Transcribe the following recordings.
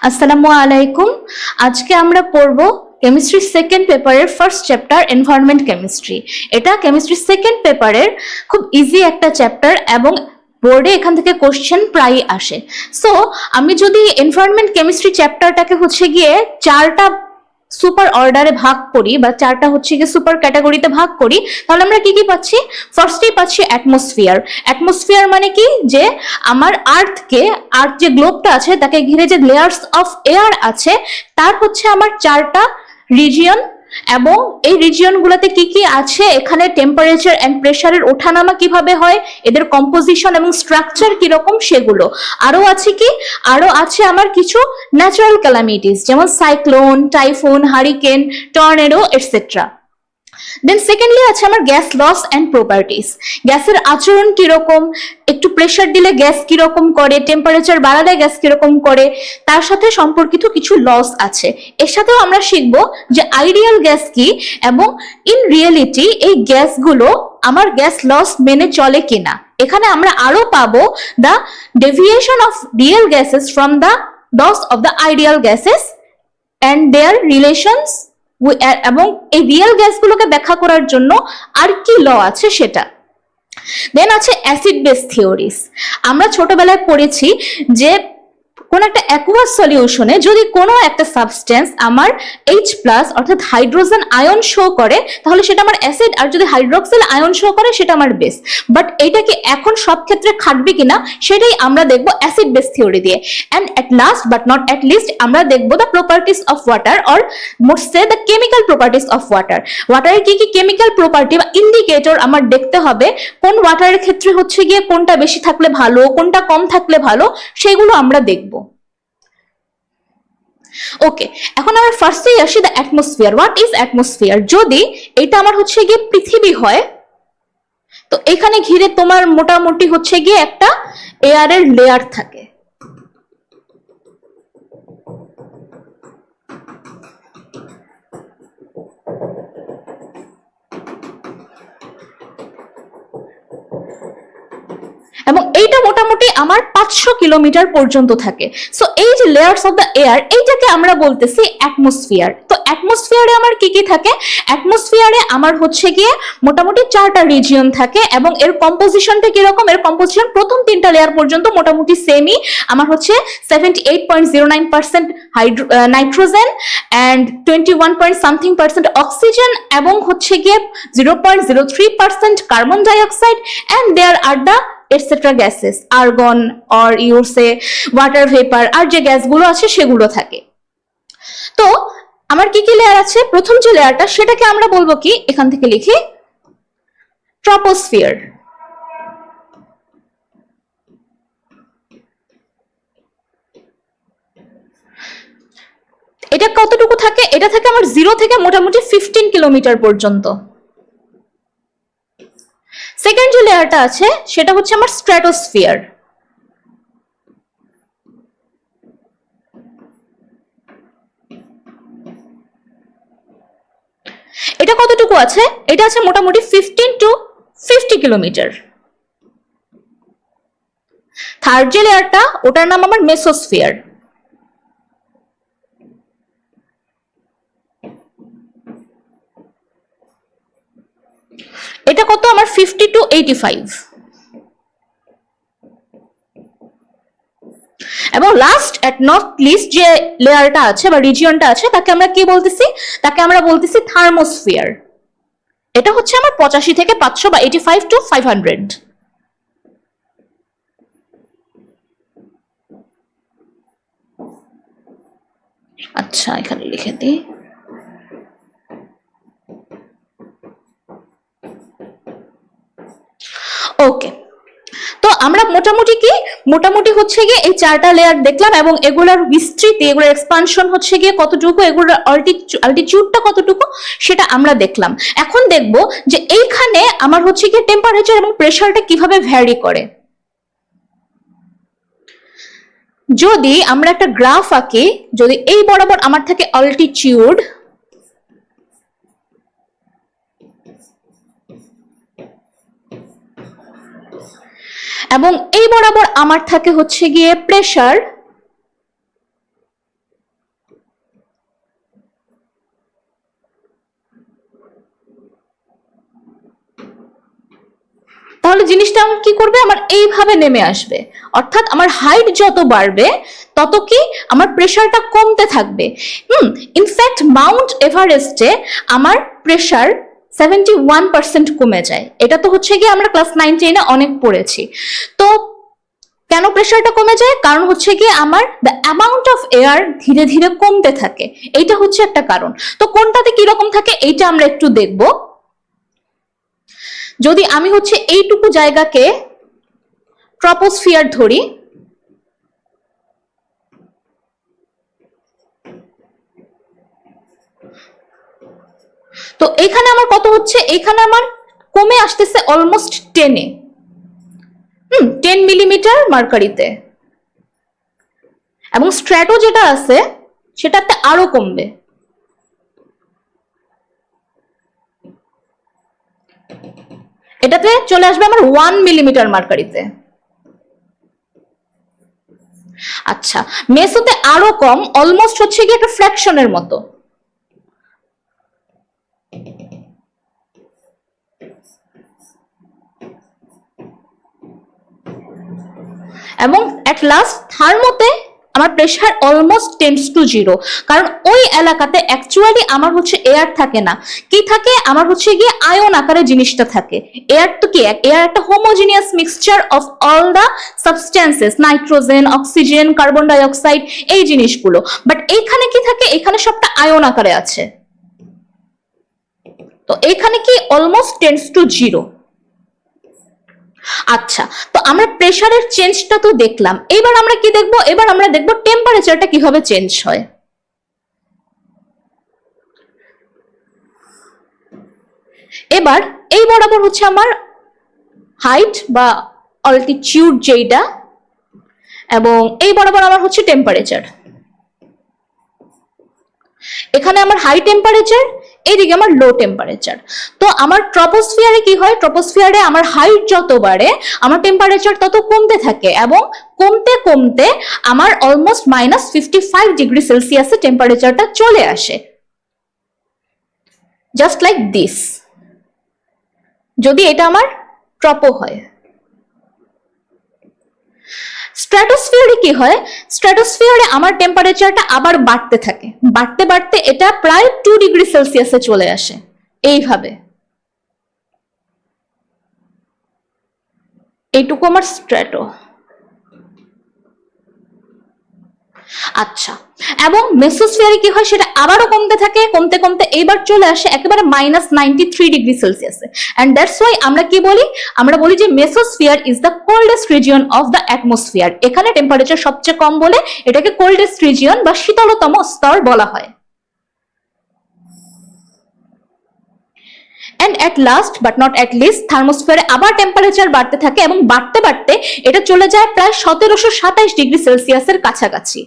আসসালামু আলাইকুম। আজকে আমরা পড়ব কেমিস্ট্রি সেকেন্ড পেপারের ফার্স্ট চ্যাপ্টার এনভায়রনমেন্ট কেমিস্ট্রি। এটা কেমিস্ট্রি সেকেন্ড পেপারের খুব ইজি একটা চ্যাপ্টার এবং বোর্ডে এখান থেকে কোশ্চেন প্রায়ই আসে। সো আমি যদি এনভায়রনমেন্ট কেমিস্ট্রি চ্যাপ্টারটাকে গিয়ে চারটা সুপার অর্ডারে ভাগ করি বা চারটা গিয়ে সুপার ক্যাটাগরিতে ভাগ করি, তাহলে আমরা কি কি পাচ্ছি? ফার্স্টেই পাচ্ছি অ্যাটমসফিয়ার। অ্যাটমসফিয়ার মানে কি, যে আমার আর্থ যে গ্লোবটা আছে তাকে ঘিরে যে লেয়ার্স অফ এয়ার আছে তার আমার চারটা রিজিয়ন, এবং এই রিজিয়ন গুলোতে কি কি আছে, এখানে টেম্পারেচার এন্ড প্রেসারের ওঠানামা কিভাবে হয়, এদের কম্পোজিশন এবং স্ট্রাকচার কিরকম সেগুলো। আরো আছে আমার কিছু ন্যাচারাল ক্যালামিটিস, যেমন cyclone, typhoon, hurricane, tornado etcetera. Then secondly আছে আমার গ্যাস লস এন্ড প্রপার্টিস। গ্যাসের আচরণ কিরকম, একটু প্রেসার দিলে গ্যাস কিরকম করে, টেম্পারেচার বাড়ালে গ্যাস কিরকম করে, তার সাথে সম্পর্কিত কিছু লস আছে। এর সাথেও আমরা শিখব যে আইডিয়াল গ্যাস কি এবং ইন রিয়েলিটি এই গ্যাসগুলো আমার গ্যাস লস মেনে চলে কিনা। এখানে আমরা আরো পাবো the deviation of real gases from the laws of the ideal gases and their relations, এবং এই রিয়েল গ্যাসগুলোকে ব্যাখ্যা করার জন্য আর কি ল আছে সেটা। দেন আছে অ্যাসিড বেস থিওরিস। আমরা ছোটবেলায় পড়েছি যে কোন একটা অ্যাকুয়াস সলিউশনে যদি কোনো একটা সাবস্টেন্স আমার H+ অর্থাৎ হাইড্রোজেন আয়ন শো করে তাহলে সেটা আমার অ্যাসিড, আর যদি হাইড্রোক্সিল আয়ন শো করে সেটা আমার বেস। বাট এইটা কি এখন সব ক্ষেত্রে খাটবে কিনা সেটাই আমরা দেখবো অ্যাসিড বেস থিওরি দিয়ে। And at last but not at least আমরা দেখবো the properties of water, or মোট সে the chemical properties of water. ওয়াটারের কি কি কেমিক্যাল প্রপার্টি বা ইন্ডিকেটর আমার দেখতে হবে, কোন ওয়াটারের ক্ষেত্রে গিয়ে কোনটা বেশি থাকলে ভালো, কোনটা কম থাকলে ভালো, সেগুলো আমরা দেখবো। ওকে, এখন আমরা ফার্স্টেই আসি the atmosphere. What is atmosphere? যদি এটা আমার গিয়ে পৃথিবী হয়, তো এখানে ঘিরে তোমার মোটামুটি গিয়ে একটা এয়ারের লেয়ার থাকে। এবং এইটা মোটামুটি আমার 500 কিলোমিটার পর্যন্ত থাকে। সো এই যে লেয়ার্স অফ দ্য এয়ার, এইটাকে আমরা বলতেছি অ্যাটমসফিয়ার। তো অ্যাটমসফিয়ারে আমার কি কি থাকে? অ্যাটমসফিয়ারে আমার গিয়ে মোটামুটি 4টা রিজিয়ন থাকে, এবং এর কম্পোজিশনটা কিরকম? এর কম্পোজিশন প্রথম 3টা লেয়ার পর্যন্ত মোটামুটি সেমই। আমার 78.09% নাইট্রোজেন অ্যান্ড 21.something% অক্সিজেন, এবং গিয়ে 0.03% carbon dioxide, and there are the etcetera gases, argon or ইউসে ওয়াটার ভেপার, আর যে গ্যাসগুলো আছে সেগুলো থাকে। তো আমার কি কি লেয়ার আছে? প্রথম যে লেয়ারটা সেটাকে আমরা বলবো কি, এখান থেকে লিখি ট্রপোস্ফিয়ার। এটা কতটুকু থাকে? এটা থাকে আমার 0 থেকে মোটামুটি 15 কিলোমিটার পর্যন্ত। সেকেন্ড যে লেয়ারটা আছে সেটা আমার স্ট্র্যাটোস্ফিয়ার। এটা কতটুকু আছে? এটা আছে মোটামুটি 15 to 50 কিলোমিটার। থার্ড যে লেয়ারটা, ওটার নাম আমার মেসোস্ফিয়ার। এটা কত? আমার 50 to 85। এবং লাস্ট এট নট লিস্ট যে লেয়ারটা আছে বা রিজিয়নটা আছে তাকে আমরা কি বলতেছি? তাকে আমরা বলতেছি থার্মোস্ফিয়ার। এটা আমার 85 থেকে 500 বা 85 to 500। আচ্ছা, এখানে লিখে দিই। ওকে, তো আমরা মোটামুটি গিয়ে এই 4টা লেয়ার দেখলাম, এবং এগুলোর বিস্তৃতি, এগুলোর এক্সপানশন গিয়ে কতটুকু, এগুলোর অল্টিটিউডটা কতটুকু সেটা আমরা দেখলাম। এখন দেখব যে এইখানে আমার গিয়ে টেম্পারেচার এবং প্রেসারটা কিভাবে ভ্যারি করে। যদি আমরা একটা গ্রাফ আঁকি, যদি এই বরাবর আমার থাকে অল্টিটিউড, এবং এই বরাবর আমার থাকে গিয়ে প্রেসার, তাহলে জিনিসটা আমার কি করবে, আমার এইভাবে নেমে আসবে। অর্থাৎ আমার হাইট যত বাড়বে তত কি আমার প্রেশারটা কমতে থাকবে। ইনফ্যাক্ট মাউন্ট এভারেস্টে আমার প্রেশার 71% কমে যায়। এটা তো হচ্ছে গিয়ে আমরা ক্লাস 9-10-এ অনেক পড়েছি। তো কেন প্রেশারটা কমে যায়? কারণ হচ্ছে গিয়ে আমার দ্য অ্যামাউন্ট অফ এয়ার ধীরে ধীরে কমতে থাকে, এইটা হচ্ছে একটা কারণ। তো কোনটাতে কিরকম থাকে এইটা আমরা একটু দেখব। যদি আমি হচ্ছে এইটুকু জায়গাকে ট্রপোস্ফিয়ার ধরি, তো এখানে আমার কত হচ্ছে, এখানে আমার কমে আসতেছে অলমোস্ট 10 মিলিমিটার মার্কারিতে, এবং স্ট্র্যাটো যেটা আছে সেটাতে আরো কমবে। এটাতে চলে আসবে আমার 1 মিলিমিটার মার্কারিতে। আচ্ছা, মেসোতে আরো কম, অলমোস্ট হচ্ছে কি একটা ফ্র্যাকশনের মতো। এবং এট লাস্ট থার্মোতে আমার প্রেশার অলমোস্ট টেন্ডস টু 0, কারণ ওই এলাকাতে অ্যাকচুয়ালি আমার হচ্ছে এয়ার থাকে না, কি থাকে আমার হচ্ছে গিয়ে আয়ন আকারে জিনিসটা থাকে। এয়ার তো কি, এয়ার একটা homogeneous mixture of all the substances, nitrogen, oxygen, carbon ডাই অক্সাইড, এই জিনিসগুলো। বাট এইখানে কি থাকে, এখানে সবটা আয়ন আকারে আছে। তো এখানে কি অলমোস্ট টেন্ডস টু 0। আচ্ছা, তো আমরা প্রেসারের চেঞ্জটা তো দেখলাম, এবার আমরা কি দেখব, এবার আমরা দেখব টেম্পারেচারটা কিভাবে চেঞ্জ হয়। এবার এই বরাবর হচ্ছে আমার হাইট বা অল্টিটিউড যেটা, এবং এই বরাবর আমার হচ্ছে টেম্পারেচার। এখানে আমার হাই টেম্পারেচার, এইদিকে আমার লো টেম্পারেচার। তো আমার ট্রপোস্ফিয়ারে কি হয়, ট্রপোস্ফিয়ারে আমার হাইট যত বাড়ে আমার টেম্পারেচার তত কমতে থাকে, এবং কমতে কমতে আমার অলমোস্ট -55°C টেম্পারেচারটা চলে আসে, জাস্ট লাইক দিস, যদি এটা আমার ট্রপো হয়। স্ট্র্যাটোস্ফিয়ারে কি হয়, স্ট্র্যাটোস্ফিয়ারে আমার টেম্পারেচারটা আবার বাড়তে থাকে, বাড়তে বাড়তে এটা প্রায় 2°C চলে আসে এইভাবে। এইটুকু আমার স্ট্র্যাটো। আচ্ছা, এবং মেসোস্ফিয়ারে কি হয়, সেটা আবারও কমতে থাকে, কমতে কমতে এইবার চলে আসে একেবারে -93°C। এন্ড দ্যাটস ওয়াই আমরা কি বলি, আমরা বলি যে mesosphere is the coldest region of the atmosphere. এখানে টেম্পারেচার সবচেয়ে কম বলে এটাকে কোল্ডেস্ট রিজিয়ন বা শীতলতম স্তর বলা হয়। And at last but not at least, থার্মোস্ফিয়ারে আবার টেম্পারেচার বাড়তে থাকে, এবং বাড়তে বাড়তে এটা চলে যায় প্রায় 1727°C কাছাকাছি।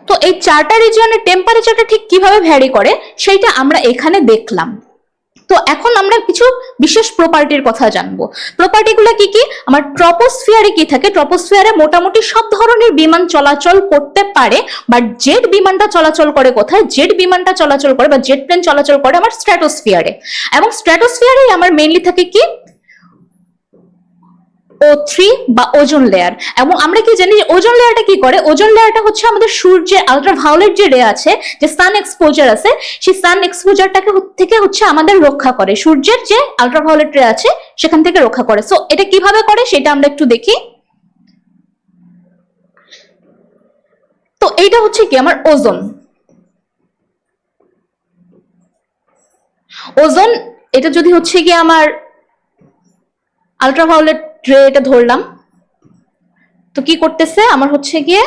তো এই চারটা রিজিয়নের টেম্পারেচারটা ঠিক কিভাবে ভ্যারি করে সেটা আমরা এখানে দেখলাম। তো এখন আমরা কিছু বিশেষ প্রপার্টির কথা জানবো। প্রপার্টিগুলো কি কি, আমার ট্রপোস্ফিয়ারে কি থাকে, ট্রপোস্ফিয়ারে মোটামুটি সব ধরনের বিমান চলাচল করতে পারে, বাট জেট বিমানটা চলাচল করে কোথায়, জেট বিমানটা চলাচল করে বা জেট প্লেন চলাচল করে আমার স্ট্র্যাটোস্ফিয়ারে। এবং স্ট্র্যাটোস্ফিয়ারে আমার মেইনলি থাকে কি O3 বা ওজোন লেয়ার। এবং আমরা কি জানি ওজোন লেয়ারটা কি করে, ওজোন লেয়ারটা হচ্ছে আমাদের সূর্যের আলট্রাভায়োলেট যে রে আছে, যে সান এক্সপোজার আছে, সেই সান এক্সপোজারটাকে থেকে হচ্ছে আমাদের রক্ষা করে, সূর্যের যে আলট্রাভায়োলেট রে আছে সেখান থেকে রক্ষা করে। সো এটা কিভাবে করে সেটা আমরা একটু দেখি। তো এইটা হচ্ছে কি আমার ওজোন। ওজোন এটা যদি হচ্ছে কি আমার আলট্রাভায়োলেট রে এটা ধরলাম, তো কি করতেছে আমার হচ্ছে গিয়ে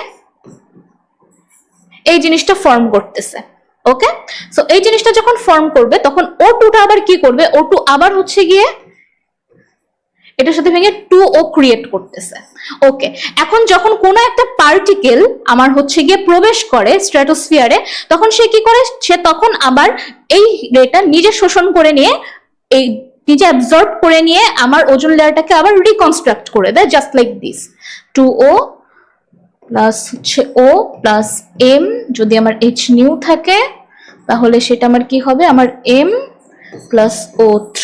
এই জিনিসটা ফর্ম করতেছে। ওকে, সো এই জিনিসটা যখন ফর্ম করবে তখন O2টা আবার কি করবে, O2 আবার হচ্ছে গিয়ে এটার সাথে ভেঙে 2O ক্রিয়েট করতেছে। ওকে, এখন যখন কোনো একটা পার্টিকেল আমার হচ্ছে গিয়ে প্রবেশ করে স্ট্র্যাটোস্ফিয়ারে, তখন সে কি করে, সে তখন আবার এই রেটা নিজে শোষণ করে নিয়ে, এই নিজে অ্যাবজর্ব করে নিয়ে আমার ওজোন লেয়ারটাকে আবার রিকনস্ট্রাক্ট করে দেয়, just like this. 2O plus হচ্ছে O প্লাস M, যদি আমার H নিউ থাকে তাহলে সেটা আমার কি হবে, আমার M প্লাস O3।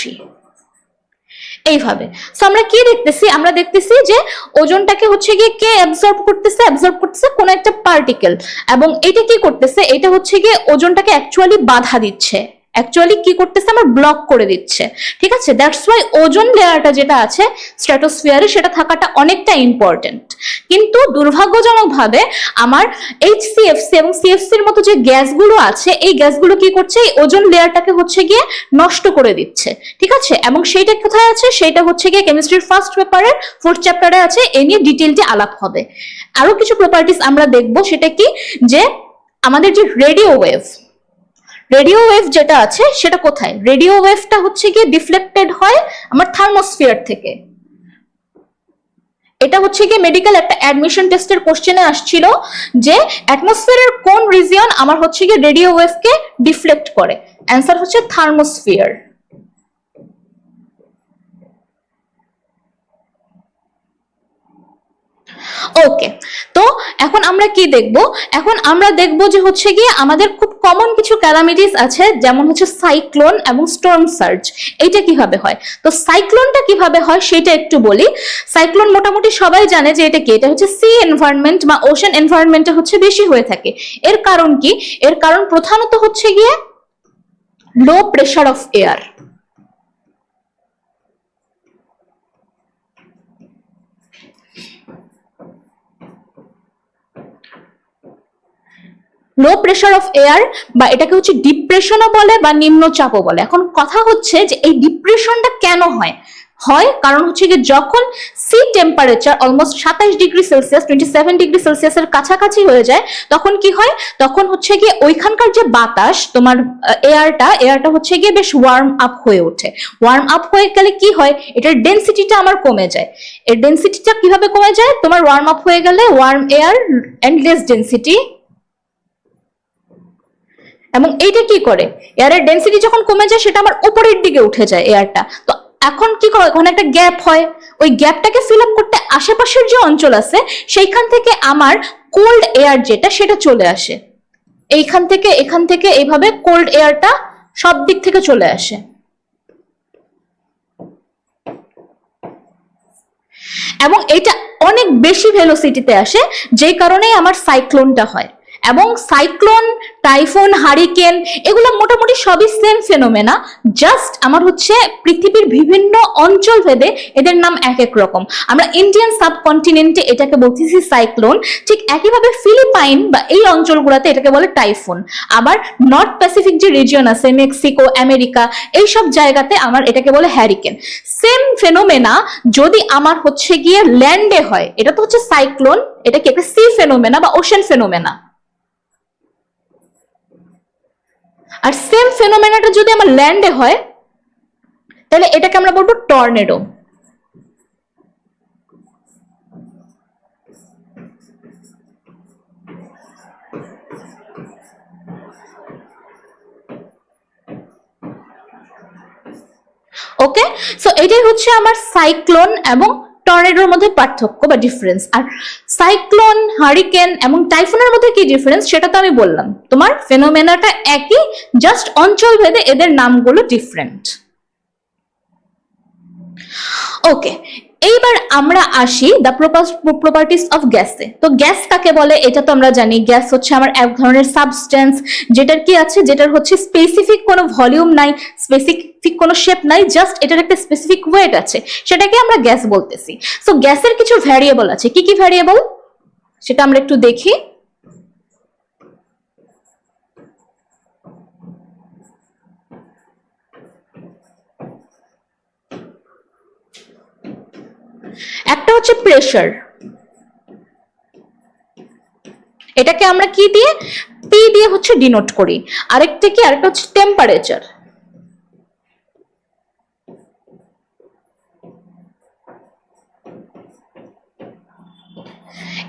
এইভাবে সো আমরা কি দেখতেছি, আমরা দেখতেছি যে ওজনটাকে হচ্ছে গিয়ে কে অ্যাবজর্ব করতেছে কোনো একটা পার্টিকেল, এবং এটা কি করতেছে, এটা হচ্ছে গিয়ে ওজনটাকে অ্যাকচুয়ালি বাধা দিচ্ছে, অ্যাকচুয়ালি কি করতেছে, আমার ব্লক করে দিচ্ছে। ঠিক আছে, দ্যাটস ওয়াই ওজোন লেয়ারটা যেটা আছে স্ট্র্যাটোস্ফিয়ারে সেটা থাকাটা অনেকটা ইম্পর্টেন্ট। কিন্তু দুর্ভাগ্যজনকভাবে আমার HCFC এবং CFC এর মতো যে গ্যাসগুলো আছে, এই গ্যাসগুলো কি করছে, এই ওজোন লেয়ারটাকে হচ্ছে গিয়ে নষ্ট করে দিচ্ছে। ঠিক আছে, এবং সেইটা কোথায় আছে, সেটা হচ্ছে গিয়ে কেমিস্ট্রির ফার্স্ট পেপারের 4th চ্যাপ্টারে আছে, এ নিয়ে ডিটেইলটি আলাপ হবে। আরো কিছু প্রপার্টিজ আমরা দেখব, সেটা কি, যে আমাদের যে রেডিও ওয়েভ যেটা আছে সেটা কোথায়, রেডিও ওয়েভটা হচ্ছে গিয়ে ডিফ্লেক্টেড হয় আমার থার্মোস্ফিয়ার থেকে। এটা হচ্ছে গিয়ে মেডিকেল একটা অ্যাডমিশন টেস্টের কোশ্চেনে আসছিল যে অ্যাটমসফিয়ারের কোন রিজিয়ন আমার হচ্ছে গিয়ে রেডিও ওয়েভকে ডিফ্লেক্ট করে, অ্যান্সার হচ্ছে থার্মোস্ফিয়ার। ওকে, তো এখন আমরা কি দেখব, এখন আমরা দেখব যে হচ্ছে গিয়ে আমাদের খুব কমন কিছু ক্যালামিটিস আছে, যেমন হচ্ছে সাইক্লোন এবং স্টর্ম সার্জ। এইটা কিভাবে হয়, তো সাইক্লোনটা কিভাবে হয় সেটা একটু বলি। সাইক্লোন মোটামুটি সবাই জানে যে এটা কি, এটা হচ্ছে সি এনভায়রনমেন্ট বা ওশেন এনভায়রনমেন্টে হচ্ছে বেশি হয়ে থাকে। এর কারণ কি, এর কারণ প্রধানত হচ্ছে গিয়ে low pressure of air. Low pressure of air, বা এটাকে হচ্ছে ডিপ্রেশনও বলে বা নিম্নচাপও বলে। এখন কথা হচ্ছে যে এই ডিপ্রেশনটা কেন হয়, কারণ হচ্ছে যে যখন C temperature almost 27°C 27°C এর কাছাকাছি হয়ে যায়, তখন কি হয়, তখন হচ্ছে গিয়ে ওইখানকার যে বাতাস তোমার এয়ারটা হচ্ছে গিয়ে বেশ ওয়ার্ম আপ হয়ে ওঠে। ওয়ার্ম আপ হয়ে গেলে কি হয়, এটার ডেনসিটিটা আমার কমে যায়। এর ডেনসিটিটা কিভাবে কমে যায়, তোমার ওয়ার্ম আপ হয়ে গেলে warm air and less density, এবং এইটা কি করে, এয়ারের ডেনসিটি যখন কমে যায় সেটা আমার উপরের দিকে উঠে যায় এয়ারটা। তো এখন কি করে, ওখানে একটা গ্যাপ হয়, ওই গ্যাপটাকে ফিল আপ করতে আশেপাশের যে অঞ্চল আছে সেইখান থেকে আমার কোল্ড এয়ার যেটা সেটা চলে আসে, এখান থেকে এইভাবে কোল্ড এয়ারটা সব দিক থেকে চলে আসে। এবং এটা অনেক বেশি ভেলোসিটিতে আসে, যেই কারণে আমার সাইক্লোনটা হয়। এবং সাইক্লোন, টাইফুন, হারিকেন এগুলো মোটামুটি সবই সেম ফেনোমেনা, জাস্ট আমার হচ্ছে পৃথিবীর বিভিন্ন অঞ্চল ভেদে এদের নাম এক এক রকম। আমরা ইন্ডিয়ান সাবকন্টিনেন্টে এটাকে বলতেছি সাইক্লোন, ঠিক একইভাবে ফিলিপাইন বা এই অঞ্চলগুলোতে এটাকে বলে টাইফুন। আবার নর্থ প্যাসিফিক যে রিজিয়ন আছে, মেক্সিকো, আমেরিকা, এইসব জায়গাতে আমার এটাকে বলে হ্যারিকেন। সেম ফেনোমেনা যদি আমার হচ্ছে গিয়ে ল্যান্ডে হয়, এটা তো হচ্ছে সাইক্লোন, এটা কি একটা সি ফেনোমেনা বা ওশেন ফেনোমেনা। আর সেম ফেনোমেনাটা যদি আমার ল্যান্ডে হয় তাহলে এটাকে আমরা বলবো টর্নেডো। ওকে, সো এটাই হচ্ছে আমার সাইক্লোন এবং টর্নেডোর মধ্যে পার্থক্য বা ডিফারেন্স। আর সাইক্লোন, হারিকেন এবং টাইফুনের মধ্যে কি ডিফারেন্স সেটা তো আমি বললাম, তোমার ফেনোমেনাটা একই, জাস্ট অঞ্চল ভেদে এদের নামগুলো ডিফারেন্ট। ওকে, এইবার আমরা আসি দ্য প্রপার্টিস অফ গ্যাসে। তো গ্যাস কাকে বলে এটা তো আমরা জানি, গ্যাস হচ্ছে আমার এক ধরনের সাবস্টেন্স যেটার কি আছে, যেটার হচ্ছে স্পেসিফিক কোনো ভলিউম নাই, স্পেসিফিক কোনো শেপ নাই, জাস্ট এটার একটা স্পেসিফিক ওয়েট আছে, সেটাকে আমরা গ্যাস বলতেছি। সো গ্যাসের কিছু ভ্যারিয়েবল আছে, কি কি ভ্যারিয়েবল সেটা আমরা একটু দেখি। একটা হচ্ছে প্রেসার, এটাকে আমরা কি দিয়ে, পি দিয়ে হচ্ছে ডিনোট করি। আরেকটা হচ্ছে temperature,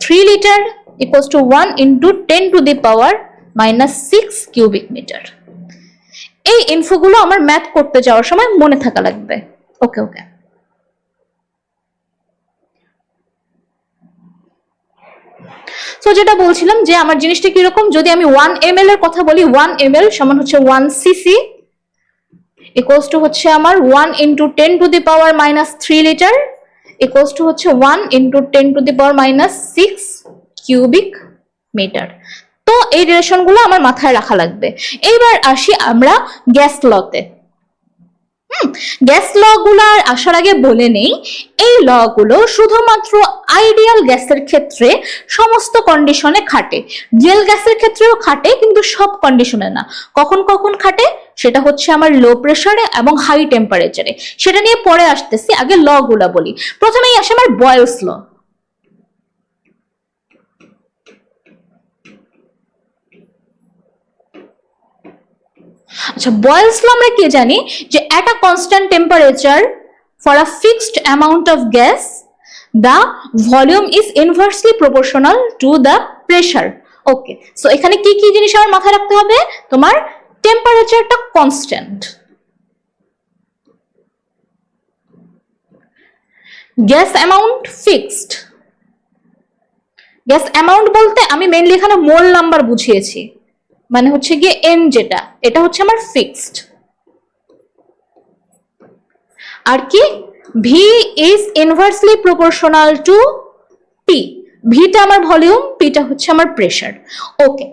3 litre equals to 1 into 10 to the power -6 cubic metre. এই ইনফোগুলো আমার ম্যাথ করতে যাওয়ার সময় মনে থাকা লাগবে। ওকে ওকে। সো যেটা বলছিলাম যে আমার জিনিসটা কিরকম, যদি আমি 1 ml এর কথা বলি, 1 ml সমান হচ্ছে 1 সিসি ইকুয়ালস টু হচ্ছে আমার 1 into 10 to the power -3 litre equals to হচ্ছে 1 into 10 to the power -6 cubic metre. তো এই রিলেশনগুলো আমার মাথায় রাখা লাগবে। এইবার আসি আমরা গ্যাস লতে। গ্যাস ল গুলার আসার আগে বলে নেই, এই ল গুলো শুধুমাত্র আইডিয়াল গ্যাসের ক্ষেত্রে সমস্ত কন্ডিশনে খাটে। রিয়েল গ্যাসের ক্ষেত্রেও খাটে, কিন্তু সব কন্ডিশনে না। কখন কখন খাটে সেটা হচ্ছে আমার লো প্রেসারে এবং হাই টেম্পারেচারে, সেটা নিয়ে পরে আসতেছি। আগে ল গুলা বলি। প্রথমেই আসে আমার বয়েলস ল। আচ্ছা, বয়েলস ল আমরা কি জানি যে at a constant temperature for a fixed amount of gas the volume is inversely proportional to the pressure. Okay, so এখানে কি কি জিনিস আমার মাথায় রাখতে হবে? তোমার টেম্পারেচারটা constant, gas amount fixed. Gas amount বলতে আমি মেইনলি এখানে মোল নাম্বার বুঝিয়েছি, মানে হচ্ছে গিয়ে এন, যেটা এটা হচ্ছে আমার ফিক্সড। আর কি, V is inversely proportional to P. ভিটা আমার ভলিউম, পিটা হচ্ছে আমার প্রেসার। ওকে,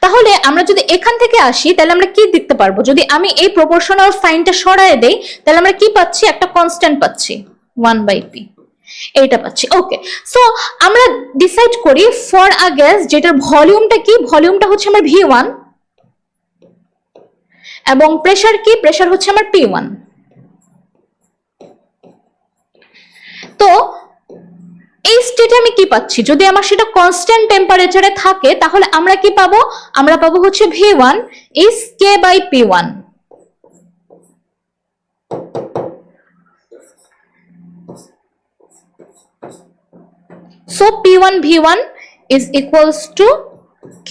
তাহলে আমরা যদি এখান থেকে আসি তাহলে আমরা কি দেখতে পারবো? যদি আমি এই প্রপোর্শনাল সাইনটা সরায় দেই তাহলে আমরা কি পাচ্ছি? একটা কনস্ট্যান্ট পাচ্ছি 1/p, এইটা পাচ্ছি। ওকে, সো আমরা ডিসাইড করি ফর আ গ্যাস যেটার ভলিউমটা কি? ভলিউমটা হচ্ছে আমার V1 এবং প্রেসার কি? প্রেসার হচ্ছে আমার P1। তো এই স্টেটে আমি কি পাচ্ছি? যদি আমার সেটা কনস্ট্যান্ট টেম্পারেচারে থাকে তাহলে আমরা কি পাবো? আমরা পাবো হচ্ছে V1 is K/P1। So P1 V1 is equals to K।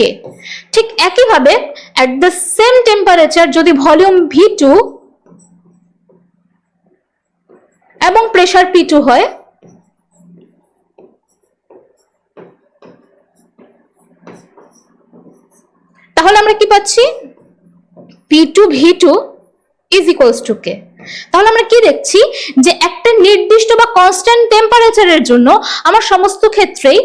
ঠিক একইভাবে at the same temperature যদি ভলিউম V2 এবং প্রেসার P2 হয়, তাহলে আমরা কি পাচ্ছি? P2 V2 is equals to K। তাহলে আমরা কি দেখছি যে একটা নির্দিষ্ট বা কনস্ট্যান্ট টেম্পারেচারের জন্য আমার সমস্ত ক্ষেত্রেই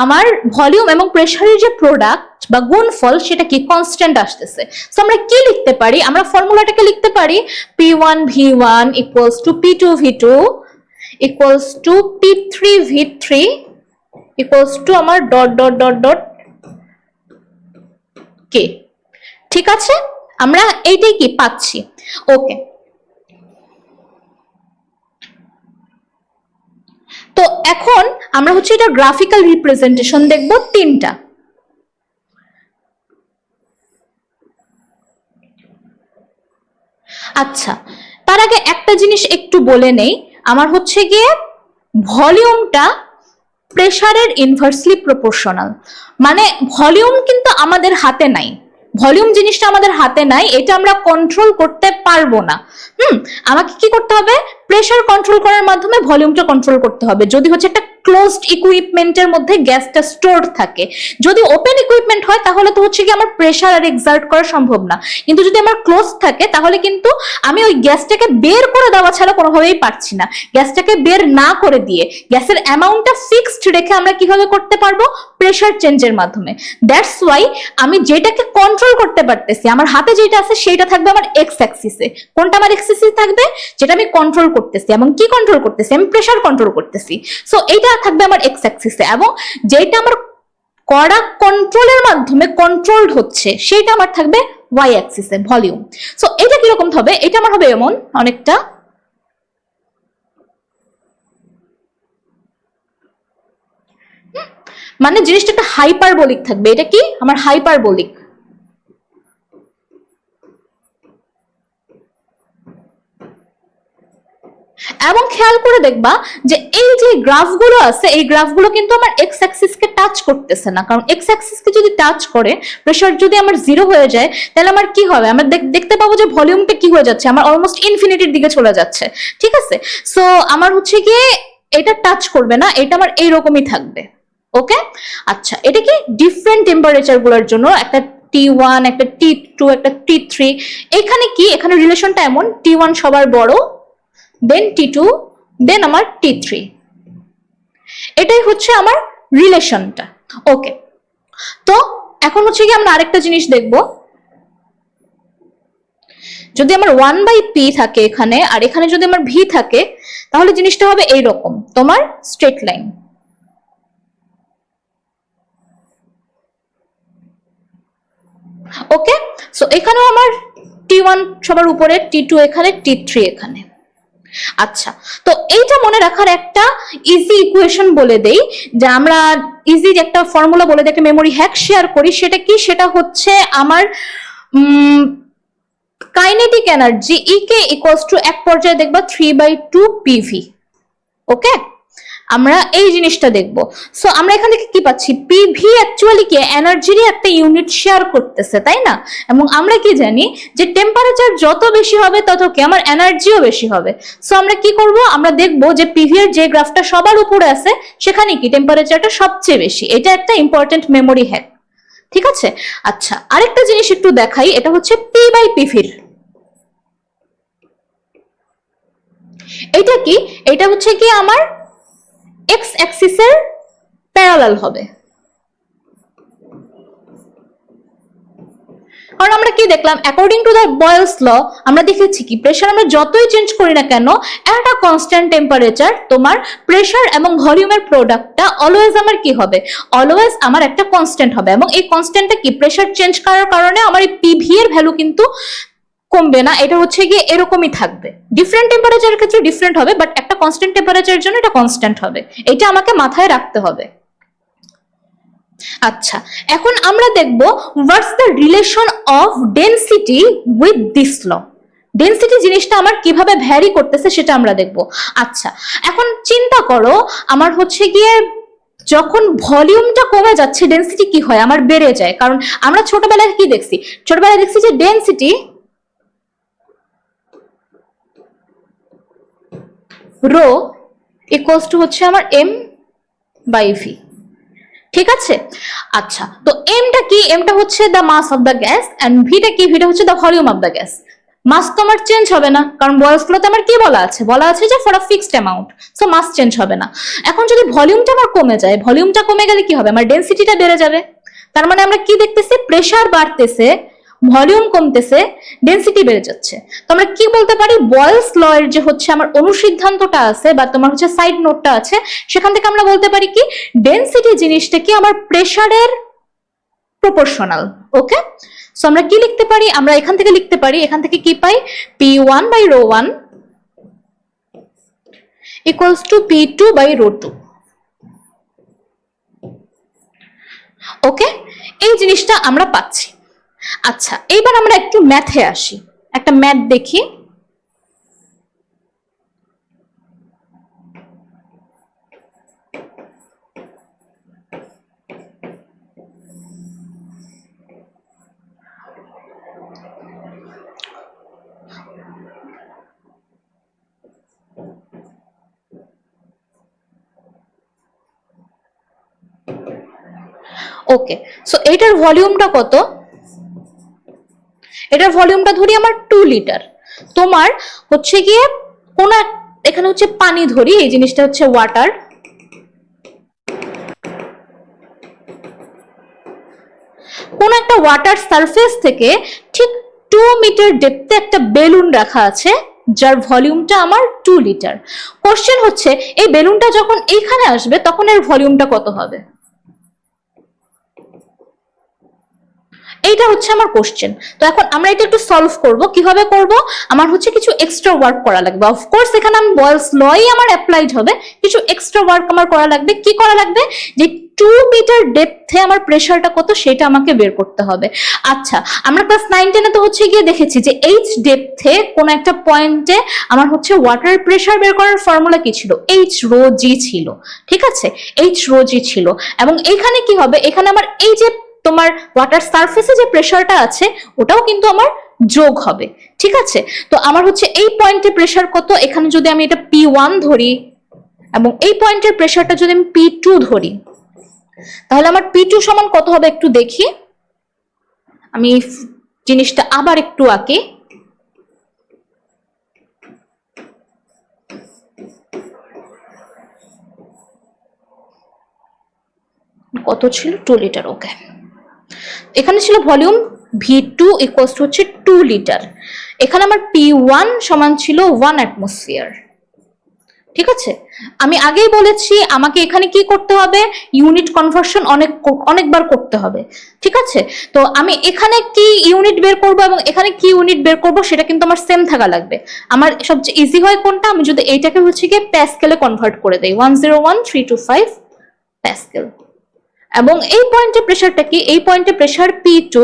আমার ভলিউম এবং প্রেসারের যে প্রোডাক্ট বা গুণফল সেটা কি কনস্ট্যান্ট আসতেছে। সো আমরা কি লিখতে পারি? আমরা ফর্মুলাটাকে লিখতে পারি P1 V1 equals to P2 V2 equals to P3 V3 equals to আমার dot dot dot dot K। ঠিক আছে, আমরা এইটাই কি পাচ্ছি। ওকে, তো এখন আমরা হচ্ছে এটা গ্রাফিক্যাল রিপ্রেজেন্টেশন দেখব তিনটা। আচ্ছা, তার আগে একটা জিনিস একটু বলে নেই, আমার হচ্ছে গিয়ে ভলিউমটা প্রেসারের ইনভার্সলি প্রপোর্শনাল। মানে ভলিউম কিন্তু আমাদের হাতে নাই, ভলিউম জিনিসটা আমাদের হাতে নাই, এটা আমরা কন্ট্রোল করতে পারবো না। আমাকে কি করতে হবে? প্রেসার কন্ট্রোল করার মাধ্যমে ভলিউমটা কন্ট্রোল করতে হবে। যদি হচ্ছে একটা ক্লোজড ইকুইপমেন্টের মধ্যে গ্যাসটা স্টোরড থাকে, যদি ওপেন ইকুইপমেন্ট হয় তাহলে তো হচ্ছে কি আমার প্রেসার আর এক্সার্ট করা সম্ভব না, কিন্তু যদি আমার ক্লোজ থাকে তাহলে কিন্তু আমি ওই গ্যাসটাকে বের করে দেওয়া ছাড়া কোনোভাবেই পারছি না। গ্যাসটাকে বের না করে দিয়ে গ্যাসের অ্যামাউন্টটা ফিক্সড রেখে আমরা কিভাবে করতে পারবো? প্রেসার চেঞ্জের মাধ্যমে। দ্যাটস ওয়াই আমি যেটাকে কন্ট্রোল করতে পারতেছি, আমার হাতে যেটা আছে সেটা থাকবে আমার এক্স অ্যাক্সিসে। কোনটা আমার এক্স অ্যাক্সিসে থাকবে? যেটা আমি কন্ট্রোল করতেছি। এবং কি কন্ট্রোল করতেছি? আমি প্রেসার কন্ট্রোল করতেছি। সো এইটা থাকবে আমার এক্স অ্যাক্সিসে, এবং যেটা আমার করা কন্ট্রোলের মাধ্যমে কন্ট্রোলড হচ্ছে সেটা আমার থাকবে ওয়াই অ্যাক্সিসে, ভলিউম। সো এটা কিরকম হবে? এটা আমার হবে এমন অনেকটা, মানে জিনিসটা একটা হাইপারবোলিক থাকবে। এটা কি? আমার হাইপারবোলিক। এবং খেয়াল করে দেখবা যে এই যে গ্রাফগুলো আছে এই গ্রাফগুলো কিন্তু আমার এক্স অ্যাক্সিসকে টাচ করতেছে না, কারণ এক্স অ্যাক্সিসকে যদি টাচ করে, প্রেসার যদি আমার 0 হয়ে যায়, তাহলে আমার কি হবে, আমরা দেখতে পাবো যে ভলিউমটা কি হয়ে যাচ্ছে, আমার অলমোস্ট ইনফিনিটির দিকে চলে যাচ্ছে। ঠিক আছে, সো আমার হচ্ছে গিয়ে এটা টাচ করবে না, এটা আমার এইরকমই থাকবে। ওকে, আচ্ছা, এটা কি ডিফারেন্ট টেম্পারেচার গুলোর জন্য, একটা T1, একটা T2, একটা T3। এখানে কি, এখানে রিলেশনটা এমন, T1 সবার বড়, দেন T2, দেন আমার T3। এটাই হচ্ছে আমার রিলেশনটা। ওকে, তো এখন হচ্ছে কি আমরা আরেকটা জিনিস দেখব, যদি আমার 1/p থাকে এখানে, আর এখানে যদি আমার v থাকে, তাহলে জিনিসটা হবে এইরকম, তোমার স্ট্রেট লাইন। ওকে, সো এখানেও আমার T1 সবার উপরে, T2 এখানে, T3 এখানে। আচ্ছা, তো এইটা মনে রাখার একটা ইজি ইকুয়েশন বলে দেই, যে আমরা ইজি একটা ফর্মুলা বলে দেখে মেমোরি হ্যাক শেয়ার করি। সেটা কি, সেটা হচ্ছে আমার kinetic energy E K equals to এক পর্যায়ে দেখবা 3/2 PV। ওকে, আমরা এই জিনিসটা দেখব। সো আমরা এখান থেকে কি পাচ্ছি, পিভি অ্যাকচুয়ালি কি এনার্জিরই একটা ইউনিট শেয়ার করতেছে, তাই না? এবং আমরা কি জানি যে টেম্পারেচার যত বেশি হবে তত কি আমার এনার্জিও বেশি হবে। সো আমরা কি করব, আমরা দেখব যে পিভি এর যে গ্রাফটা সবার উপরে আছে সেখানে কি টেম্পারেচারটা সবচেয়ে বেশি। এটা একটা ইম্পর্টেন্ট মেমোরি হ্যাক। ঠিক আছে, আচ্ছা, আরেকটা জিনিস একটু দেখাই, এটা হচ্ছে P/PV। এটা কি, এটা হচ্ছে কি আমার এক্স অ্যাক্সিসের প্যারালাল হবে। কারণ আমরা কি দেখলাম, অ্যাকর্ডিং টু দ্য বয়েলস ল আমরা দেখেছি কি প্রেসার আমরা যতই চেঞ্জ করি না কেন, একটা কনস্ট্যান্ট টেম্পারেচার তোমার প্রেসার এবং ভলিউমের প্রোডাক্টটা অলওয়েজ আমার কি হবে, অলওয়েজ আমার একটা কনস্ট্যান্ট হবে। এবং এই কনস্ট্যান্টটা কি প্রেসার চেঞ্জ করার কারণে আমার এই পিভি এর ভ্যালু কিন্তু কমবে না, এটা হচ্ছে গিয়ে এরকমই থাকবে। ডিফারেন্ট টেম্পারেচারের ক্ষেত্রে ডিফারেন্ট হবে, বাট একটা কনস্ট্যান্ট টেম্পারেচারের জন্য এটা কনস্ট্যান্ট হবে। এটা আমাকে মাথায় রাখতে হবে। আচ্ছা, এখন আমরা দেখব what's the relation of density with this law. Density জিনিসটা আমার কিভাবে ভ্যারি করতেছে সেটা আমরা দেখব। আচ্ছা, এখন চিন্তা করো, আমার হচ্ছে গিয়ে যখন ভলিউমটা কমে যাচ্ছে ডেনসিটি কি হয়, আমার বেড়ে যায়। কারণ আমরা ছোটবেলায় কি দেখছি, ছোটবেলায় দেখছি যে ডেনসিটি রো ইকুয়ালস টু হচ্ছে আমার m/v। ঠিক আছে, আচ্ছা, তো এমটা কি, এমটা হচ্ছে the mass of the gas, and ভিটা কি, ভিটা হচ্ছে the volume of the gas. Mass তো আমার চেঞ্জ হবে না, কারণ বয়েলস লতে আমার কি বলা আছে, বলা আছে যে for a fixed amount, so much change হবে না। এখন যদি ভলিউমটা আমার কমে যায়, ভলিউমটা কমে গেলে কি হবে, আমার ডেনসিটিটা বেড়ে যাবে। তার মানে আমরা কি দেখতেছি, প্রেসার বাড়তেছে, ভলিউম কমতেছে, ডেনসিটি বেড়ে যাচ্ছে। তো আমরা কি বলতে পারি, বয়েলস ল এর যে হচ্ছে আমার অনুসিদ্ধান্তটা আছে বা তোমার হচ্ছে সাইড নোটটা আছে, সেখান থেকে আমরা বলতে পারি কি ডেনসিটি জিনিসটা কি আমার প্রেসারের প্রপোর্শনাল। ওকে, সো আমরা কি লিখতে পারি, আমরা এখান থেকে লিখতে পারি, এখান থেকে কি পাই, P1/ρ1 ইকুয়ালস টু P2/ρ2। ওকে, এই জিনিসটা আমরা পাচ্ছি। আচ্ছা, এইবার আমরা একটু ম্যাথে আসি, একটা ম্যাথ দেখি। ওকে, সো এটার ভলিউমটা কত, এটার ভলিউমটা ধরি আমার 2 লিটার। তোমার হচ্ছে গিয়ে কোন এখানে হচ্ছে পানি ধরি, এই জিনিসটা হচ্ছে ওয়াটার। কোন একটা ওয়াটার সারফেস থেকে ঠিক 2 মিটার ডেপথে একটা বেলুন রাখা আছে যার ভলিউমটা আমার 2 লিটার। কোশ্চেন হচ্ছে এই বেলুনটা যখন এইখানে আসবে তখন এর ভলিউমটা কত হবে, এইটা হচ্ছে আমার কোশ্চেন। তো এখন আমরা এটা একটু সলভ করব। কিভাবে করব, আমার হচ্ছে কিছু এক্সট্রা ওয়ার্ক করা লাগবে। অফকোর্স এখানে আমি বয়েলস লই আমার অ্যাপ্লাইড হবে, কিছু এক্সট্রা ওয়ার্ক আমার করা লাগবে। কি করা লাগবে, যে 2 মিটার ডেপথে আমার প্রেসারটা কত সেটা আমাকে বের করতে হবে। আচ্ছা, আমরা ক্লাস 9-10 তো হচ্ছে গিয়ে দেখেছি যে এইচ ডেপথে কোন একটা পয়েন্টে আমার হচ্ছে ওয়াটার প্রেসার বের করার ফর্মুলা কি ছিল, এইচ রো জি ছিল। ঠিক আছে, এইচ রো জি ছিল। এবং এখানে কি হবে, এখানে আমার এই যে তোমার ওয়াটার সারফেসে যে প্রেসারটা আছে ওটাও কিন্তু আমার যোগ হবে। ঠিক আছে, তো আমার হচ্ছে এই পয়েন্টে প্রেসার কত, এখানে যদি আমি এটা P1 ধরি এবং এই পয়েন্টের প্রেসারটা যদি আমি P2 ধরি, তাহলে আমার P2 সমান কত হবে একটু দেখি। আমি জিনিসটা আবার একটু আঁকি। কত ছিল, 2 লিটার। ওকে, এখানে ছিল ভলিউম V2 ইকুয়ালস টু হচ্ছে 2 লিটার। এখানে আমার P1 সমান ছিল 1 অ্যাটমসফিয়ার। ঠিক আছে, আমি আগেই বলেছি আমাকে এখানে কি করতে হবে, ইউনিট কনভার্সন অনেকবার করতে হবে। ঠিক আছে, তো আমি এখানে কি ইউনিট বের করব এবং এখানে কি ইউনিট বের করব সেটা কিন্তু আমার সেম থাকা লাগবে। আমার সবচেয়ে ইজি হয় কোনটা, আমি যদি এইটাকে হচ্ছে গিয়ে প্যাসকেলে কনভার্ট করে দেই, 101325 প্যাসকেল। এবং এই পয়েন্টে প্রেসারটা কি, এই পয়েন্টে প্রেসার P2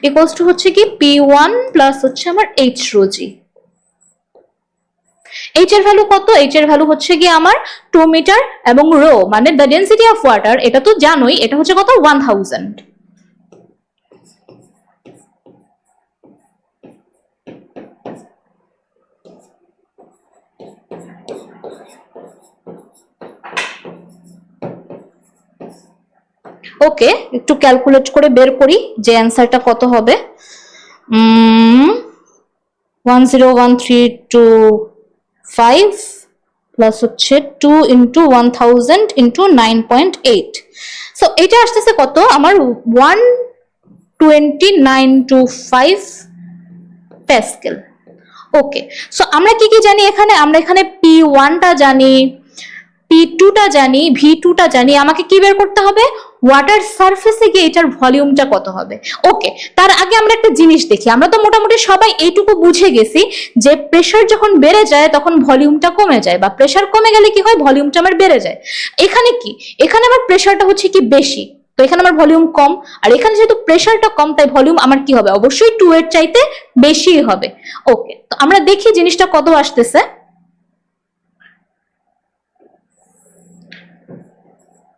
ইকুয়ালস টু হচ্ছে কি P1 প্লাস হচ্ছে আমার এইচ রো জি। এইচ এর ভ্যালু কত, এইচ এর ভ্যালু হচ্ছে কি আমার 2 মিটার এবং রো মানে দ্য ডেনসিটি অফ ওয়াটার, এটা তো জানোই, এটা হচ্ছে কত 1000। ওকে, একটু ক্যালকুলেট করে বের করি যে অ্যান্সারটা কত হবে। 101,325 প্লাস হচ্ছে 2 ইন্টু 1000 ইন্টু 9.8, সো এটা আসতেছে কত আমার 12925 প্যাসকেল। ওকে, সো আমরা কি কি জানি এখানে, আমরা এখানে P1টা জানি, P2টা জানি, V2টা জানি। আমাকে কি বের করতে হবে, ওয়াটার সারফেসে গিয়ে এটার ভলিউমটা কত হবে। ওকে, তার আগে আমরা একটা জিনিস দেখি। আমরা তো মোটামুটি সবাই এইটুকু বুঝে গেছি যে প্রেসার যখন বেড়ে যায় তখন ভলিউমটা কমে যায়, বা প্রেসার কমে গেলে কি হয়, ভলিউমটা আমার বেড়ে যায়। এখানে কি, এখানে আমার প্রেসারটা হচ্ছে কি বেশি, তো এখানে আমার ভলিউম কম। আর এখানে যেহেতু প্রেসারটা কম তাই ভলিউম আমার কি হবে, অবশ্যই 2 এর চাইতে বেশি হবে। ওকে, তো আমরা দেখি জিনিসটা কত আসতেছে।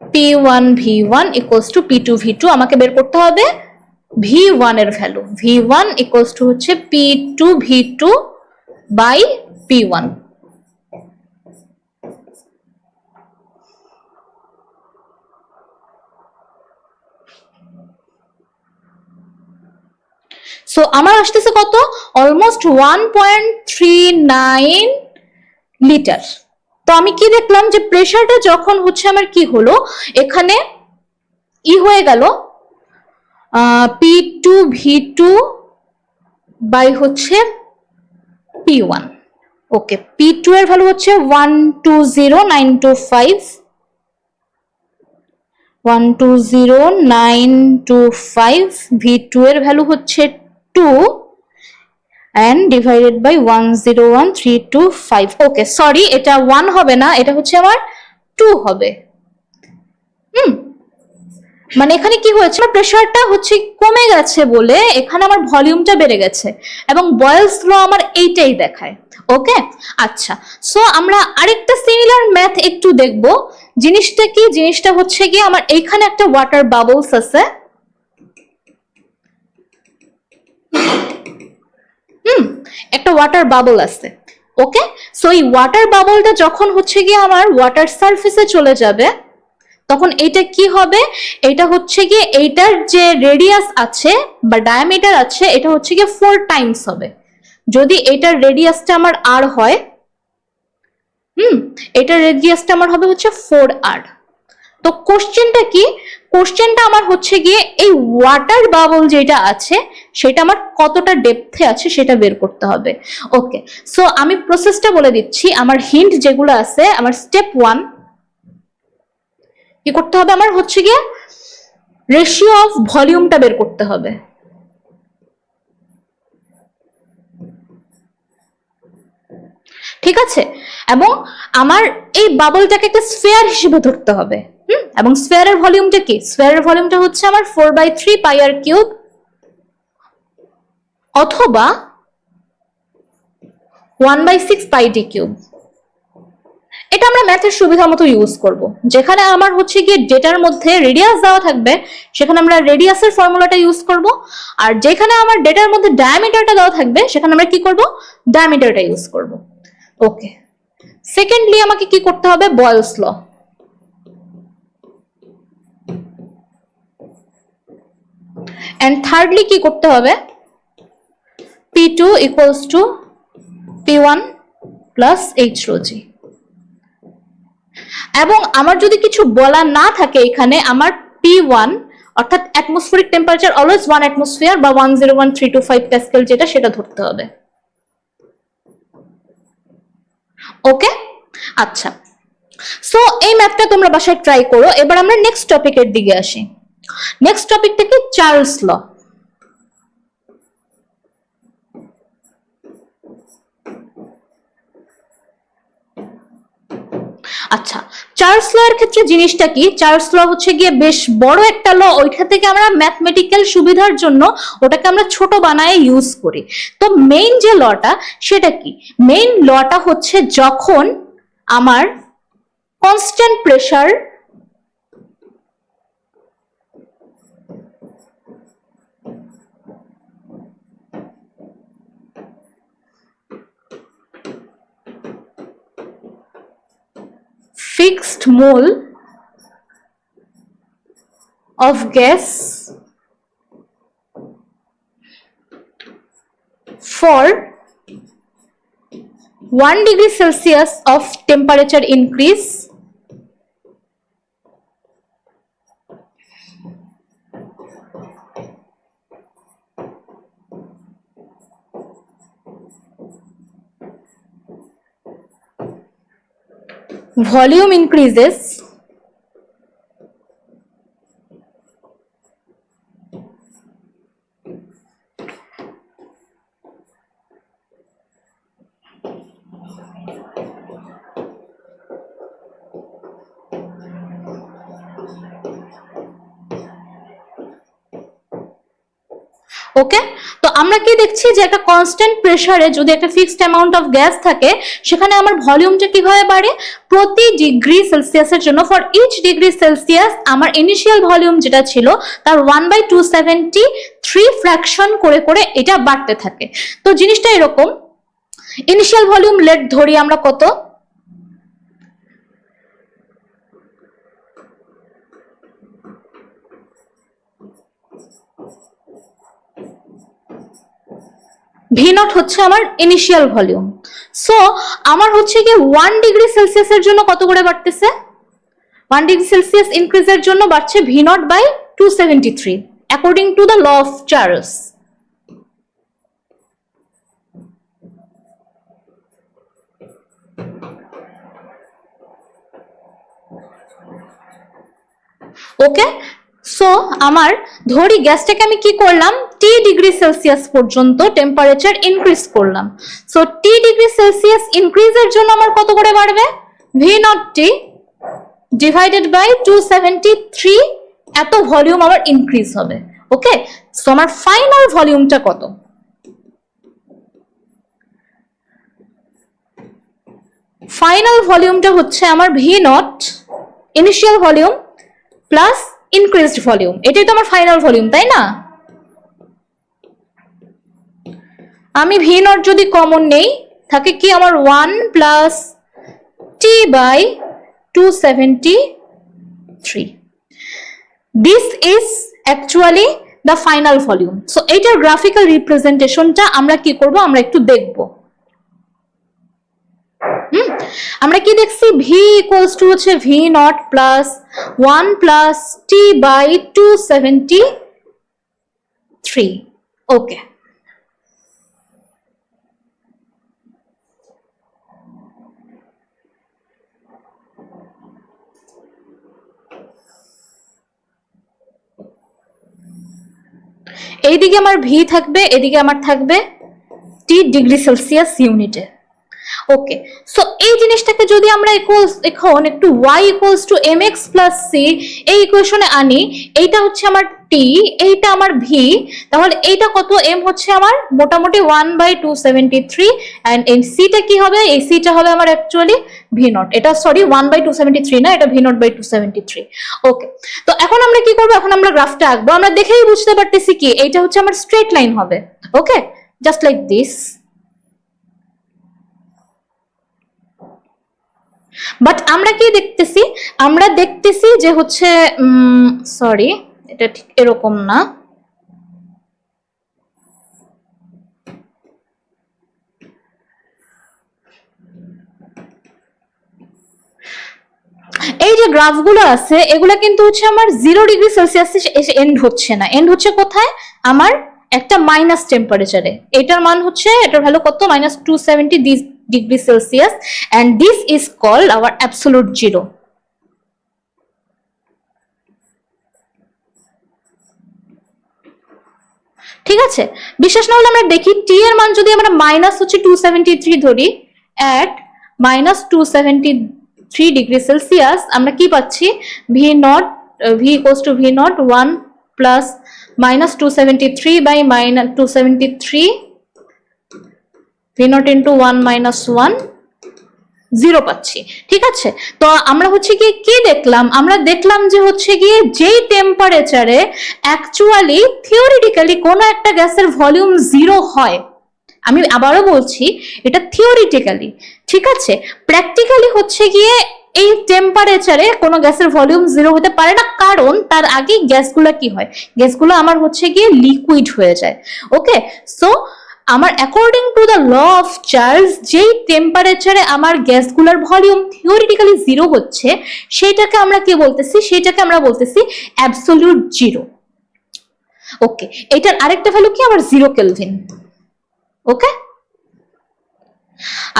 P1 V1 equals to P2 V2, আমাকে বের করতে হবে V1 এর ভ্যালু। V1 ইকুয়ালস টু হচ্ছে P2 V2 by P1। So আমার আসতেছে কত, অলমোস্ট 1.39 লিটার। তো আমি কি দেখলাম যে প্রেসারটা যখন হচ্ছে আমার কি হলো, এখানে ই হয়ে গেল P2 V2 বাই হচ্ছে P1। ওকে, P2 এর ভ্যালু হচ্ছে 120,925, 120,925, V2 এর ভ্যালু হচ্ছে 2 and divided by 101,325। Okay, sorry, এটা 1 হবে না, এটা হচ্ছে আমার 2 হবে। মানে এখানে কি হয়েছে, প্রেসারটা হচ্ছে কমে গেছে বলে এখানে আমার ভলিউমটা বেড়ে গেছে, এবং বয়েলস ল আমার এইটাই দেখায়। ওকে, আচ্ছা, সো আমরা আরেকটা সিমিলার ম্যাথ একটু দেখব। জিনিসটা কি, জিনিসটা হচ্ছে কি আমার এইখানে একটা ওয়াটার বাবলস আছে। একটা ওয়াটার বাবল আছে। ওকে, সো এই ওয়াটার বাবলটা যখন হচ্ছে গিয়ে আমার ওয়াটার সারফেসে চলে যাবে তখন এটা কি হবে, এটা হচ্ছে গিয়ে এইটার যে রেডিয়াস আছে বা ডায়ামিটার আছে এটা হচ্ছে গিয়ে 4 টাইমস হবে। যদি এটার রেডিয়াসটা আমার আর হয়, এটার রেডিয়াসটা আমার হবে হচ্ছে 4r। তো কোশ্চেনটা কি, কোশ্চেনটা আমার হচ্ছে গিয়ে এই ওয়াটার বাবল যেটা আছে সেটা আমার কতটা ডেপথে আছে সেটা বের করতে হবে। ওকে, সো আমি প্রসেসটা বলে দিচ্ছি। আমার হিন্ট যেগুলো আছে, আমার স্টেপ 1 কি করতে হবে, আমার হচ্ছে গিয়ে রেশিও অফ ভলিউমটা বের করতে হবে। ঠিক আছে, এবং আমার এই বাবলটাকে একটা স্ফিয়ার হিসেবে ধরতে হবে। এবং স্ফিয়ারের ভলিউমটা কি? স্ফিয়ারের ভলিউমটা হচ্ছে আমার 4/3 পাই আর কিউব অথবা 1/6 পাই ডি কিউব। এটা আমরা ম্যাথের সুবিধা মতো ইউজ করব। যেখানে আমার হচ্ছে গিয়ে ডেটার মধ্যে রেডিয়াস দেওয়া থাকবে সেখানে আমরা রেডিয়াসের ফর্মুলাটা ইউজ করব, আর যেখানে আমার ডেটার মধ্যে ডায়ামিটারটা দেওয়া থাকবে সেখানে আমরা কি করব? ডায়ামিটারটা ইউজ করব। ওকে, সেকেন্ডলি আমাকে কি করতে হবে? বয়েলস ল। এন্ড থার্ডলি কি করতে হবে? P2 equals to P1 plus H rho g। এবং আমার যদি কিছু বলা না থাকে এখানে, আমার P1 অর্থাৎ অ্যাটমসফিয়ারিক টেম্পারেচার অলওয়েজ 1 অ্যাটমসফিয়ার বা 101325 প্যাসকেল যেটা সেটা ধরতে হবে। ওকে, আচ্ছা, সো এই ম্যাথটা তোমরা বাসায় ট্রাই করো। এবার আমরা নেক্সট টপিকের দিকে আসি। নেক্সট টপিকটা কি? চার্লস ল। আচ্ছা, চার্লস ল এর ক্ষেত্রে জিনিসটা কি? চার্লস ল হচ্ছে গিয়ে বেশ বড় একটা ল, ওইটা থেকে আমরা ম্যাথমেটিক্যাল সুবিধার জন্য ওটাকে আমরা ছোট বানায় ইউজ করি। তো মেইন যে লটা সেটা কি? মেইন লটা হচ্ছে যখন আমার constant pressure fixed mole of gas for 1 degree Celsius of temperature increase volume increases ওকে, তো আমরা কি দেখছি যে একটা কনস্ট্যান্ট প্রেসারে যদি একটা ফিক্সড অ্যামাউন্ট অফ গ্যাস থাকে সেখানে আমার ভলিউমটা কিভাবে বাড়ে? প্রতি ডিগ্রি সেলসিয়াসের জন্য ফর ইচ ডিগ্রি সেলসিয়াস আমার ইনিশিয়াল ভলিউম যেটা ছিল তার 1/273 ফ্র্যাকশন করে করে এটা বাড়তে থাকে। তো জিনিসটা এরকম, ইনিশিয়াল ভলিউম লেট ধরি আমরা কত? ভি নট হচ্ছে আমার ইনিশিয়াল ভলিউম। সো আমার হচ্ছে কি 1 ডিগ্রি সেলসিয়াসের জন্য কত করে বাড়তেছে? 1 ডিগ্রি সেলসিয়াস ইনক্রিজের জন্য বাড়ছে V naught by 273 according to the law of Charles. Okay, so আমার ধরি গ্যাসটাকে আমি কি করলাম? টি ডিগ্রি সেলসিয়াস পর্যন্ত টেম্পারেচার ইনক্রিজ করলাম। সো টি ডিগ্রি সেলসিয়াস ইনক্রিজের জন্য আমার কত করে বাড়বে? V naught T divided by 273 এত ভলিউম আমার ইনক্রিজ হবে। ওকে, সো আমার ফাইনাল ভলিউমটা কত? ফাইনাল ভলিউমটা হচ্ছে আমার V naught initial volume plus increased volume. এটাই তো আমার ফাইনাল ভলিউম, তাই না? আমি ভি নট যদি কমন নেই থাকে কি আমার 1 plus T by 273। This is actually the final volume. So এইটার গ্রাফিক্যাল রিপ্রেজেন্টেশনটা আমরা কি করব? আমরা একটু দেখব। আমরা কি দেখছি? ভি ইকুয়ালস টু হচ্ছে V naught plus 1 plus T by 273। Okay, এইদিকে আমার ভি থাকবে, এদিকে আমার থাকবে টি ডিগ্রি সেলসিয়াস ইউনিটে। ওকে, সো এই জিনিসটাকে যদি আমরা এখন একটু y equals to mx plus c এই ইকুয়েশনে আনি, এইটা হচ্ছে আমার t, এইটা আমার v, তাহলে এইটা কত, m হচ্ছে আমার মোটামুটি 1/273 এন্ড এই c টা কি হবে, এই c টা হবে আমার অ্যাকচুয়ালি v নট, এটা সরি 1/273 না, এটা v নট বাই 273। ওকে, তো এখন আমরা কি করব, এখন আমরা গ্রাফটা আঁকবো, আমরা দেখেই বুঝতে পারতেছি কি এইটা হচ্ছে আমার স্ট্রেট লাইন হবে। ওকে, জাস্ট লাইক দিস। বাট আমরা কি দেখতেছি, আমরা দেখতেছি যে হচ্ছে সরি এটা ঠিক এরকম না, এই যে গ্রাফগুলো আছে এগুলা কিন্তু হচ্ছে আমার 0°C এসে এন্ড হচ্ছে না, এন্ড হচ্ছে কোথায়, আমার একটা মাইনাস টেম্পারেচারে। এটার মান হচ্ছে, এটার ভ্যালু কত, -270°C, and this is called our absolute zero। ঠিক আছে, বিশ্বাস না হলে আমরা দেখি t এর মান যদি আমরা -273 ধরি, at -273°C আমরা কি পাচ্ছি, v equals to v naught 1 plus -273 by -273 v naught into 1 minus 1 0 পাচ্ছি। ঠিক আছে, তো আমরা হচ্ছে কি দেখলাম, আমরা দেখলাম যে হচ্ছে গিয়ে যেই টেম্পারেচারে অ্যাকচুয়ালি থিওরিটিক্যালি কোন একটা গ্যাসের ভলিউম 0 হয়, আমি আবারও বলছি এটা থিওরিটিক্যালি, ঠিক আছে, প্র্যাকটিক্যালি হচ্ছে গিয়ে এই টেম্পারেচারে কোনো গ্যাসের ভলিউম 0 হতে পারে না, কারণ তার আগে গ্যাসগুলো কি হয়, গ্যাসগুলো আমার হচ্ছে গিয়ে লিকুইড হয়ে যায়। ওকে, সো আমার according to the law of Charles যেই টেম্পারেচারে আমার গ্যাসগুলোর ভলিউম থিওরিটিক্যালি 0 হচ্ছে, সেইটাকে আমরা কি বলতেছি, সেইটাকে আমরা বলতেছি অ্যাবসলিউট জিরো। ওকে, এটার আরেকটা ভ্যালু কি, আমার 0 কেলভিন। ওকে,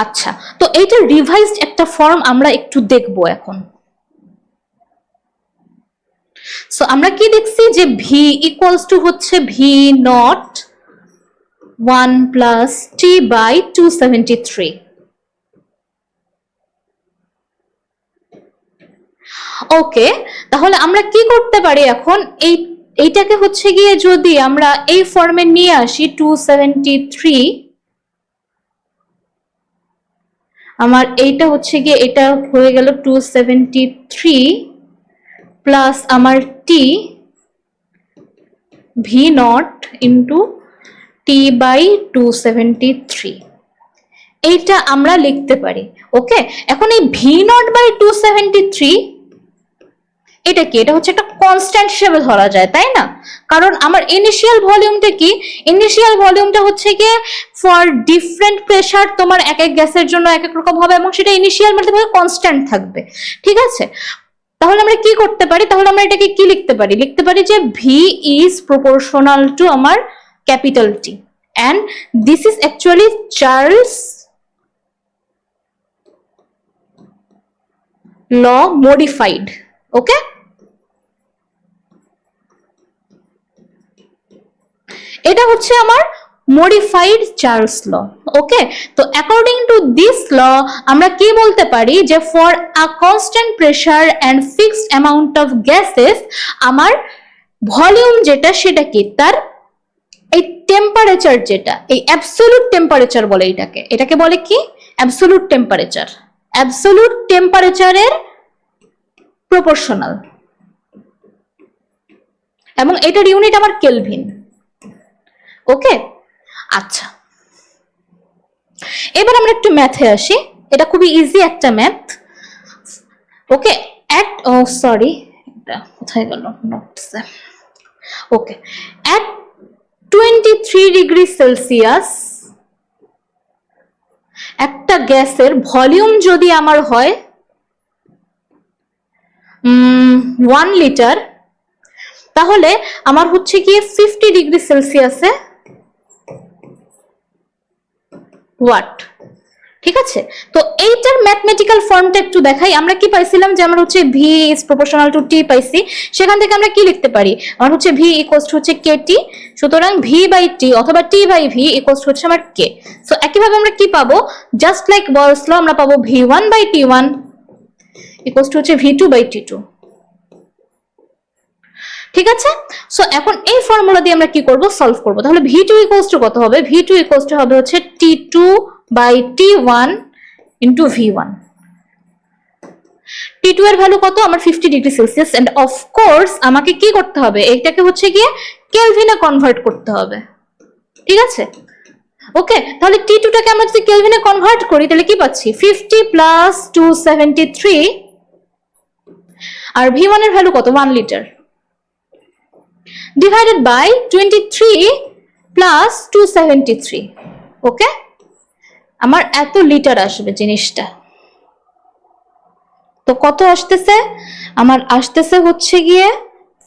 আচ্ছা, তো এইটার রিভাইজড একটা ফর্ম আমরা একটু দেখবো এখন। সো আমরা কি দেখছি যে v ইকুয়ালস টু হচ্ছে v not 1 plus t by 273। ওকে, তাহলে আমরা কি করতে পারি এখন, এইটাকে হচ্ছে গিয়ে যদি আমরা এই ফর্মে নিয়ে আসি 273, আমার এইটা হচ্ছে গিয়ে এটা হয়ে গেল 273 প্লাস আমার t v not into t by 273, এইটা আমরা লিখতে পারি। ওকে, এখন এই v নট বাই 273 এটা কি, এটা হচ্ছে একটা কনস্ট্যান্ট হিসেবে ধরা যায়, তাই না, কারণ আমার ইনিশিয়াল ভলিউমটা কি, ইনিশিয়াল ভলিউমটা হচ্ছে গিয়ে ফর ডিফারেন্ট প্রেসার তোমার এক এক গ্যাসের জন্য এক এক রকম হবে এবং সেটা ইনিশিয়াল মানে কনস্ট্যান্ট থাকবে। ঠিক আছে, তাহলে আমরা কি করতে পারি, তাহলে আমরা এটাকে কি লিখতে পারি, লিখতে পারি যে v is proportional to আমার capital T and this is actually Charles law modified। okay, এটা হচ্ছে আমার modified Charles law। ওকে, তো অ্যাকর্ডিং টু দিস ল আমরা কি বলতে পারি যে for a constant pressure and fixed amount of gases আমার ভলিউম যেটা সেটা কি, তার এই টেম্পারেচার যেটা, এই অ্যাবসলিউট টেম্পারেচার বলে এটাকে, এটাকে বলে কি অ্যাবসলিউট টেম্পারেচার, অ্যাবসলিউট টেম্পারেচারের প্রপোর্শনাল, এবং এটার ইউনিট আমার কেলভিন। ওকে, আচ্ছা, এবার আমরা একটু ম্যাথে আসি, এটা খুবই ইজি একটা ম্যাথ। ওকে, অ্যাট সরি এটা কোথায় গেল নোটসে। ওকে, অ্যাট 23°C একটা গ্যাসের ভলিউম যদি আমার হয় 1 লিটার, তাহলে আমার হচ্ছে কি 50°C ওয়াট। ঠিক আছে, তো এইটার ম্যাথমেটিক্যাল ফর্মটা একটু দেখাই। আমরা কি পাইছিলাম যে আমরা হচ্ছে ভি ইজ প্রপোর্শনাল টু টি পাইছি, সেখান থেকে আমরা কি লিখতে পারি, আমার হচ্ছে ভি ইকুয়ালস টু হচ্ছে কে টি, সুতরাং ভি বাই টি অথবা টি বাই ভি ইকুয়ালস টু হচ্ছে আমার কে। সো একইভাবে আমরা কি পাবো, জাস্ট লাইক বয়েলস ল আমরা পাবো V one by T one equals to হচ্ছে V two by T two. ঠিক আছে, সো এখন এই ফর্মুলা দিয়ে আমরা কি করব, সলভ করব। তাহলে ভি টু ইকুয়ালস টু কত হবে, ভি টু ইকুয়ালস টু হবে হচ্ছে T two by T one into V one. T two এর ভ্যালু কত, আমার 50 ডিগ্রি সেলসিয়াস, এন্ড অফকোর্স আমাকে কি করতে হবে, এইটাকে হচ্ছে গিয়ে কেলভিনে কনভার্ট করতে হবে। ঠিক আছে, ওকে, তাহলে টি টুটাকে আমরা যদি কেলভিনে কনভার্ট করি তাহলে কি পাচ্ছি, 50 প্লাস 273, আর ভি ওয়ান এর ভ্যালু কত, 1 লিটার, ডিভাইডেড বাই 23 প্লাস 273। ওকে, আমার এত লিটার আসবে জিনিসটা। তো কত আসতেছে, আমার আসতেছে হচ্ছে গিয়ে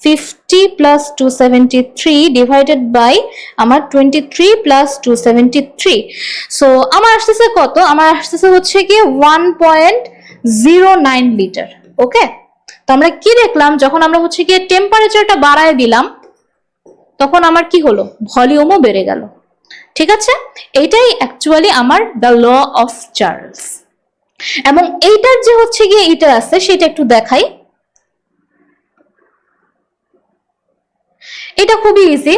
50 প্লাস 273 ডিভাইডেড বাই আমার 23 প্লাস 273। সো আমার আসতেছে কত, আমার আসতেছে হচ্ছে গিয়ে 1.09 লিটার। ওকে, তো আমরা কি দেখলাম, যখন আমরা হচ্ছে গিয়ে টেম্পারেচারটা বাড়ায় দিলাম তখন আমার কি হলো, ভলিউমও বেড়ে গেল। ঠিক আছে, এইটাই অ্যাকচুয়ালি আমার দ্য ল অফ চার্লস। এবং এইটার যে হচ্ছে গিয়ে এটা আছে সেটা একটু দেখাই। এটা খুবই ইজি,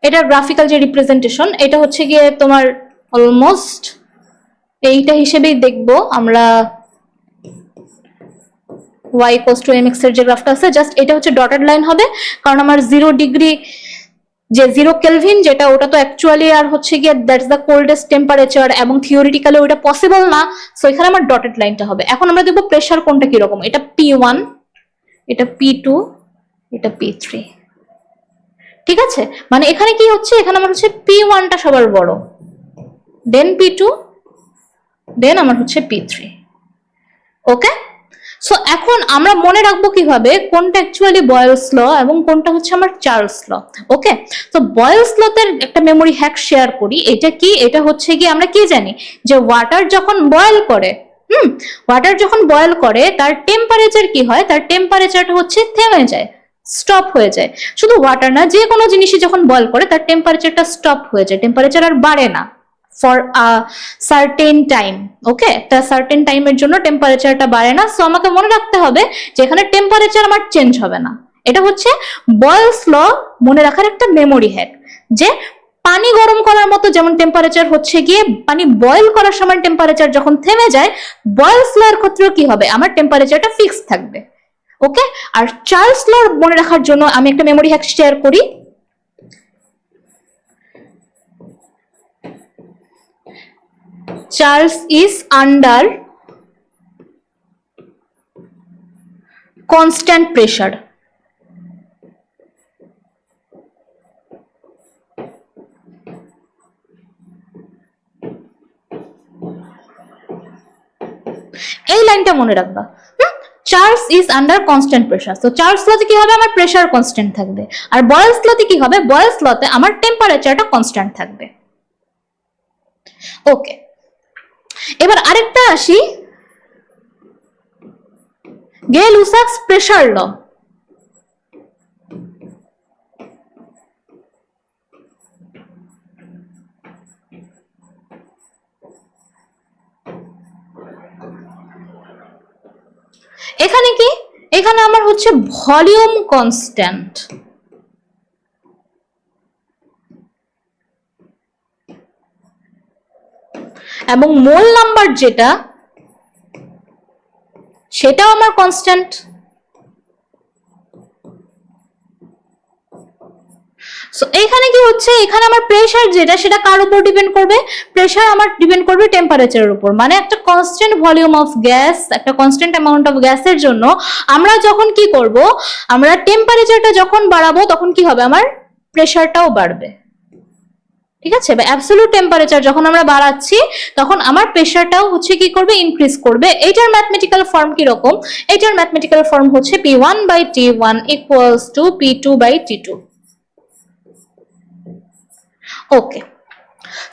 এটা গ্রাফিক্যাল যে রিপ্রেজেন্টেশন, এটা হচ্ছে গিয়ে তোমার অলমোস্ট এইটা হিসেবেই দেখবো আমরা, y ইকুয়ালস টু mx এর যে গ্রাফটা আছে, জাস্ট এটা হচ্ছে ডটেড লাইন হবে, কারণ আমার 0 ডিগ্রি যে 0 কেলভিন যেটা, ওটা তো অ্যাকচুয়ালি আর হচ্ছে গিয়ে দ্যাটস দ্য কোল্ডেস্ট টেম্পারেচার, এবং থিওরিটিক্যালি ওটা পসিবল না। সো এখানে আমার ডটেড লাইনটা হবে। এখন আমরা দেখবো প্রেসার কোনটা কি রকম, এটা P1, এটা P2, এটা P3। ঠিক আছে, মানে এখানে কি হচ্ছে, এখানে আমার হচ্ছে P1টা সবার বড়, দেন P2, দেন আমার হচ্ছে P3। ওকে, সো এখন আমরা মনে রাখবো কিভাবে কোনটা অ্যাকচুয়ালি বয়েলস ল এবং কোনটা হচ্ছে আমার চার্লস ল। ওকে, তো বয়েলস লতে একটা মেমোরি হ্যাক শেয়ার করি। এটা কি, এটা হচ্ছে কি, আমরা কি জানি যে ওয়াটার যখন বয়েল করে, ওয়াটার যখন বয়েল করে তার টেম্পারেচার কি হয়, তার টেম্পারেচারটা হচ্ছে থেমে যায়, স্টপ হয়ে যায়। শুধু ওয়াটার না, যে কোনো জিনিসই যখন বয়েল করে তার টেম্পারেচারটা স্টপ হয়ে যায়, টেম্পারেচার আর বাড়ে না ফর আ সার্টেন টাইম। ওকে, একটা সার্টেন টাইমের জন্য টেম্পারেচারটা বাড়ে না। সো আমাকে মনে রাখতে হবে যে এখানে টেম্পারেচার আমার চেঞ্জ হবে না। এটা হচ্ছে বয়েলস ল মনে রাখার একটা মেমোরি হ্যাক, যে পানি গরম করার মতো যেমন টেম্পারেচার হচ্ছে গিয়ে পানি বয়েল করার সময় টেম্পারেচার যখন থেমে যায়, বয়েলস ল এর ক্ষেত্রেও কি হবে, আমার টেম্পারেচারটা ফিক্স থাকবে। ওকে, আর চার্লস ল মনে রাখার জন্য আমি একটা মেমোরি হ্যাক শেয়ার করি। Charles is under constant pressure. এই লাইনটা মনে রাখবা, Charles is under constant pressure. তো চার্লস লতে কি হবে, আমার প্রেসার কনস্ট্যান্ট থাকবে, আর বয়েলস লতে কি হবে, বয়েলস লতে আমার টেম্পারেচারটা কনস্ট্যান্ট থাকবে। ওকে, এবার আরেকটা আসি, গে-লুসাক্স প্রেসার ল। এখানে কি, এখানে আমার হচ্ছে ভলিউম কনস্ট্যান্ট, এবং মোল নাম্বার যেটা সেটাও আমার কনস্ট্যান্ট। সো এখানে কি হচ্ছে, এখানে আমার প্রেসার যেটা সেটা কার উপর ডিপেন্ড করবে, প্রেসার আমার ডিপেন্ড করবে টেম্পারেচারের উপর। মানে একটা কনস্ট্যান্ট ভলিউম অফ গ্যাস, একটা কনস্ট্যান্ট অ্যামাউন্ট অফ গ্যাসের জন্য আমরা যখন কি করব, আমরা টেম্পারেচারটা যখন বাড়াবো তখন কি হবে, আমার প্রেসারটাও বাড়বে। ঠিক আছে, বা অ্যাবসলিউট টেম্পারেচার যখন আমরা বাড়াচ্ছি তখন আমার প্রেসারটাও হচ্ছে কি করবে, ইনক্রিজ করবে। এইটার ম্যাথমেটিক্যাল ফর্ম কি রকম, এইটার ম্যাথমেটিক্যাল ফর্ম হচ্ছে P1 by T1 equals to P2 by T2। Okay,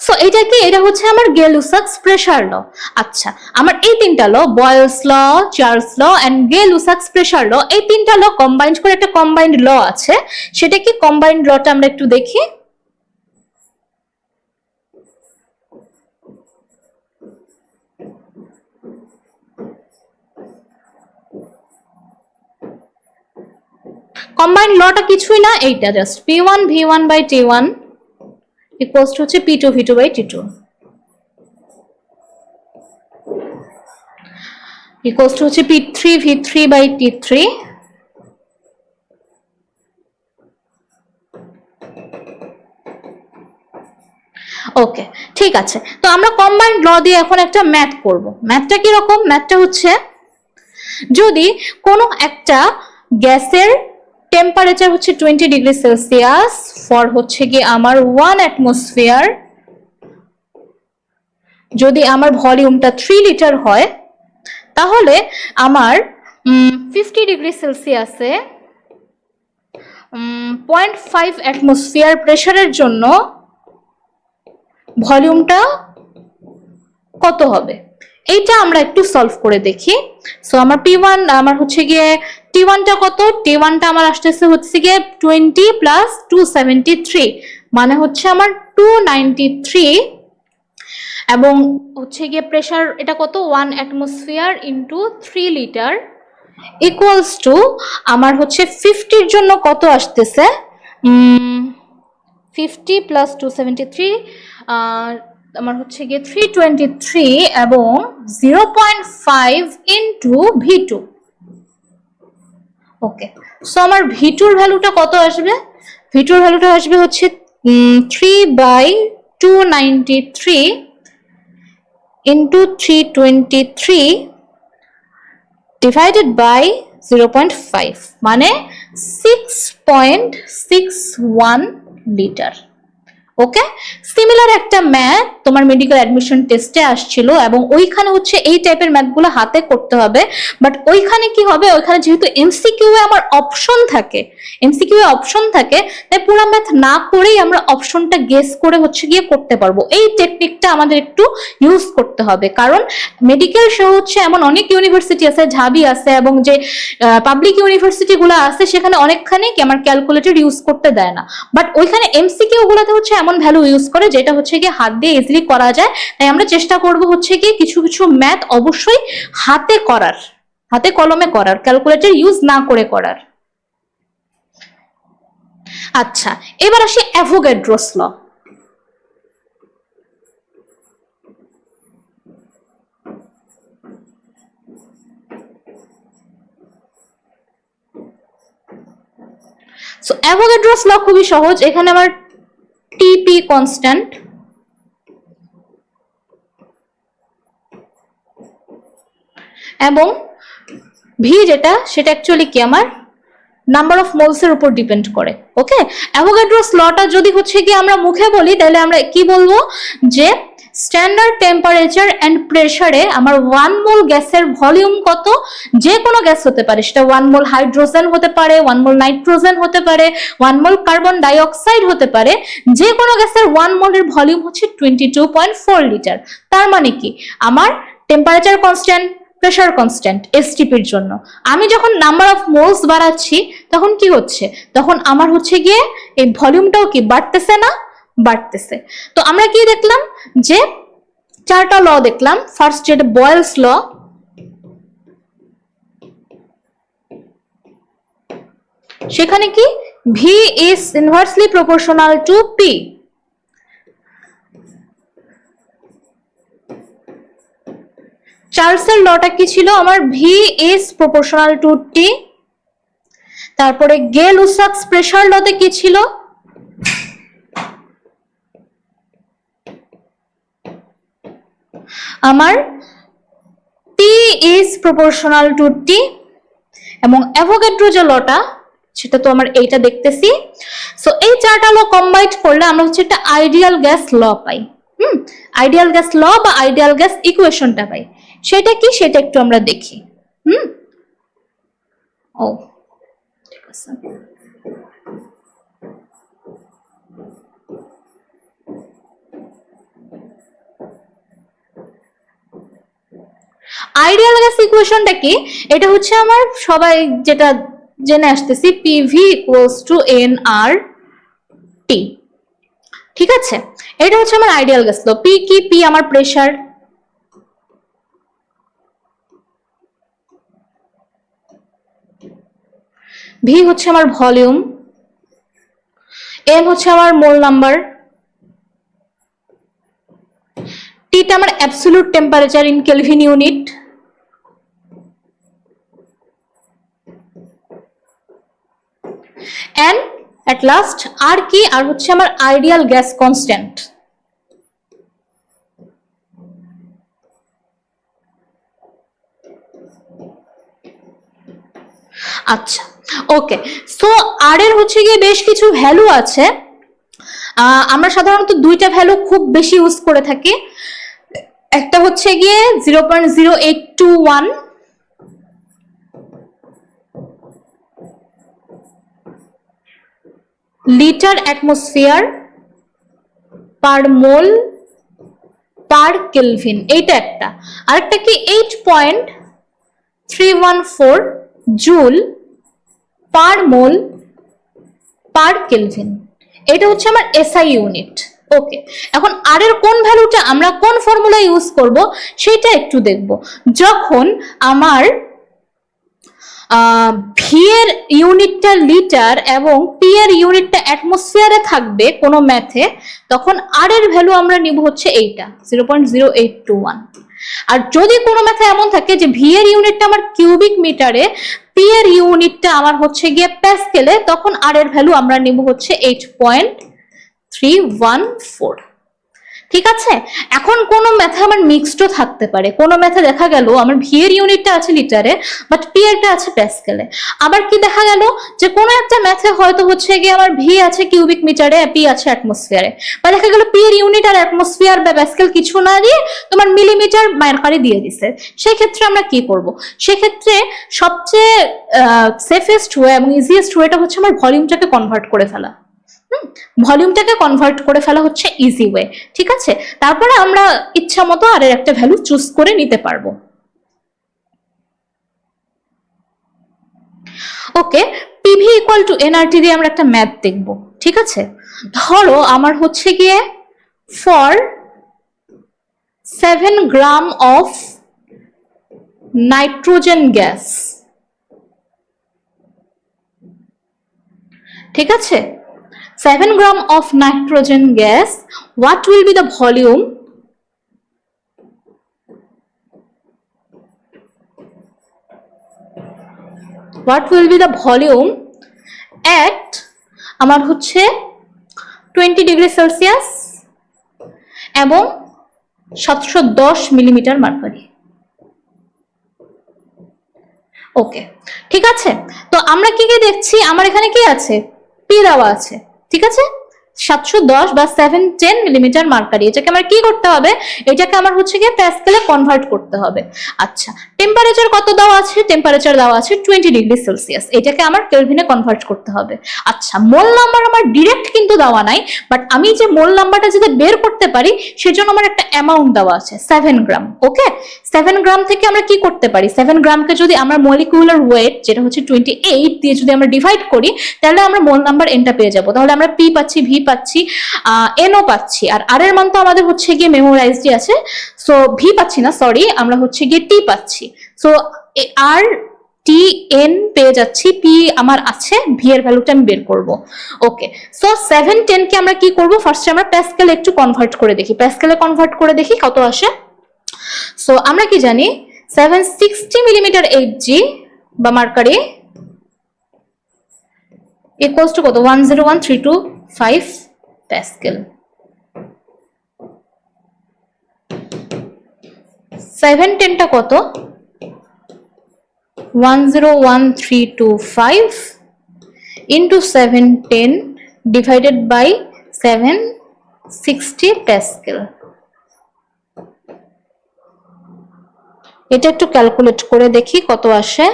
so এটা কি, এটা হচ্ছে আমার গে-লুসাক্স প্রেসার ল। আচ্ছা, আমার এই তিনটা law, Boyle's law, Charles law and Gay-Lussac's pressure law, এই তিনটা ল কম্বাইন্ড করে একটা কম্বাইন্ড ল আছে। সেটা কি, কম্বাইন্ড লটা আমরা একটু দেখি। কম্বাইন্ড লটা কিছুই না, এইটা just P1 V1 by T1 equals to হচ্ছে P2 V2 by T2 equals to হচ্ছে P3 V3 বাই T3 ওকে, ঠিক আছে। তো আমরা কম্বাইন্ড ল দিয়ে এখন একটা ম্যাথ করব। ম্যাথটা কি রকম? ম্যাথটা হচ্ছে, যদি কোনো একটা গ্যাসের টেম্পারেচার হচ্ছে 20 ডিগ্রি সেলসিয়াস ফর হচ্ছে কি আমার 1 অ্যাটমসফিয়ার, যদি আমার ভলিউমটা 3 লিটার হয়, তাহলে আমার 50 ডিগ্রি সেলসিয়াসে 0.5 অ্যাটমসফিয়ার প্রেসারের জন্য ভলিউমটা কত হবে, এইটা আমরা একটু সলভ করে দেখি। সো আমার P1, আমার হচ্ছে গিয়ে T1টা কত, T1টা আমার আসতেছে হচ্ছে গিয়ে 20 প্লাস 273, মানে হচ্ছে আমার 293, এবং হচ্ছে গিয়ে প্রেসার এটা কত, 1 atmosphere into 3 litre equals to আমার হচ্ছে 50-র জন্য কত আসতেছে, 50 প্লাস 273 আমার হচ্ছে গিয়ে 323 এবং 0.5 ইন্টু V2। ওকে, সো আমার V2-র ভ্যালুটা কত আসবে? V2-র ভ্যালুটা আসবে হচ্ছে 3/293 ইন্টু 323 ডিভাইডেড বাই 0.5, মানে 6.61 লিটার। ওকে, সিমিলার একটা ম্যাথ তোমার মেডিকেল অ্যাডমিশন টেস্টে আসছিল, এবং ওইখানে হচ্ছে এই টাইপের ম্যাথগুলো হাতে করতে হবে। বাট ওইখানে কি হবে, ওইখানে যেহেতু এমসিকিউ এ আমার অপশন থাকে, এমসিকিউ এ অপশন থাকে, তাই পুরো ম্যাথ না করেই আমরা অপশনটা গেস করে হচ্ছে গিয়ে করতে পারবো। এই টেকনিকটা আমাদের একটু ইউজ করতে হবে, কারণ মেডিকেল সহ হচ্ছে এমন অনেক ইউনিভার্সিটি আছে, ঢাবি আছে, এবং যে পাবলিক ইউনিভার্সিটি গুলো আছে সেখানে অনেকখানি আমার ক্যালকুলেটর ইউজ করতে দেয় না। বাট ওইখানে এমসিকিউ গুলোতে হচ্ছে এমন ভ্যালু ইউজ করে যেটা হচ্ছে গিয়ে হাত দিয়ে ইজিলি করা যায়। তাই আমরা চেষ্টা করব হচ্ছে গিয়ে কিছু কিছু ম্যাথ অবশ্যই হাতে করার, হাতে কলমে করার, ক্যালকুলেটর ইউজ না করে করার। আচ্ছা, এবার আসি অ্যাভোগাড্রোস ল। সো অ্যাভোগাড্রোস ল খুবই সহজ। এখানে আমার টিপি কনস্ট্যান্ট, এবং ভি যেটা, সেটা অ্যাকচুয়ালি কি আমার নাম্বার অফ মোলস এর উপর ডিপেন্ড করে। ওকে, অ্যাভোগাড্রোস লটা যদি হচ্ছে কি আমরা মুখে বলি, তাহলে আমরা কি বলবো, যে স্ট্যান্ডার্ড টেম্পারেচার এন্ড প্রেসারে আমার 1 মোল গ্যাসের ভলিউম কত, যে কোনো গ্যাস হতে পারে, সেটা 1 মোল হাইড্রোজেন হতে পারে, 1 মোল নাইট্রোজেন হতে পারে, 1 মোল কার্বন ডাইঅক্সাইড হতে পারে, যে কোনো গ্যাসের 1 মোলের ভলিউম হচ্ছে 22.4 লিটার। তার মানে কি, আমার টেম্পারেচার কনস্ট্যান্ট, প্রেসার কনস্ট্যান্ট এসটিপির জন্য আমি যখন নাম্বার অফ মোলস বাড়াচ্ছি, তখন কি হচ্ছে, তখন আমার হচ্ছে গিয়ে এই ভলিউমটাও কি বাড়তেছে না, বাড়তেছে। তো আমরা কি দেখলাম, যে চারটা ল দেখলাম। ফার্স্ট যেটা বয়েলস ল, সেখানে কি V is inversely proportional to P. চার্লসের লটা কি ছিল, আমার V is proportional to T. তারপরে গে-লুসাক্স প্রেসার লতে কি ছিল, আমার P is proportional to T. এবং অ্যাভোগাড্রো যে লটা, সেটা তো আমার এইটা দেখতেছি। সো এই চারটা ল কম্বাইন করলে আমরা হচ্ছে একটা আইডিয়াল গ্যাস ল পাই। আইডিয়াল গ্যাস ল বা আইডিয়াল গ্যাস ইকুয়েশনটা পাই। সেটা কি, সেটা একটু আমরা দেখি। ও ঠিক আছে, আইডিয়াল গ্যাস ইকুয়েশনটা কি? এটা হচ্ছে আমার সবাই যেটা জেনে আসতেছি, পিভি ইকুয়ালস টু এন আর টি। ঠিক আছে, এটা হচ্ছে আমার আইডিয়াল গ্যাস ল। পি কি? পি আমার প্রেসার, ভি হচ্ছে আমার ভলিউম, এম হচ্ছে আমার মোল নাম্বার, টিটা আমার absolute temperature in kelvin unit, and at last R কি? আর হচ্ছে আমার আইডিয়াল গ্যাস কনস্ট্যান্ট। আচ্ছা, ওকে। সো আর এর হচ্ছে গিয়ে বেশ কিছু ভ্যালু আছে। আমরা সাধারণত দুইটা ভ্যালু খুব বেশি ইউজ করে থাকি। একটা হচ্ছে গিয়ে 0.0821, লিটার অ্যাটমসফিয়ার পার মোল পার কেলভিন, এইটা একটা। আরেকটা কি 8.314 জুল পার মোল পার কেলভিন, এটা হচ্ছে আমার এসআই ইউনিট। ওকে, এখন আর এর কোন ভ্যালুটা আমরা কোন ফর্মুলা ইউজ করব সেটা একটু দেখব। যখন আমার ভি এর ইউনিটটা লিটার এবং পি এর ইউনিটটা অ্যাটমসফিয়ারে থাকবে কোনো ম্যাথে, তখন আর এর ভ্যালু আমরা নিব হচ্ছে এইটা 0.0821। আর যদি কোনো ম্যাথে এমন থাকে যে ভি এর ইউনিটটা আমার কিউবিক মিটারে, পি এর ইউনিটটা আমার হচ্ছে গিয়ে প্যাসকেলে, তখন আর এর ভ্যালু আমরা নিব হচ্ছে 8.314। ঠিক আছে, এখন কোন ম্যাথে আমার মিক্সডও থাকতে পারে। কোন ম্যাথে দেখা গেল আমার ভি এর ইউনিটটা আছে লিটারে বাট পি এরটা আছে প্যাসকেলে। আবার কি দেখা গেল যে কোন একটা ম্যাথে হয়তো হচ্ছে গিয়ে আমার ভি আছে কিউবিক মিটারে, পি আছে অ্যাটমসফিয়ারে, বা দেখা গেল পি এর ইউনিট আর অ্যাটমসফিয়ার বা প্যাসকেল কিছু না দিয়ে তোমার মিলিমিটার মার্কারি দিয়ে দিছে। সেই ক্ষেত্রে আমরা কি করব? সেক্ষেত্রে সবচেয়ে সেফেস্ট ওয়ে এবং ইজিয়েস্ট ওয়েটা হচ্ছে আমার ভলিউমটাকে কনভার্ট করে ফেলা। ভলিউমটাকে কনভার্ট করে ফেলা হচ্ছে ইজি ওয়ে। ঠিক আছে, তারপরে আমরা ইচ্ছা মতো আর এর একটা ভ্যালু চুজ করে নিতে পারবো। ওকে, পিভি ইকুয়াল টু এনআরটি দিয়ে আমরা একটা ম্যাথ দেখব। ঠিক আছে, ধরো আমার হচ্ছে গিয়ে for 7 gram of nitrogen gas, ঠিক আছে, 7 gram of nitrogen gas, what will be the volume at আমার হচ্ছে 20 ডিগ্রি সেলসিয়াস এবং 710 মিলিমিটার মার্কারি। ওকে, ঠিক আছে, তো আমরা কি কি দেখছি? আমার এখানে কি আছে? পি দেওয়া আছে, ঠিক আছে, 710 বা 710 মিলিমিটার মার্কারি। এটাকে আমার কি করতে হবে? এটাকে আমার হচ্ছে গিয়ে প্যাসকেলে কনভার্ট করতে হবে। আচ্ছা, টেম্পারেচার কত দেওয়া আছে? টেম্পারেচার দেওয়া আছে 20 ডিগ্রি সেলসিয়াস, এটাকে আমার কেলভিনে কনভার্ট করতে হবে। আচ্ছা, মোল নাম্বার আমার ডিরেক্ট কিন্তু দেওয়া নাই, বাট আমি যে মোল নাম্বারটা যদি বের করতে পারি সেজন্য আমার একটা অ্যামাউন্ট দেওয়া আছে 7 গ্রাম। ওকে, 7 গ্রাম থেকে আমরা কি করতে পারি? 7 গ্রামকে যদি আমরা মলিকুলার ওয়েট যেটা হচ্ছে 28 দিয়ে যদি আমরা ডিভাইড করি, তাহলে আমরা মোল নাম্বার এনটা পেয়ে যাব। তাহলে আমরা পি পাচ্ছি, ভি পাচ্ছি, এনও পাচ্ছি, আর আর এর মান তো আমাদের হচ্ছে গিয়ে মেমোরাইজডই আছে। সো ভি পাচ্ছি না, সরি, আমরা হচ্ছে গিয়ে টি পাচ্ছি। সো আর টি এন পেয়ে যাচ্ছি, পি আমার আছে, ভি এর ভ্যালুটা আমি বের করব। ওকে, সো 710 কে আমরা কি করব? ফার্স্টে আমরা প্যাসকেলে একটু কনভার্ট করে দেখি, প্যাসকেলে কনভার্ট করে দেখি কত আসে। সো আমরা কি জানি 760 মিলিমিটার এইচজি বা মার্কারি ইকুয়ালস টু কত? 101.325 প্যাসকেল। 710টা কত? 101.325 into 710 divided by 760 প্যাসকেল। এটা একটু ক্যালকুলেট করে দেখি কত আসে।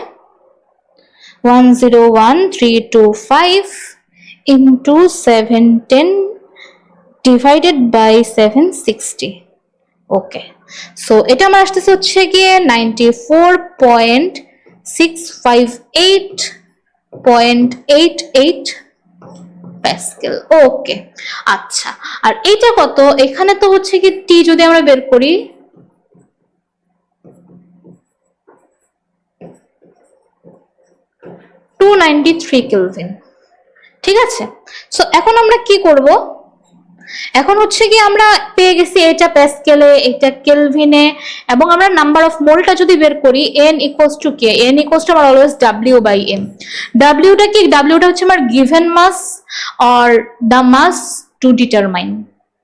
101.325 into 710 divided by 760, okay, so এটা আমার আসতেছে হচ্ছে গিয়ে 94.658.88 প্যাসকেল। ওকে, আচ্ছা, আর এইটা কত? এখানে তো হচ্ছে কি টি যদি আমরা বের করি, টু 93 কেলভিন। ঠিক আছে, সো এখন আমরা কি করব? এখন হচ্ছে কি আমরা পেয়ে গেছি এটা প্যাসকেলে, এটা কেলভিনে, এবং আমরা নাম্বার অফ মোলটা যদি বের করি, n ইকুয়ালস টু কে, n ইকুয়ালস টু আমার অলওয়েজ w বাই m। wটা কি? wটা হচ্ছে আমার given mass or the mass to determine.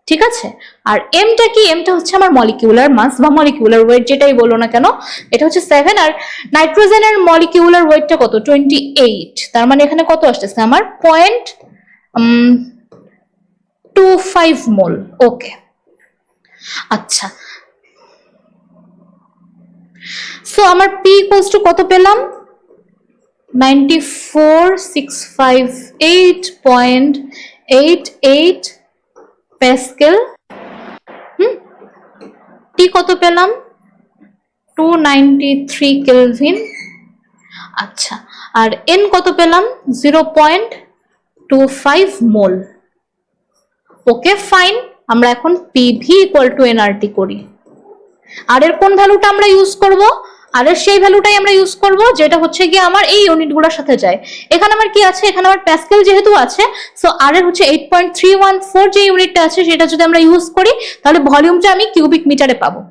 ঠিক আছে, আর এমটা কি? এমটা হচ্ছে আমার মলিকিউলার মাস বা মলিকিউলার ওয়েট, যেটাই বলো না কেন। এটা হচ্ছে 7, আর নাইট্রোজেনের মলিকিউলার ওয়েটটা কত? 28। তার মানে এখানে কত আসতেছে আমার? 0.25 মোল। ওকে, আচ্ছা, সো আমার পি ইকুয়ালস টু কত পেলাম? 94,658.88 প্যাসকেল। টি কত পেলাম? 293 কেলভিন। আচ্ছা, আর এন কত পেলাম? 0.25 মোল। ওকে, ফাইন। আমরা এখন পিভি ইকুয়াল টু এনআরটি করি। আর এর কোন ভ্যালুটা আমরা ইউজ করব? আর এর সেই ভ্যালুটাই আমরা ইউজ করব যেটা হচ্ছে গিয়ে আমার এই ইউনিটগুলোর সাথে যায়। এখানে আমার কি আছে? এখানে আমার প্যাসকেল যেহেতু আছে, সো আর এর হচ্ছে 8.314 যে ইউনিটটা আছে সেটা যদি আমরা ইউজ করি, তাহলে ভলিউমটা আমি কিউবিক মিটারে পাবো।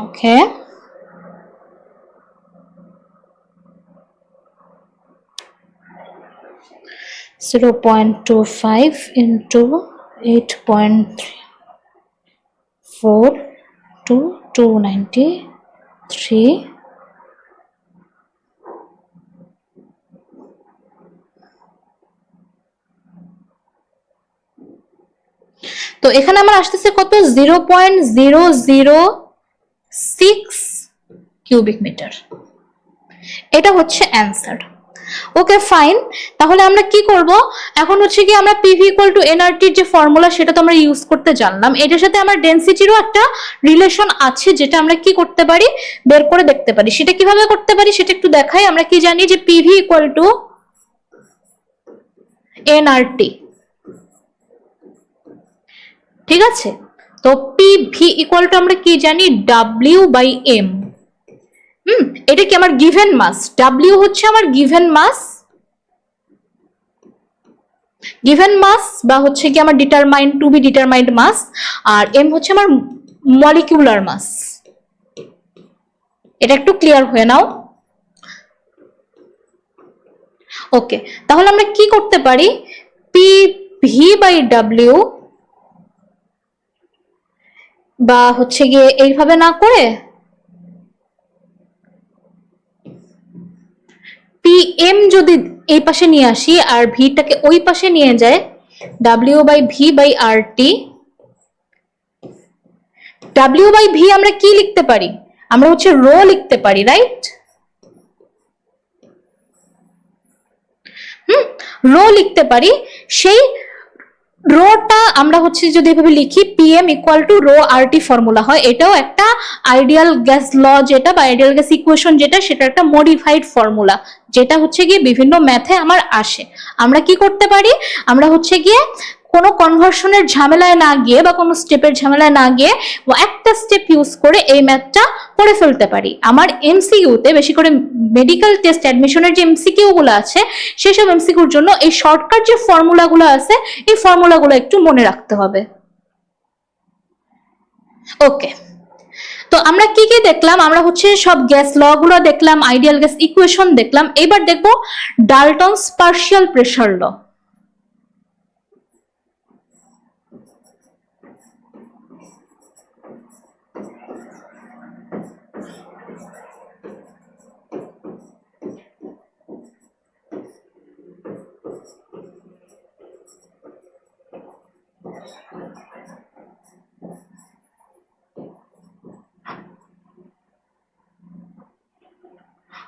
Okay. Zero point 0.25 into 8.4 to 293. তো এখানে আমার আসতেছে কত? 0.006 কিউবিক মিটার। এটা হচ্ছে অ্যান্সার। ওকে, ফাইন। তাহলে আমরা কি করব এখন? হচ্ছে কি আমরা পিভি ইকুয়াল টু এনআরটির যে ফর্মুলা সেটা তো আমরা ইউজ করতে জানলাম। এটার সাথে আমার ডেনসিটিরও একটা রিলেশন আছে, যেটা আমরা কি করতে পারি? বের করে দেখতে পারি। সেটা কিভাবে করতে পারি সেটা একটু দেখাই। আমরা কি জানি যে পিভি ইকুয়াল টু এনআরটি। ঠিক আছে, তো পিভি ইকুয়াল টু আমরা কি জানি? W by M. এটা কি আমার গিভেন মাস? ডাব্লিউ হচ্ছে আমার গিভেন মাস, বা হচ্ছে কি আমার determined, to be determined mass, আর এম হচ্ছে আমার মলিকিউলার মাস। এটা একটু ক্লিয়ার হয়ে নাও। ওকে, তাহলে আমরা কি করতে পারি? পি ভি বাই ডাব্লিউ, বা হচ্ছে গিয়ে এইভাবে না করে পি এম যদি এই পাশে নিয়ে আসি আর ভিটাকে ওই পাশে নিয়ে যায়, W by V by R T. W by V আমরা কি লিখতে পারি? আমরা হচ্ছে রো লিখতে পারি, রাইট? রো লিখতে পারি। সেই রোটা আমরা হচ্ছে যদি এভাবে লিখি, PM equal to rho RT formula হয়। এটাও একটা আইডিয়াল গ্যাস ল যেটা, বা আইডিয়াল গ্যাস ইকুয়েশন যেটা, সেটা একটা মডিফাইড ফর্মুলা, যেটা হচ্ছে গিয়ে বিভিন্ন ম্যাথে আমার আসে। আমরা কি করতে পারি? আমরা হচ্ছে গিয়ে কোনো কনভার্সনের ঝামেলায় না গিয়ে বা কোনো স্টেপের ঝামেলায় না গিয়ে একটা স্টেপ ইউজ করে এই ম্যাথটা করে ফেলতে পারি। আমার এমসিকিউতে বেশি করে মেডিকেল টেস্ট অ্যাডমিশনের যে এমসিকিউ গুলো আছে, সেসব এমসিকিউর জন্য এই শর্টকাট যে ফর্মুলাগুলো আছে, এই ফর্মুলাগুলো একটু মনে রাখতে হবে। ওকে, তো আমরা কি কি দেখলাম? আমরা হচ্ছে সব গ্যাস ল গুলো দেখলাম, আইডিয়াল গ্যাস ইকুয়েশন দেখলাম। এবার দেখবো Dalton's partial pressure law.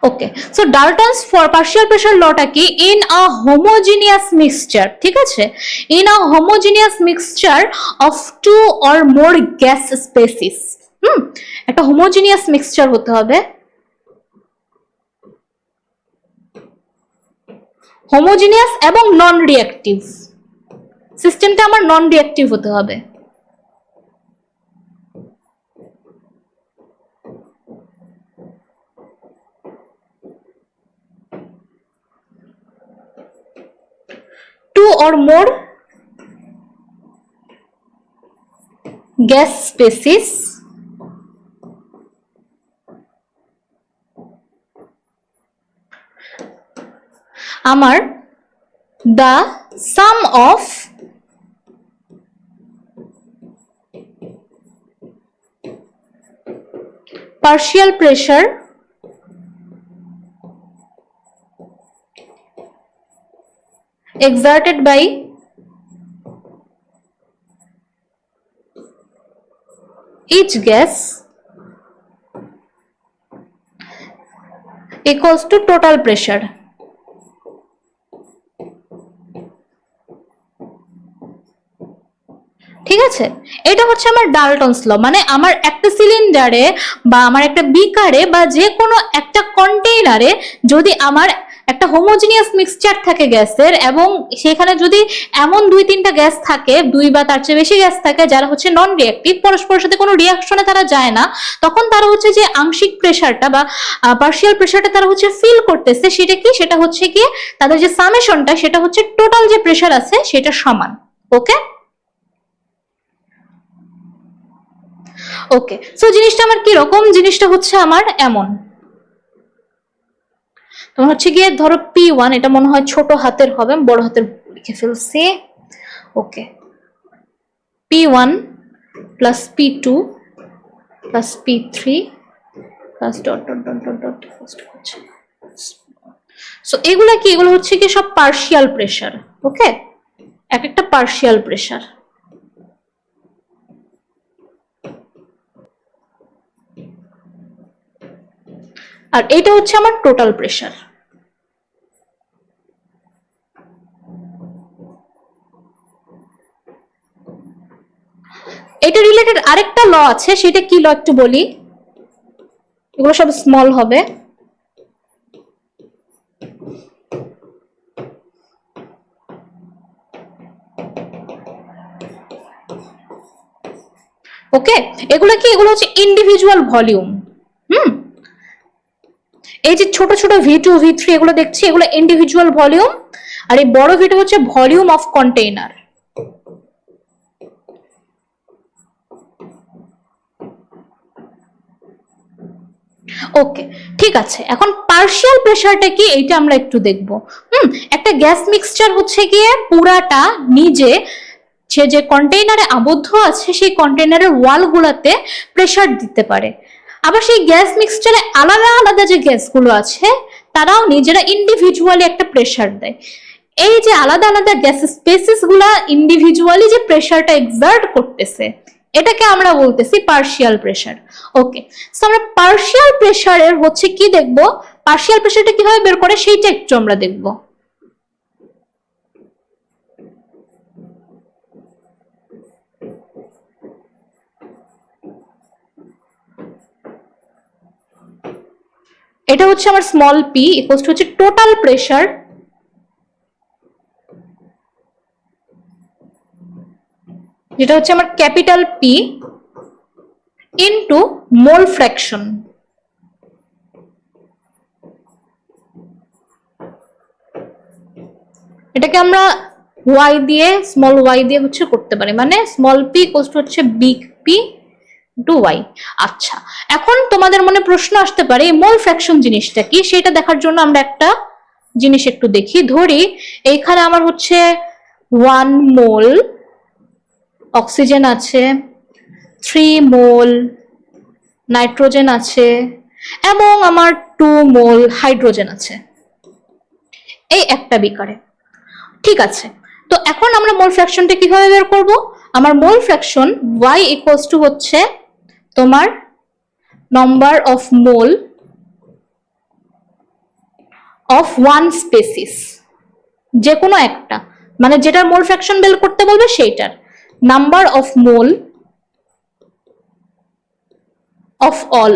Okay, so Dalton's for partial pressure লটা কি? ইন আ হোমোজিনিয়াস মিক্সচার, ঠিক আছে, in a homogeneous mixture of two or more gas species. একটা হোমোজিনিয়াস মিক্সচার হতে হবে, হোমোজিনিয়াস এবং নন রিঅ্যাক্টিভ। সিস্টেমটা আমার নন রিঅ্যাক্টিভ হতে হবে। Two or more gas species আমার the sum of partial pressure exerted by each gas equals to total pressure। ঠিক আছে, এটা হচ্ছে আমার ডাল্টনস ল। মানে আমার একটা সিলিন্ডারে বা আমার একটা বিকারে বা যে কোনো একটা কন্টেইনারে যদি আমার একটা হোমোজিনিয়াস মিক্সচার থাকে গ্যাসের, এবং সেখানে যদি এমন 2-3টা গ্যাস থাকে, 2 বা তার চেয়ে বেশি গ্যাস থাকে যারা হচ্ছে নন রিঅ্যাক্টিভ, পরস্পরের সাথে কোনো রিঅ্যাকশনে তারা যায় না, তখন তারা হচ্ছে যে আংশিক প্রেসারটা বা পার্শিয়াল প্রেসারটা তারা হচ্ছে ফিল করতেছে। সেটা কি? সেটা হচ্ছে কি তাদের যে সামেশনটা, সেটা হচ্ছে টোটাল যে প্রেসার আছে সেটা সমান। ওকে ওকে, সো জিনিসটা আমার কি রকম? জিনিসটা হচ্ছে আমার এমন, তোমার হচ্ছে গিয়ে ধরো P1, এটা মনে হয় ছোট হাতের হবে, বড় হাতের লিখে ফেলছি। ওকে, P1 plus P2 plus P3 plus dot dot dot dot dot হচ্ছে। সো এগুলা কি? এগুলো হচ্ছে কি সব পার্শিয়াল প্রেসার। ওকে, এক একটা পার্শিয়াল প্রেসার। আর এটা হচ্ছে আমার টোটাল প্রেসার। এটা রিলেটেড আরেকটা ল আছে, সেটা কি ল একটু বলি। এগুলো সব স্মল হবে। ওকে, এগুলো কি? এগুলো হচ্ছে ইন্ডিভিজুয়াল ভলিউম। এই যে ছোট ছোট V2 V3 এগুলো দেখছি, এগুলো ইন্ডিভিজুয়াল ভলিউম, আর এই বড় ভিটা হচ্ছে ভলিউম অফ কন্টেইনার। ওকে, ঠিক আছে, এখন পার্শিয়াল প্রেসারটা কি এইটা আমরা একটু দেখব। একটা গ্যাস মিক্সচার হচ্ছে গিয়ে পুরাটা নিজে সে যে কন্টেইনারে আবদ্ধ আছে সেই কন্টেইনারের ওয়ালগুলোতে প্রেসার দিতে পারে। আবার সেই গ্যাস মিক্সচারে আলাদা আলাদা যে গ্যাসগুলো আছে তারাও নিজেরা ইন্ডিভিজুয়ালি একটা প্রেসার দেয়। এই যে আলাদা আলাদা গ্যাস স্পেসিস গুলা ইন্ডিভিজুয়ালি যে প্রেসারটা এক্সার্ট করতেছে, এটাকে আমরা বলতেছি পার্শিয়াল প্রেসার। ওকে, সো আমরা পার্শিয়াল প্রেসারের হচ্ছে কি দেখব, পার্শিয়াল প্রেসারটা কিভাবে বের করে সেইটা একটু আমরা দেখব। এটা হচ্ছে আমার স্মল পি ইকুয়ালস টু হচ্ছে টোটাল প্রেসার যেটা হচ্ছে আমার ক্যাপিটাল পি ইনটু মোল ফ্র্যাকশন। এটাকে আমরা ওয়াই দিয়ে, স্মল ওয়াই দিয়ে হচ্ছে করতে পারি, মানে স্মল পি ইকুয়ালস টু হচ্ছে বিগ পি টু ওয়াই। আচ্ছা, এখন তোমাদের মনে প্রশ্ন আসতে পারে এই মোল ফ্র্যাকশন জিনিসটা কি, সেটা দেখার জন্য আমরা একটা জিনিস একটু দেখি। ধরি এইখানে আমার হচ্ছে 1 মোল অক্সিজেন আছে, 3 মোল নাইট্রোজেন আছে, এবং আমার 2 মোল হাইড্রোজেন আছে এই একটা বিকারে। ঠিক আছে, তো এখন আমরা মোল ফ্র্যাকশনটা কিভাবে বের করব? আমার মোল ফ্র্যাকশন y ইকুয়ালস টু হচ্ছে তোমার number of mole of one species, যে কোনো একটা, মানে যেটার মোল ফ্র্যাকশন বের করতে বলবে সেইটার, number of mole of all,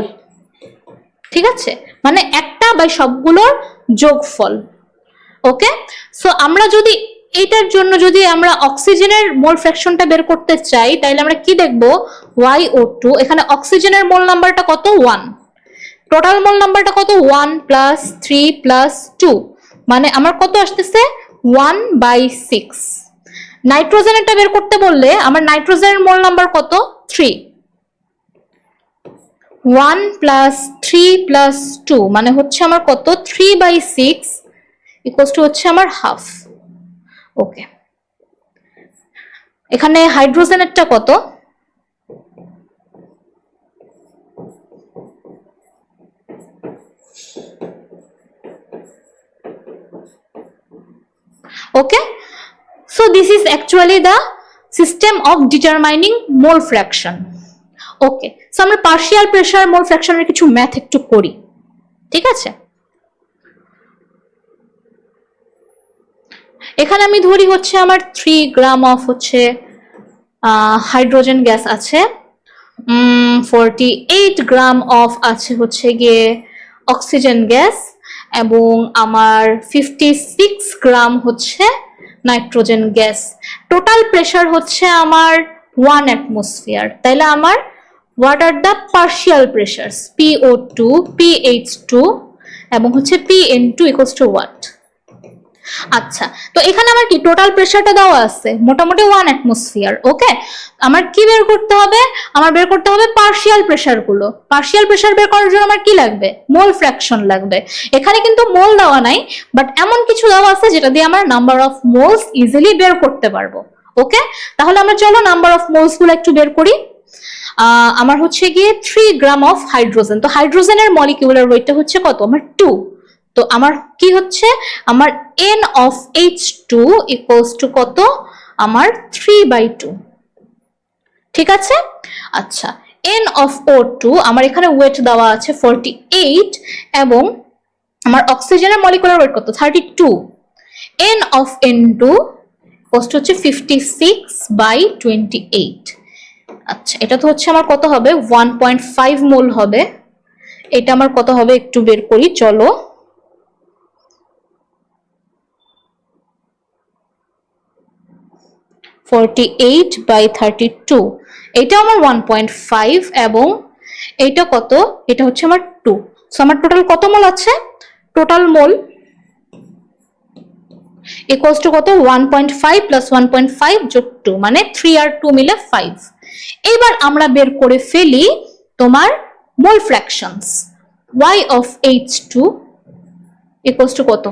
ঠিক আছে, মানে একটা বা সবগুলোর যোগফল। ওকে, সো আমরা যদি এইটার জন্য যদি আমরা অক্সিজেনের মোল ফ্র্যাকশনটা বের করতে চাই, তাহলে আমরা কি দেখব, YO2, এখানে অক্সিজেনের মোল নাম্বারটা কত, 1, টোটাল মোল নাম্বারটা কত, 1 প্লাস 3 প্লাস 2, মানে আমার কত আসতেছে 1/6। নাইট্রোজেনেরটা বের করতে বললে আমার নাইট্রোজেনের মোল নাম্বার কত, 3, 1 প্লাস 3 প্লাস 2 মানে হচ্ছে আমার কত, 3/6 ইকুয়ালস টু হচ্ছে আমার হাফ। ওকে, এখানে হাইড্রোজেনেরটা কত, okay, so this is actually the system of determining mole fraction. Okay, so আমরা পার্শিয়াল প্রেসার মোল ফ্র্যাকশনের কিছু ম্যাথ একটু করি, ঠিক আছে। এখানে আমি ধরি হচ্ছে আমার 3 গ্রাম অফ হচ্ছে হাইড্রোজেন গ্যাস আছে, 48 গ্রাম অফ আছে হচ্ছে গিয়ে অক্সিজেন গ্যাস, এবং আমার 56 গ্রাম হচ্ছে নাইট্রোজেন গ্যাস। টোটাল প্রেসার হচ্ছে আমার 1 অ্যাটমসফিয়ার। তাইলে আমার what are the partial pressures, PO2, PH2 এবং হচ্ছে PN2 ইকুয়ালস টু হোয়াট। আচ্ছা, তো এখানে আমার কি টোটাল প্রেসারটা দেওয়া আছে মোটামুটি 1 অ্যাটমসফিয়ার। ওকে, আমার কি বের করতে হবে, আমার বের করতে হবে পার্শিয়াল প্রেসার গুলো। পার্শিয়াল প্রেসার বের করার জন্য আমার কি লাগবে, মোল ফ্র্যাকশন লাগবে। এখানে কিন্তু মোল দেওয়া নাই, বাট এমন কিছু দেওয়া আছে যেটা দিয়ে আমরা নাম্বার অফ মোলস ইজিলি বের করতে পারবো। ওকে, তাহলে আমরা চলো নাম্বার অফ মোলস গুলো একটু বের করি। আমার হচ্ছে গিয়ে 3 গ্রাম অফ হাইড্রোজেন, তো হাইড্রোজেনের মলিকিউলার ওয়েটটা হচ্ছে কত, আমার 2, তো আমার কি হচ্ছে, আমার N of H2 equals to কত, আমার 3/2, ঠিক আছে। আচ্ছা, N of O2 আমার এখানে ওয়েট দেওয়া আছে 48 এবং আমার অক্সিজেনের মলিকুলার ওয়েট কত, 32, N of N2 equals to হচ্ছে 56/28। আচ্ছা, এটা তো হচ্ছে আমার কত হবে, 1.5 মোল হবে। এটা আমার কত হবে একটু বের করি, চলো। 48/32, এটা আমার 1.5 এবং এটা কত, এটা হচ্ছে আমার 2, সো আমার টোটাল কত মোল আছে, টোটাল মোল ইকুয়ালস টু কত, 1.5 প্লাস 1.5 যোগ 2 মানে 3 আর 2 মিলে 5। এবার আমরা বের করে ফেলি তোমার mole fractions, y of H2 equals to কত,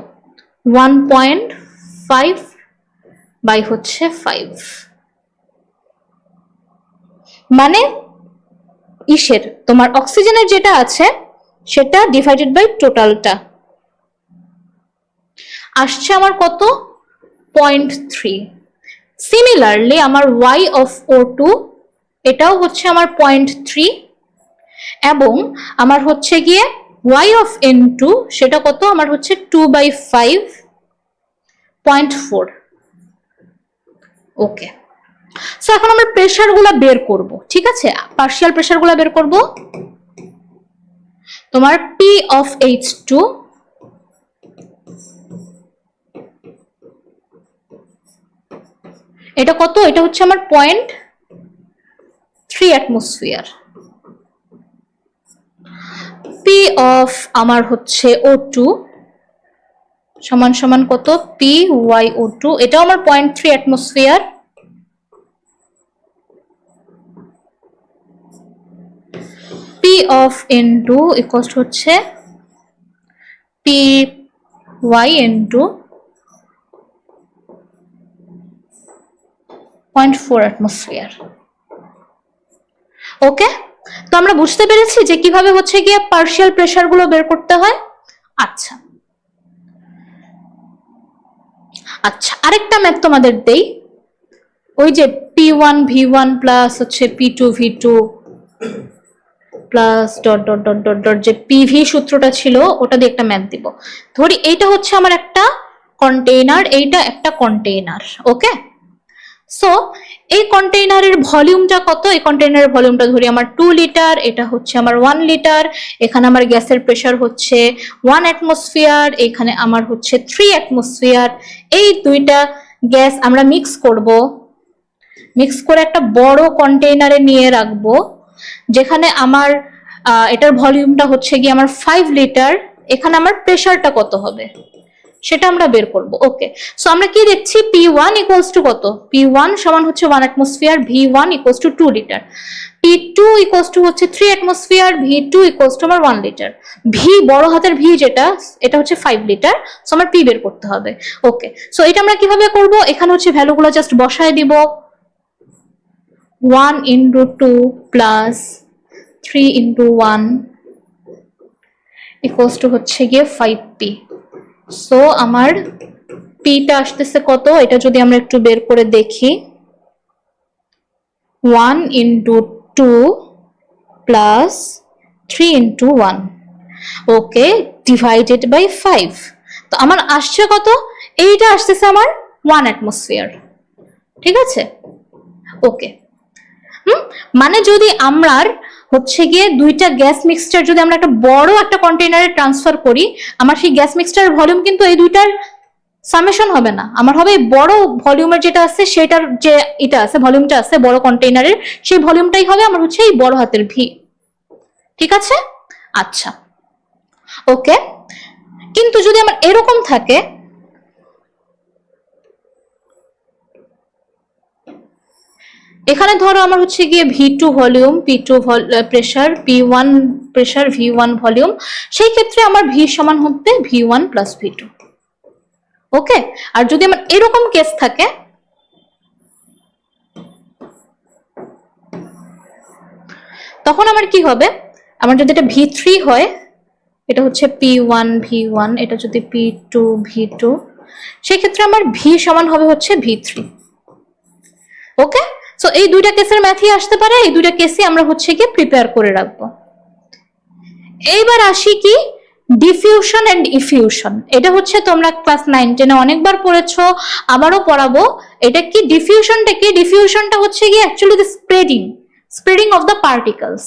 1.5 বাই হচ্ছে 5, মানে ইসের তোমার অক্সিজেনের যেটা আছে সেটা ডিভাইডেড বাই টোটালটা আসছে আমার কত, 0.3। সিমিলারলি আমার y of O2 এটাও হচ্ছে আমার 0.3 এবং আমার হচ্ছে গিয়ে y of N2 সেটা কত, আমার হচ্ছে 2/5, 0.4। ওকে, সো এখন আমরা প্রেসার গুলা বের করব, ঠিক আছে, পার্শিয়াল প্রেসার গুলা বের করব। তোমার P of H2 এটা কত, এটা হচ্ছে আমার 0.3 অ্যাটমসফিয়ার। P of আমার হচ্ছে O2 সমান সমান কত, PyO2, এটাও আমার 0.3 atmosphere. P of N2 equals to হচ্ছে PyN2, 0.4 অ্যাটমসফিয়ার। ওকে, তো আমরা বুঝতে পেরেছি যে কিভাবে হচ্ছে গিয়ে পার্শিয়াল প্রেসার গুলো বের করতে হয়। আচ্ছা আচ্ছা, আরেকটা ম্যাথ তোমাদের দেই, ওই যে P1 V1 প্লাস হচ্ছে P2 V2 plus dot dot dot dot dot যে পিভি সূত্রটা ছিল ওটা দিয়ে একটা ম্যাথ দিব। ধরি এইটা হচ্ছে আমার একটা কন্টেইনার, এইটা একটা কন্টেইনার। ওকে, সো এই কন্টেইনারের ভলিউমটা কত? এই কন্টেইনারের ভলিউমটা ধরি আমার 2 লিটার, এটা হচ্ছে আমার 1 লিটার। এখানে আমার গ্যাসের প্রেসার হচ্ছে 1 অ্যাটমসফিয়ার, এখানে আমার হচ্ছে 3 অ্যাটমসফিয়ার। এই দুইটা গ্যাস আমরা মিক্স করব, মিক্স করে একটা বড় কন্টেইনারে নিয়ে রাখবো, যেখানে আমার এটার ভলিউমটা হচ্ছে কি আমার 5 লিটার। এখানে আমার প্রেসারটা কত হবে সেটা আমরা বের করব। ওকে, সো আমরা কি দেখছি, P1 ইকুয়ালস টু কত? P1 সমান হচ্ছে 1 atmosphere, V1 equals to 2 litre, P2 equals to হচ্ছে 3 অ্যাটমসফিয়ার, V2 ইকুয়ালস টু আমার 1 লিটার। V বড় হাতের V যেটা, এটা হচ্ছে 5 লিটার। সো আমার P বের করতে হবে। ওকে, সো এটা আমরা কিভাবে করব? এখানে হচ্ছে ভ্যালুগুলো জাস্ট বসায় দিব। 1 into 2 plus 3 into 1 equals to হচ্ছে গিয়ে 5p। সো আমার পিটা আসতেছে কত? এটা যদি আমরা একটু বের করে দেখি, 1 into 2 plus 3 into 1, okay, divided by 5। তো আমার আসছে কত? এইটা আসতেছে আমার 1 অ্যাটমসফিয়ার। ঠিক আছে, ওকে। মানে যদি আমরা হচ্ছে গিয়ে দুইটা গ্যাস মিক্সচার যদি আমরা একটা বড় একটা কন্টেইনারে ট্রান্সফার করি, আমার সেই গ্যাস মিক্সচার ভলিউম কিন্তু এই দুইটার সামেশন হবে না, আমার হবে বড় ভলিউমের যেটা আছে সেটার যে এটা আছে ভলিউমটা আছে বড় কন্টেইনারের, সেই ভলিউমটাই হবে আমার হচ্ছে এই বড় হাতের ভি। ঠিক আছে, আচ্ছা, ওকে। কিন্তু যদি আমার এরকম থাকে, এখানে ধরো আমার হচ্ছে গিয়ে V2 volume, P2 pressure, P1 pressure, V1 volume, সেই ক্ষেত্রে আমার V সমান হবে V1 প্লাস V2। ওকে, আর যদি আমার এরকম কেস থাকে, তখন আমার কি হবে? আমার যদি এটা V3 হয়, এটা হচ্ছে P1 V1, এটা যদি P2 V2, সেই ক্ষেত্রে আমার V সমান হবে হচ্ছে V3। ওকে, সো এই দুইটা কেসের ম্যাথই আসতে পারে, এই দুইটা কেসই আমরা হচ্ছে কি প্রিপেয়ার করে রাখবো। এইবার আসি কি ডিফিউশন এন্ড ইফিউশন। এটা হচ্ছে তোমরা ক্লাস 9-10 অনেকবার পড়েছো, আবারও পড়াবো। এটা কি ডিফিউশনটা কি? ডিফিউশনটা হচ্ছে কি actually the spreading of the particles.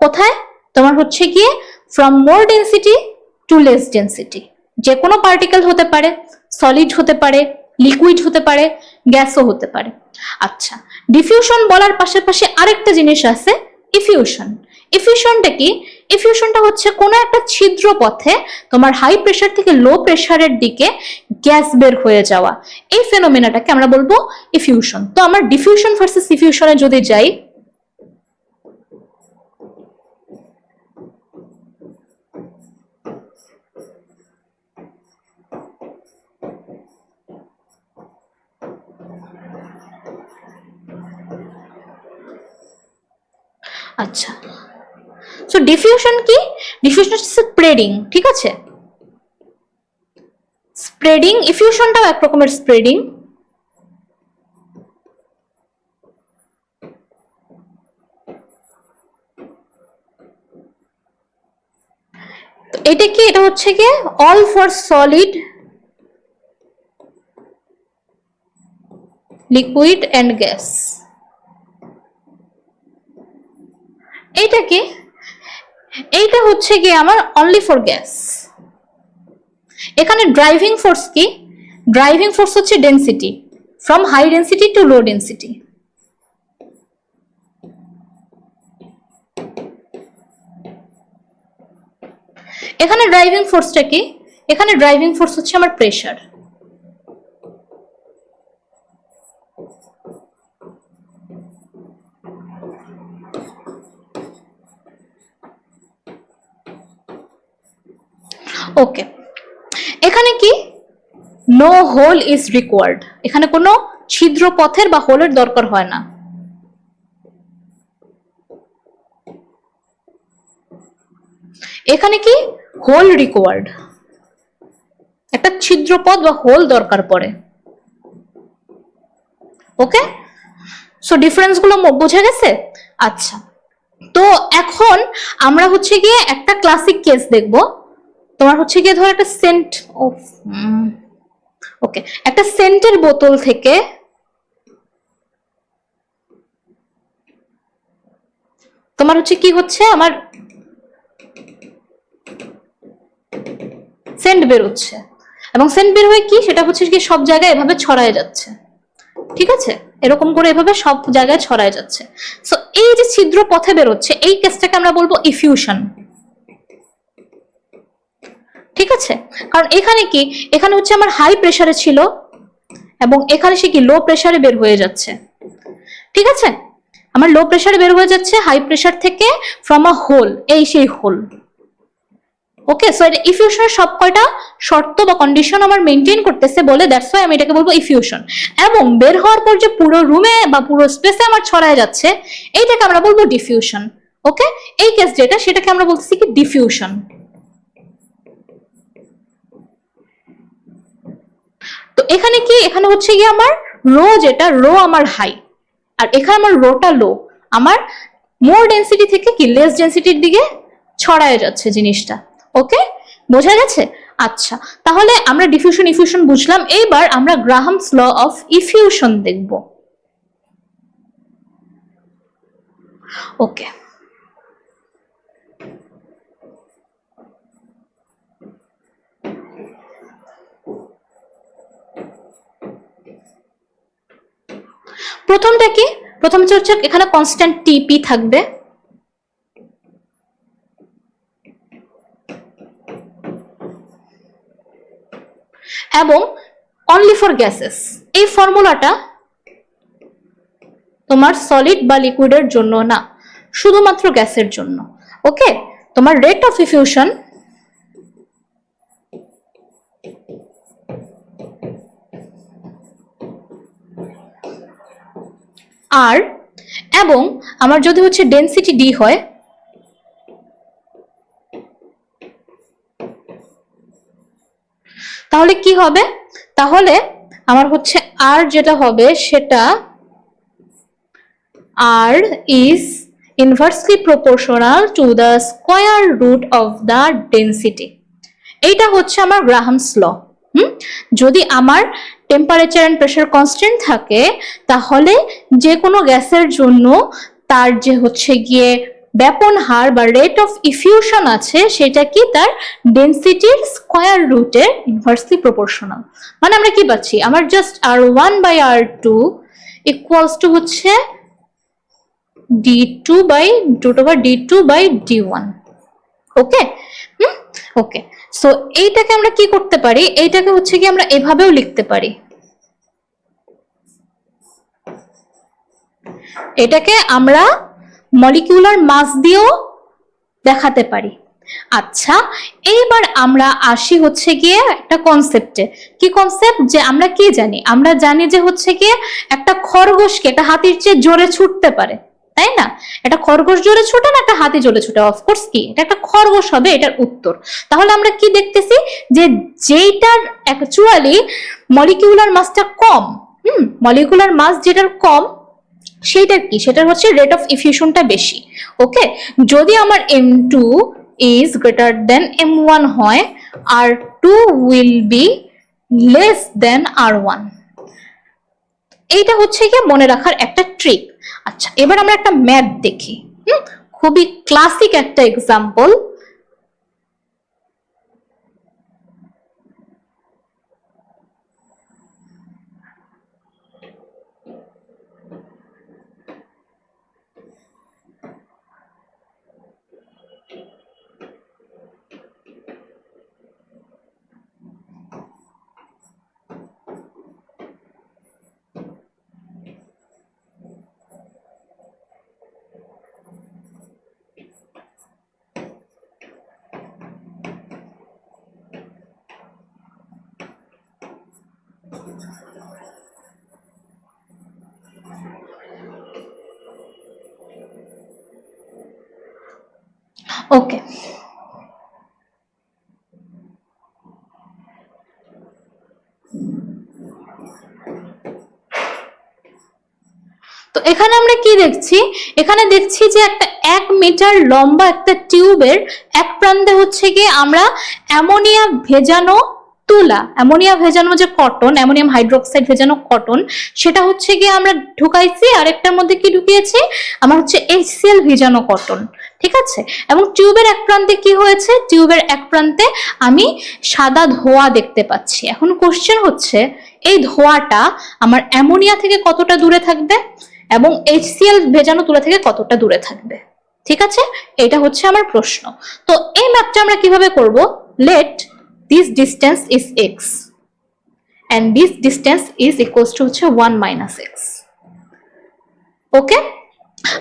কোথায়? তোমার হচ্ছে কি from more density to less density. যে কোনো পার্টিকেল হতে পারে, সলিড হতে পারে, লিকুইড হতে পারে, গ্যাসও হতে পারে। আচ্ছা, ডিফিউশন বলার পাশাপাশি আরেকটা জিনিস আছে, ইফিউশন। ইফিউশনটা কি? ইফিউশনটা হচ্ছে কোনো একটা ছিদ্র পথে তোমার হাই প্রেসার থেকে লো প্রেসারের দিকে গ্যাস বের হয়ে যাওয়া, এই ফেনোমেনাটাকে আমরা বলবো ইফিউশন। তো আমার ডিফিউশন ভার্সেস ইফিউশনে যদি যাই, আচ্ছা, সো ডিফিউশন কি? ডিফিউশন হচ্ছে স্প্রেডিং। ঠিক আছে, স্প্রেডিং। ইফিউশনটাও এক রকমের স্প্রেডিং। এটা কি? এটা হচ্ছে কি all for solid, liquid and gas. এইটা কি? এইটা হচ্ছে কি আমার অনলি ফর গ্যাস। এখানে ড্রাইভিং ফোর্স কি? ড্রাইভিং ফোর্স হচ্ছে density, from high density to low density. এখানে ড্রাইভিং ফোর্সটা কি? এখানে ড্রাইভিং ফোর্স হচ্ছে আমার প্রেসার। ওকে, এখানে কি নো হোল ইজ রিকোয়ার্ড, এখানে কোনো ছিদ্র পথের বা হোলের দরকার হয় না। এখানে কি হোল রিকোয়ার্ড, একটা ছিদ্রপথ বা হোল দরকার পড়ে। ওকে, সো ডিফারেন্স গুলো বোঝা গেছে? আচ্ছা, তো এখন আমরা হচ্ছে গিয়ে একটা ক্লাসিক কেস দেখব। তোমার হচ্ছে গিয়ে ধর একটা সেন্ট, ওকে, একটা সেন্টের বোতল থেকে তোমার হচ্ছে কি হচ্ছে, আমার সেন্ট বেরোচ্ছে, এবং সেন্ট বের হয়ে কি সেটা হচ্ছে কি সব জায়গায় এভাবে ছড়ায় যাচ্ছে, ঠিক আছে, এরকম করে এভাবে সব জায়গায় ছড়ায় যাচ্ছে। সো এই যে ছিদ্র পথে বেরোচ্ছে এই কেসটাকে আমরা বলবো ইফিউশন, ঠিক আছে। কারণ এখানে কি, এখানে হচ্ছে আমার হাই প্রেসারে ছিল এবং এখানে সে কি লো প্রেসারে বের হয়ে যাচ্ছে, ঠিক আছে, আমার লো প্রেসারে বের হয়ে যাচ্ছে হাই প্রেসার থেকে ফ্রম আ হোল, এই সেই হোল। ওকে, সো এটা ইফিউশনের সব কয়টা শর্ত বা কন্ডিশন আমার মেনটেন করতেছে বলে দ্যাটস ওয়াই আমি এটাকে বলবো ইফিউশন। এবং বের হওয়ার পর যে পুরো রুমে বা পুরো স্পেসে আমার ছড়ায় যাচ্ছে এইটাকে আমরা বলবো ডিফিউশন। ওকে, এই কেস যেটা সেটাকে আমরা বলতেছি কি ডিফিউশন। তো এখানে কি, এখানে হচ্ছে কি আমার রো, যেটা রো আমার হাই আর এখানে আমার রোটা লো, আমার মোর ডেন্সিটি থেকে কি লেস ডেন্সিটির দিকে ছড়ায় যাচ্ছে জিনিসটা। ওকে, বোঝা গেছে? আচ্ছা, তাহলে আমরা ডিফিউশন ইফিউশন বুঝলাম, এইবার আমরা গ্রাহামস ল অফ ইফিউশন দেখব। ওকে, প্রথমটা কি, প্রথম হচ্ছে এখানে কনস্ট্যান্ট টিপি থাকবে, এবং অনলি ফর গ্যাসেস, এই ফর্মুলাটা তোমার সলিড বা লিকুইডের জন্য না, শুধুমাত্র গ্যাসের জন্য। ওকে, তোমার রেট অফ ইফিউশন আর, এবং আমার যদি হচ্ছে ডেন্সিটি ডি হয়, তাহলে কি হবে, তাহলে আমার হচ্ছে আর যেটা হবে সেটা R is inversely proportional to the square root of the density. এইটা হচ্ছে আমার গ্রাহামস ল। যদি আমার টেম্পারেচার এন্ড প্রেসার কনস্ট্যান্ট থাকে তাহলে যে কোনো গ্যাসের জন্য তার যে হচ্ছে গিয়ে ব্যাপন হার বা রেট অফ ইফিউশন আছে সেটা কি তার ডেন্সিটির স্কোয়ার রুটের ইনভার্সলি প্রপোর্শনাল। মানে আমরা কি পাচ্ছি, আমার জাস্ট R1/R2 ইকুয়ালস টু হচ্ছে d2/d1। ওকে, ওকে, সো এইটাকে আমরা কি করতে পারি, এইটাকে হচ্ছে কি আমরা এভাবেও লিখতে পারি, এটাকে আমরা মলিকিউলার মাস দিয়েও দেখাতে পারি। আচ্ছা, এইবার আমরা আসি হচ্ছে গিয়ে একটা কনসেপ্টে। কি কনসেপ্ট, যে আমরা কি জানি, আমরা জানি যে হচ্ছে গিয়ে একটা খরগোশকে একটা হাতির চেয়ে জোরে ছুটতে পারে, তাই না? একটা খরগোশ জোরে ছুটে না একটা হাতি জোরে ছুটে, অফকোর্স কি এটা একটা খরগোশ হবে এটার উত্তর। তাহলে আমরা কি দেখতেছি, যে যেইটার অ্যাকচুয়ালি মলিকিউলার মাসটা কম, মলিকুলার মাস যেটার কম সেইটার কি, সেটার হচ্ছে রেট অফ ইফিউশনটা বেশি। ওকে, যদি আমার M2 is greater than M1 হয়, R2 will be less than R1। এইটা হচ্ছে গিয়ে মনে রাখার একটা ট্রিক। আচ্ছা, এবার আমরা একটা ম্যাথ দেখি, খুবই ক্লাসিক একটা এক্সাম্পল। ওকে, তো এখানে আমরা কি দেখছি, এখানে দেখছি যে একটা 1 মিটার লম্বা একটা টিউবের এক প্রান্তে হচ্ছে গিয়ে আমরা অ্যামোনিয়া ভেজানো তুলা, অ্যামোনিয়া ভেজানো যে কটন, অ্যামোনিয়াম হাইড্রোক্সাইড ভেজানো কটন, সেটা হচ্ছে গিয়ে আমরা ঢুকাইছি, আরেকটার মধ্যে কি ঢুকিয়েছি, আমার হচ্ছে HCl ভেজানো কটন, ঠিক আছে। এবং টিউবের এক প্রান্তে কি হয়েছে, টিউবের এক প্রান্তে আমি সাদা ধোঁয়া দেখতে পাচ্ছি। এখন কোশ্চেন হচ্ছে এই ধোঁয়াটা আমার অ্যামোনিয়া থেকে কতটা দূরে থাকবে এবং HCl ভেজানো তুলা থেকে কতটা দূরে থাকবে, ঠিক আছে, এটা হচ্ছে আমার প্রশ্ন। তো এই ম্যাপটা আমরা কিভাবে করব, late this distance is x and this distance is equals to হচ্ছে 1 minus x, ওকে।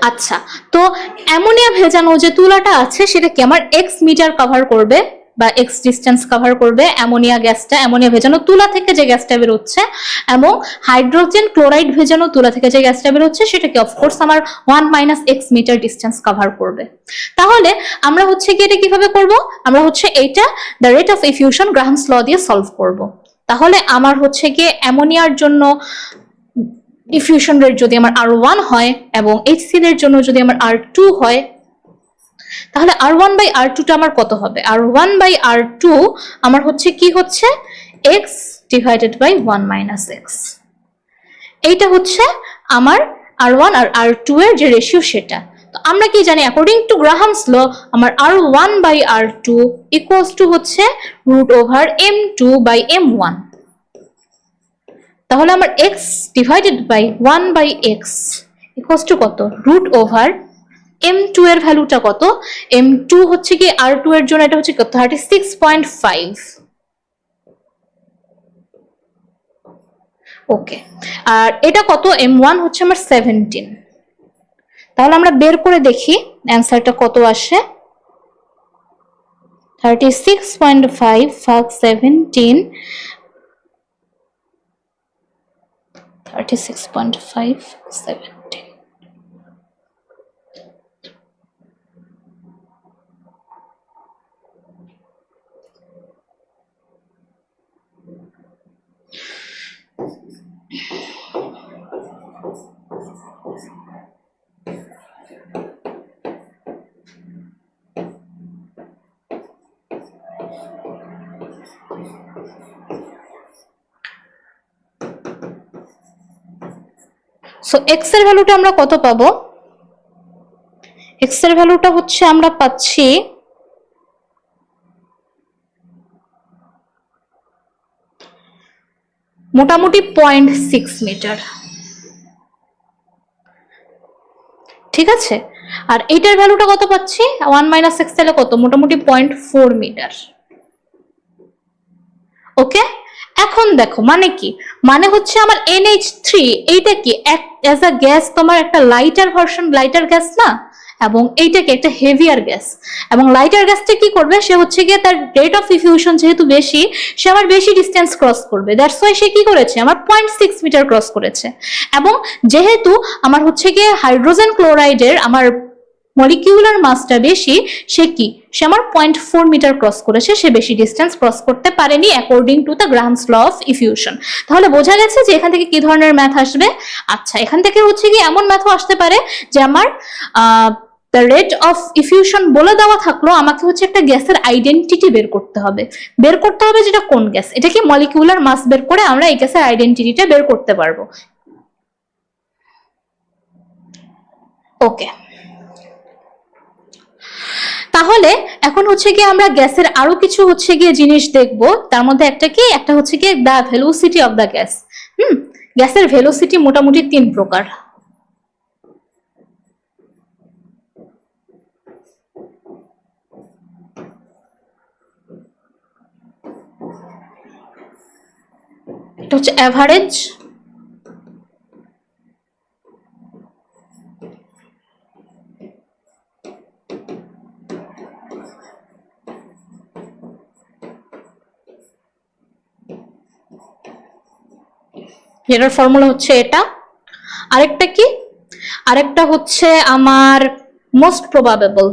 আচ্ছা, তো অ্যামোনিয়া ভেজানো যে তুলাটা আছে সেটা কি আমার x মিটার কভার করবে বা x ডিস্টেন্স কভার করবে অ্যামোনিয়া গ্যাসটা, অ্যামোনিয়া ভেজানো তুলা থেকে যে গ্যাসটা বের হচ্ছে, এবং হাইড্রোজেন ক্লোরাইড ভেজানো তুলা থেকে যে গ্যাসটা বের হচ্ছে সেটা কি অফকোর্স আমার 1 minus x metre distance cover করবে। তাহলে আমরা হচ্ছে কি এটা কিভাবে করব, আমরা হচ্ছে এইটা the rate of effusion Graham's law দিয়ে সলভ করব। তাহলে আমার হচ্ছে কি অ্যামোনিয়ার জন্য ডিফিউশন রেট যদি আমার R1 হয় এবং HCl এর জন্য যদি আমার R2 হয়, তাহলে R1 বাই R2 টা আমার কত হবে, R1 বাই R2 আমার হচ্ছে কি হচ্ছে x divided by 1 minus x, এইটা হচ্ছে আমার R1 আর R2 এর যে রেশিও সেটা। তো আমরা কি জানি, অ্যাকর্ডিং টু গ্রাহামস ল আমার R1 by R2 equals to হচ্ছে root over M2 by M1। তাহলে আমার x divided by 1 by x equals to কত, রুট ওভার M2 এর ভ্যালুটা কত, M2 হচ্ছে কি R2 এর জন্য এটা হচ্ছে কত 36.5, ওকে। আর এটা কত, M1 হচ্ছে আমার 17। তাহলে আমরা বের করে দেখি অ্যান্সারটা কত আসে, 36.5 ভাগ 17, 36.5 17। সো x এর ভ্যালুটা আমরা কত পাবো, x এর ভ্যালুটা হচ্ছে আমরা পাচ্ছি মোটামুটি 0.6 মিটার, ঠিক আছে। আর এইটার ভ্যালুটা কত পাচ্ছি 1 মাইনাস x, তাহলে কত, মোটামুটি 0.4 মিটার, ওকে। এখন দেখো মানে কি, মানে হচ্ছে আমার NH3 এইটা কি অ্যাজ আ গ্যাস তোমার একটা লাইটার ভার্সন, লাইটার গ্যাস না, এবং এইটা কি একটা হেভিয়ার গ্যাস, এবং লাইটার গ্যাসটা কি করবে, সে হচ্ছে গিয়ে তার রেট অফ ইফিউশন যেহেতু বেশি, সে আমার বেশি ডিস্টেন্স ক্রস করবে, দ্যাটস ওয়াই সে কি করেছে আমার 0.6 মিটার ক্রস করেছে। এবং যেহেতু আমার হচ্ছে গিয়ে হাইড্রোজেন ক্লোরাইডের আমার মলিকিউলার মাসটা বেশি, সে কি, সে আমার 0.4 মিটার ক্রস করেছে, সে বেশি ডিস্টেন্স ক্রস করতে পারেনি according to the Graham's law of effusion. তাহলে বোঝা গেছে যে এখান থেকে কি ধরনের ম্যাথ আসবে। আচ্ছা, এখান থেকে হচ্ছে কি এমন ম্যাথও আসতে পারে যে আমার দ্য রেট অফ ইফিউশন বলে দেওয়া থাকলো, আমাকে হচ্ছে একটা গ্যাসের আইডেন্টিটি বের করতে হবে, যেটা কোন গ্যাস, এটা কি মলিকিউলার মাস বের করে আমরা এই গ্যাসের আইডেন্টিটিটা বের করতে পারবো, ওকে। তাহলে এখন হচ্ছে গিয়ে আমরা গ্যাসের আরো কিছু হচ্ছে গিয়ে জিনিস দেখবো, তার মধ্যে একটা কি, একটা হচ্ছে গিয়ে the velocity of the gas. গ্যাসের ভেলোসিটি মোটামুটি 3 প্রকার। এটা হচ্ছে অ্যাভারেজ, যেটার ফর্মুলা হচ্ছে এটা। আরেকটা কি, আরেকটা হচ্ছে আমার মোস্ট প্রবাবেবল,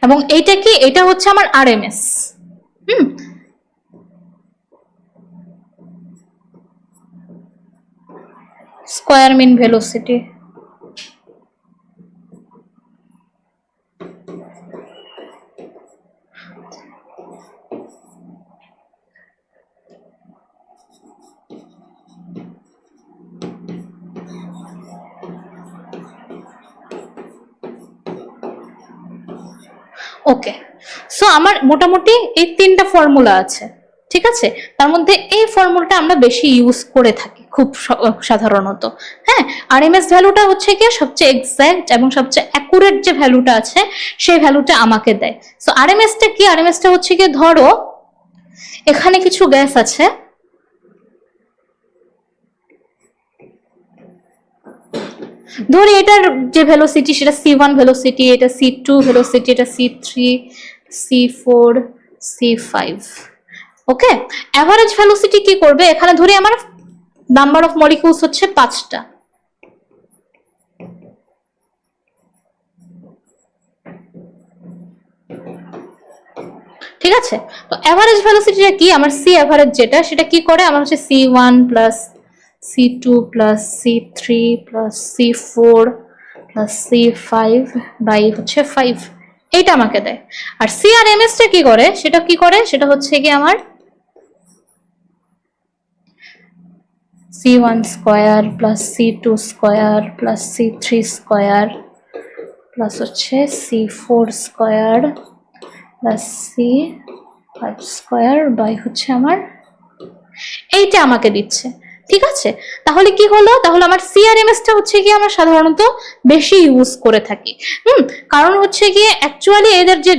এবং এইটা কি, এটা হচ্ছে আমার আরএমএস। স্কয়ার মিন ভেলোসিটি। ওকে, সো আমার মোটামুটি এই তিনটা ফর্মুলা আছে, ঠিক আছে? তার মধ্যে এই ফর্মুলাটা আমরা বেশি ইউজ করে থাকি খুব সাধারণত। হ্যাঁ, আরএমএস ভ্যালুটা হচ্ছে কি সবচেয়ে এক্সাক্ট এবং সবচেয়ে অ্যাকুরেট যে ভ্যালুটা আছে সেই ভ্যালুটা আমাকে দেয়। সো আরএমএসটা কি? আরএমএসটা হচ্ছে কি, ধরো এখানে কিছু গ্যাস আছে, ধরি এটার যে ভেলোসিটি সেটা c1 ভেলোসিটি, এটা c2 ভেলোসিটি, এটা c3, c4, c5। ওকে, অ্যাভারেজ ভেলোসিটি কি করবে? এখানে ধরি আমার নাম্বার অফ মলিকিউলস হচ্ছে 5টা, ঠিক আছে? তো অ্যাভারেজ ভেলোসিটিটা কি? আমার সি অ্যাভারেজ যেটা, সেটা কি করে? আমার হচ্ছে c1 plus c2 plus c3 plus c4 plus c5 by হচ্ছে 5, এইটা আমাকে দেয়। আর সিআরএমএস টা কি করে? সেটা হচ্ছে কি আমার c1 square plus c2 square plus c3 square plus হচ্ছে c4 square plus c5 square by হচ্ছে আমার, এইটা আমাকে দিচ্ছে, ঠিক আছে? তাহলে কি হলো? তাহলে আমার সিআরএমএস টা হচ্ছে কি আমরা সাধারণত বেশি ইউজ করে থাকি। কারণ হচ্ছে কি অ্যাকচুয়ালি এদের যে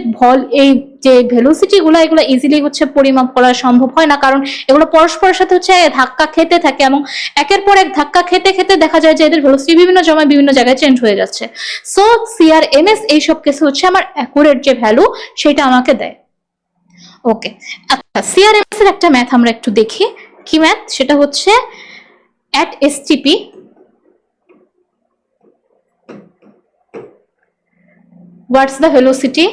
এই যে ভেলোসিটি গুলো, এগুলো ইজিলি হচ্ছে পরিমাপ করা সম্ভব হয় না, কারণ এগুলো পরস্পরের সাথে হচ্ছে ধাক্কা খেতে থাকে এবং একের পর এক ধাক্কা খেতে খেতে দেখা যায় যে এদের ভেলোসিটি বিভিন্ন সময় বিভিন্ন জায়গায় চেঞ্জ হয়ে যাচ্ছে। সো সিআরএমএস এইসব কেসে হচ্ছে আমার অ্যাকুরেট যে ভ্যালু সেটা আমাকে দেয়। ওকে, আচ্ছা, সিআরএমএস এর একটা ম্যাথ আমরা একটু দেখি। কি ম্যাথ? সেটা হচ্ছে at STP what's the velocity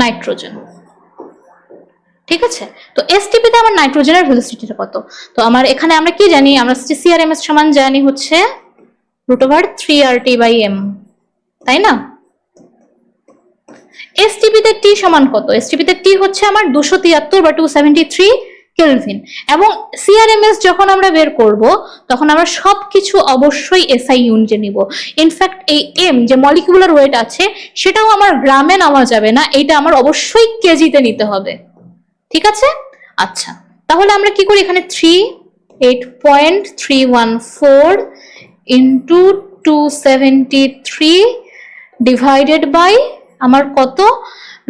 nitrogen, ঠিক আছে? তো এসটিপি তে আমার নাইট্রোজেনের ভেলোসিটিটা কত? তো আমার এখানে আমরা কি জানি? আমরা সিআরএমএস সমান জানি হচ্ছে √3RT/m, তাই না? এসটিপি তে টি সমান কত? এসটিপি তে টি হচ্ছে আমার 273 বা 273 কেলভিন। এবং সিআরএমএস যখন আমরা বের করব তখন আমরা সবকিছু অবশ্যই এসআই ইউনিটে নিব। ইনফ্যাক্ট এই এম যে মলিকিউলার ওয়েট আছে সেটাও আমার গ্রামে নেওয়া যাবে না, এটা আমার অবশ্যই কেজিতে নিতে হবে, ঠিক আছে? আচ্ছা, তাহলে আমরা কি করি? এখানে 8.314 ইন্টু 273 ডিভাইডেড বাই আমার কত?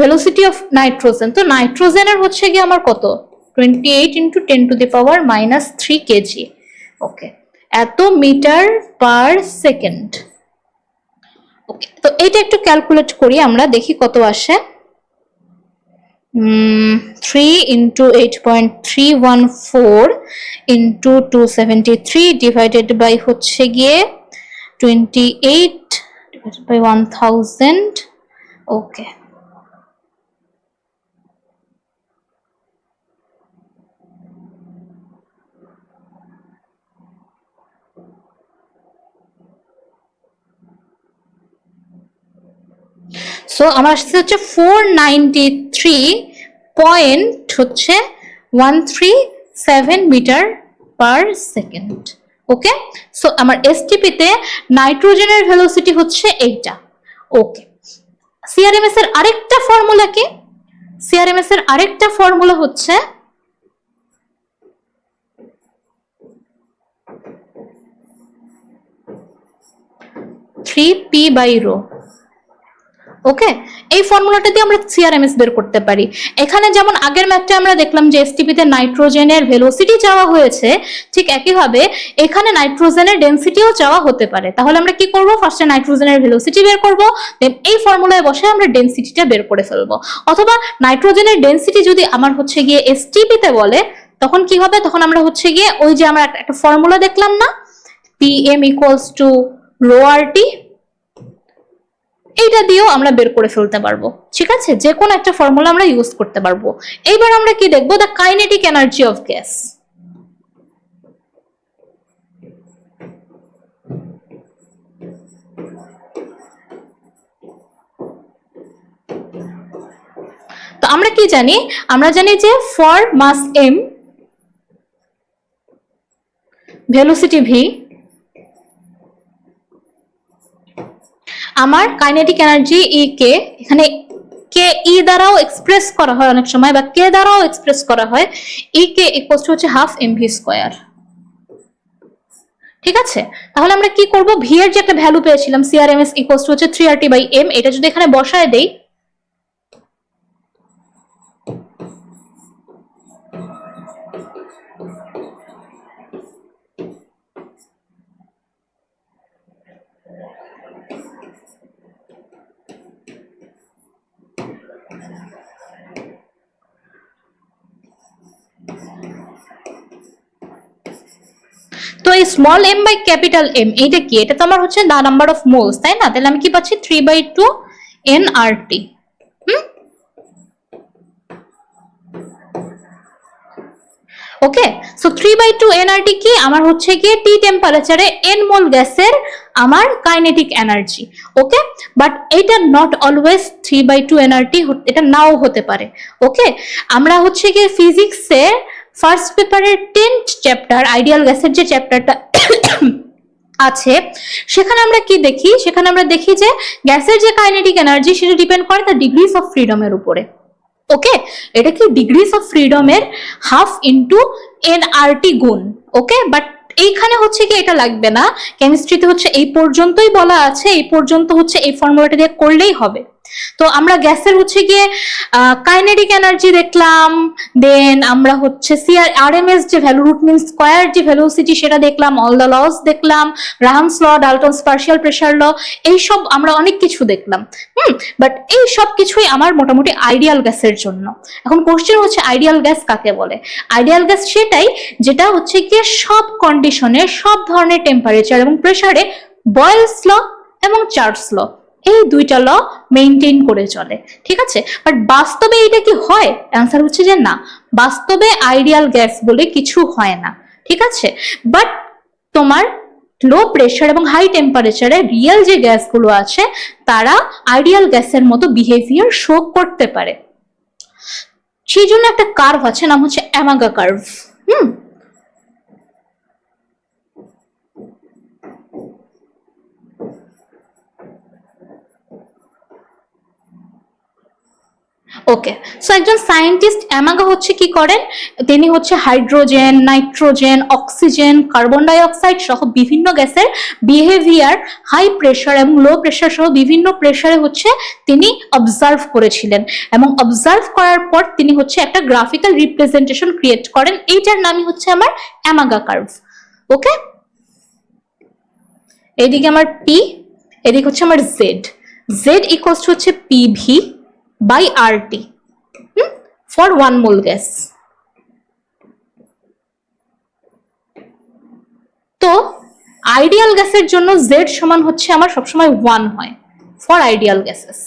Velocity of nitrogen. তো নাইট্রোজেনের হচ্ছে কি আমার কত? 28 ইন্টু 10⁻³ কেজি। ওকে, এত মিটার পার সেকেন্ড। ওকে, তো এইটা একটু ক্যালকুলেট করি আমরা, দেখি কত আসে। 3 ইন্টু 8.314 ইন্টু 273 ডিভাইডেড বাই হচ্ছে গিয়ে 28 divided by 1000. ওকে, সো আমার আসছে হচ্ছে 493.137 মিটার পার সেকেন্ড। ওকে, সো আমার এসটিপি তে নাইট্রোজেনের ভেলোসিটি হচ্ছে এইটা। ওকে, সিআরএমএস এর আরেকটা ফর্মুলা কি? সিআরএমএস এর আরেকটা ফর্মুলা হচ্ছে (3p/ρ). ওকে, এই ফর্মুলাটা দিয়ে আমরা সিআরএমএস বের করতে পারি। এখানে যেমন আগের ম্যাথটা আমরা দেখলাম যে এসটিপি তে নাইট্রোজেনের ভেলোসিটি চাওয়া হয়েছে, ঠিক একইভাবে এখানে নাইট্রোজেনের ডেনসিটিও চাওয়া হতে পারে। তাহলে আমরা কি করব? ফার্স্টে নাইট্রোজেনের ভেলোসিটি বের করব, দেন এই ফর্মুলায় বসে আমরা ডেনসিটিটা বের করে ফেলবো। অথবা নাইট্রোজেনের ডেনসিটি যদি আমার হচ্ছে গিয়ে এসটিপি তে বলে তখন কি হবে, তখন আমরা হচ্ছে গিয়ে ওই যে আমরা একটা ফর্মুলা দেখলাম না, PM equals to rho RT, এইটা দিয়েও আমরা বের করে ফেলতে পারবো। ঠিক আছে, যে কোনো একটা ফর্মুলা আমরা ইউজ করতে পারবো। এইবার আমরা কি দেখবো, the kinetic energy of gas. তো আমরা কি জানি, আমরা জানি যে for mass m velocity v, আমার কাইনেটিক এনার্জি E কে, এখানে কে ই দ্বারাও এক্সপ্রেস করা হয় অনেক সময়, বা কে দ্বারাও এক্সপ্রেস করা হয়, E কে ইকুয়ালস টু হচ্ছে হাফ mv স্কয়ার। ঠিক আছে, তাহলে আমরা কি করব, ভি এর যে একটা ভ্যালু পেয়েছিলাম CRMS ইকুয়ালস টু হচ্ছে 3RT/m, এটা যদি এখানে বসায় দেই, তো এই small m by capital M এইটা কি, এটা তো আমার হচ্ছে দা নাম্বার অফ মোলস, তাই না? তাহলে আমি কি পাচ্ছি 3/2 nRT। ওকে, সো 3/2 nRT কি, আমার হচ্ছে গিয়ে টি টেম্পারেচারে n মোল গ্যাসের আমার কাইনেটিক এনার্জি। ওকে, বাট এটা নট অলওয়েজ 3/2 nRT, এটা নাও হতে পারে। ওকে, আমরা হচ্ছে গিয়ে ফিজিক্সে ফার্স্ট পেপারের 10th চ্যাপ্টার আইডিয়াল গ্যাসের যে চ্যাপ্টারটা আছে, সেখানে আমরা কি দেখি, সেখানে আমরা দেখি যে গ্যাসের যে কাইনেটিক এনার্জি সেটা ডিপেন্ড করে তার ডিগ্রিজ অফ ফ্রিডমের উপরে। ওকে, এটা কি ডিগ্রিজ অফ ফ্রিডমের হাফ ইন্টু nRT গুণ। ওকে, বাট এইখানে হচ্ছে কি এটা লাগবে না, কেমিস্ট্রিতে হচ্ছে এই পর্যন্তই বলা আছে, এই পর্যন্ত হচ্ছে এই ফর্মুলাটা দিয়ে করলেই হবে। তো আমরা গ্যাসের হচ্ছে গিয়ে কাইনেটিক এনার্জি দেখলাম, দেন আমরা হচ্ছে CRMS যে ভ্যালু, রুট মিন স্কয়ার যে ভেলোসিটি সেটা দেখলাম, অল দ্য লস দেখলাম, গ্রাহামস ল, ডালটনস পার্শিয়াল প্রেসার ল, এইসব আমরা অনেক কিছু দেখলাম। বাট এই সব কিছুই আমার মোটামুটি আইডিয়াল গ্যাসের জন্য। এখন কোশ্চেন হচ্ছে আইডিয়াল গ্যাস কাকে বলে? আইডিয়াল গ্যাস সেটাই যেটা হচ্ছে গিয়ে সব কন্ডিশনে, সব ধরনের টেম্পারেচার এবং প্রেসারে বয়েলস ল এবং চার্লস ল, এই দুইটা ল মেইনটেইন করে চলে। ঠিক আছে, বাট বাস্তবে এটা কি হয়? অ্যান্সার হচ্ছে যে না, বাস্তবে আইডিয়াল গ্যাস বলে কিছু হয় না। ঠিক আছে, বাট তোমার লো প্রেসার এবং হাই টেম্পারেচারে রিয়েল যে গ্যাসগুলো আছে তারা আইডিয়াল গ্যাসের মতো বিহেভিয়ার শো করতে পারে। সেই জন্য একটা কার্ভ আছে, নাম হচ্ছে অ্যামাগা কার্ভ। ওকে, সো একজন সায়েন্টিস্ট অ্যামাগা হচ্ছে কি করেন, তিনি হচ্ছে হাইড্রোজেন, নাইট্রোজেন, অক্সিজেন, কার্বন ডাই অক্সাইড সহ বিভিন্ন গ্যাসের বিহেভিয়ার হাই প্রেসার এবং লো প্রেসার সহ বিভিন্ন প্রেসারে হচ্ছে তিনি অবজার্ভ করেছিলেন, এবং অবজার্ভ করার পর তিনি হচ্ছে একটা গ্রাফিক্যাল রিপ্রেজেন্টেশন ক্রিয়েট করেন, এইটার নামই হচ্ছে আমার অ্যামাগা কার্ভ। ওকে, এইদিকে আমার পি, এদিকে হচ্ছে আমার জেড। জেড ইকুয়ালস টু হচ্ছে PV by RT for 1 mole gas. তো আইডিয়াল গ্যাসের জন্য Z সমান হচ্ছে আমার সবসময় 1 হয় ফর আইডিয়াল গ্যাসেস।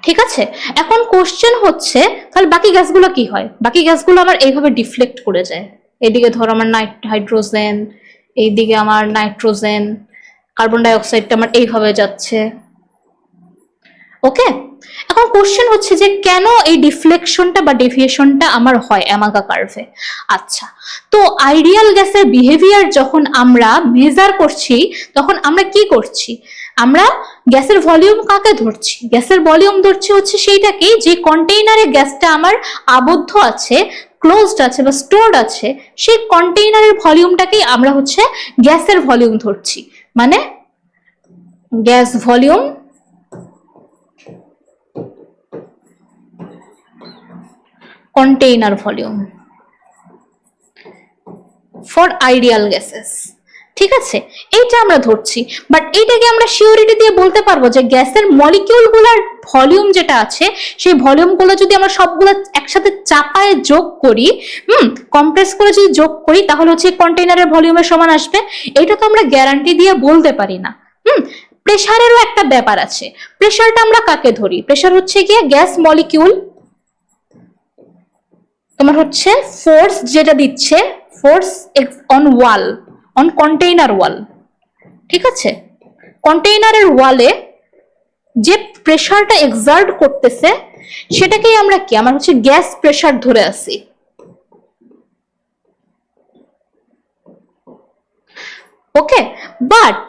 ঠিক আছে, এখন কোশ্চেন হচ্ছে তাহলে বাকি গ্যাসগুলো কি হয়? বাকি গ্যাসগুলো আমার এইভাবে ডিফ্লেক্ট করে যায়। এদিকে ধরো আমার হাইড্রোজেন, এইদিকে আমার নাইট্রোজেন, কার্বন ডাই অক্সাইডটা আমার এইভাবে যাচ্ছে। ওকে, এখন কোশ্চেন হচ্ছে যে কেন এই ডিফ্লেকশনটা বা ডেভিয়েশনটা আমার হয় অ্যামাগা কার্ভে। আচ্ছা, তো আইডিয়াল গ্যাসের বিহেভিয়ার যখন আমরা মেজার করছি তখন আমরা কি করছি? আমরা গ্যাসের ভলিউম কাকে ধরছি? গ্যাসের ভলিউম ধরছি হচ্ছে সেইটাকে যে কন্টেইনারে গ্যাসটা আমার আবদ্ধ আছে, ক্লোজড আছে বা স্টোরড আছে, সেই কন্টেইনারের ভলিউমটাকেই আমরা হচ্ছে গ্যাসের ভলিউম ধরছি, মানে gas volume container volume for ideal gases। ঠিক আছে, এইটা আমরা ধরছি। বাট এইটাকে আমরা সিওরিটি দিয়ে বলতে পারবো যে গ্যাসের মলিকিউলগুলোর ভলিউম যেটা আছে সেই ভলিউমগুলো যদি আমরা সবগুলো একসাথে চাপায় যোগ করি, কম্প্রেস করে যদি যোগ করি, তাহলে হচ্ছে কন্টেইনারের ভলিউমের সমান আসবে। এটা তো আমরা গ্যারান্টি দিয়ে বলতে পারি না। প্রেসারেরও একটা ব্যাপার আছে। প্রেসারটা আমরা কাকে ধরি? প্রেসার হচ্ছে গিয়ে গ্যাস মলিকিউল তোমার হচ্ছে ফোর্স যেটা দিচ্ছে, force on wall, on container wall, ঠিক আছে? কন্টেইনারের ওয়ালে যে প্রেসারটা এক্সার্ট করতেছে সেটাকেই আমরা কি, আমার হচ্ছে গ্যাস প্রেসার ধরে আছি। ওকে, বাট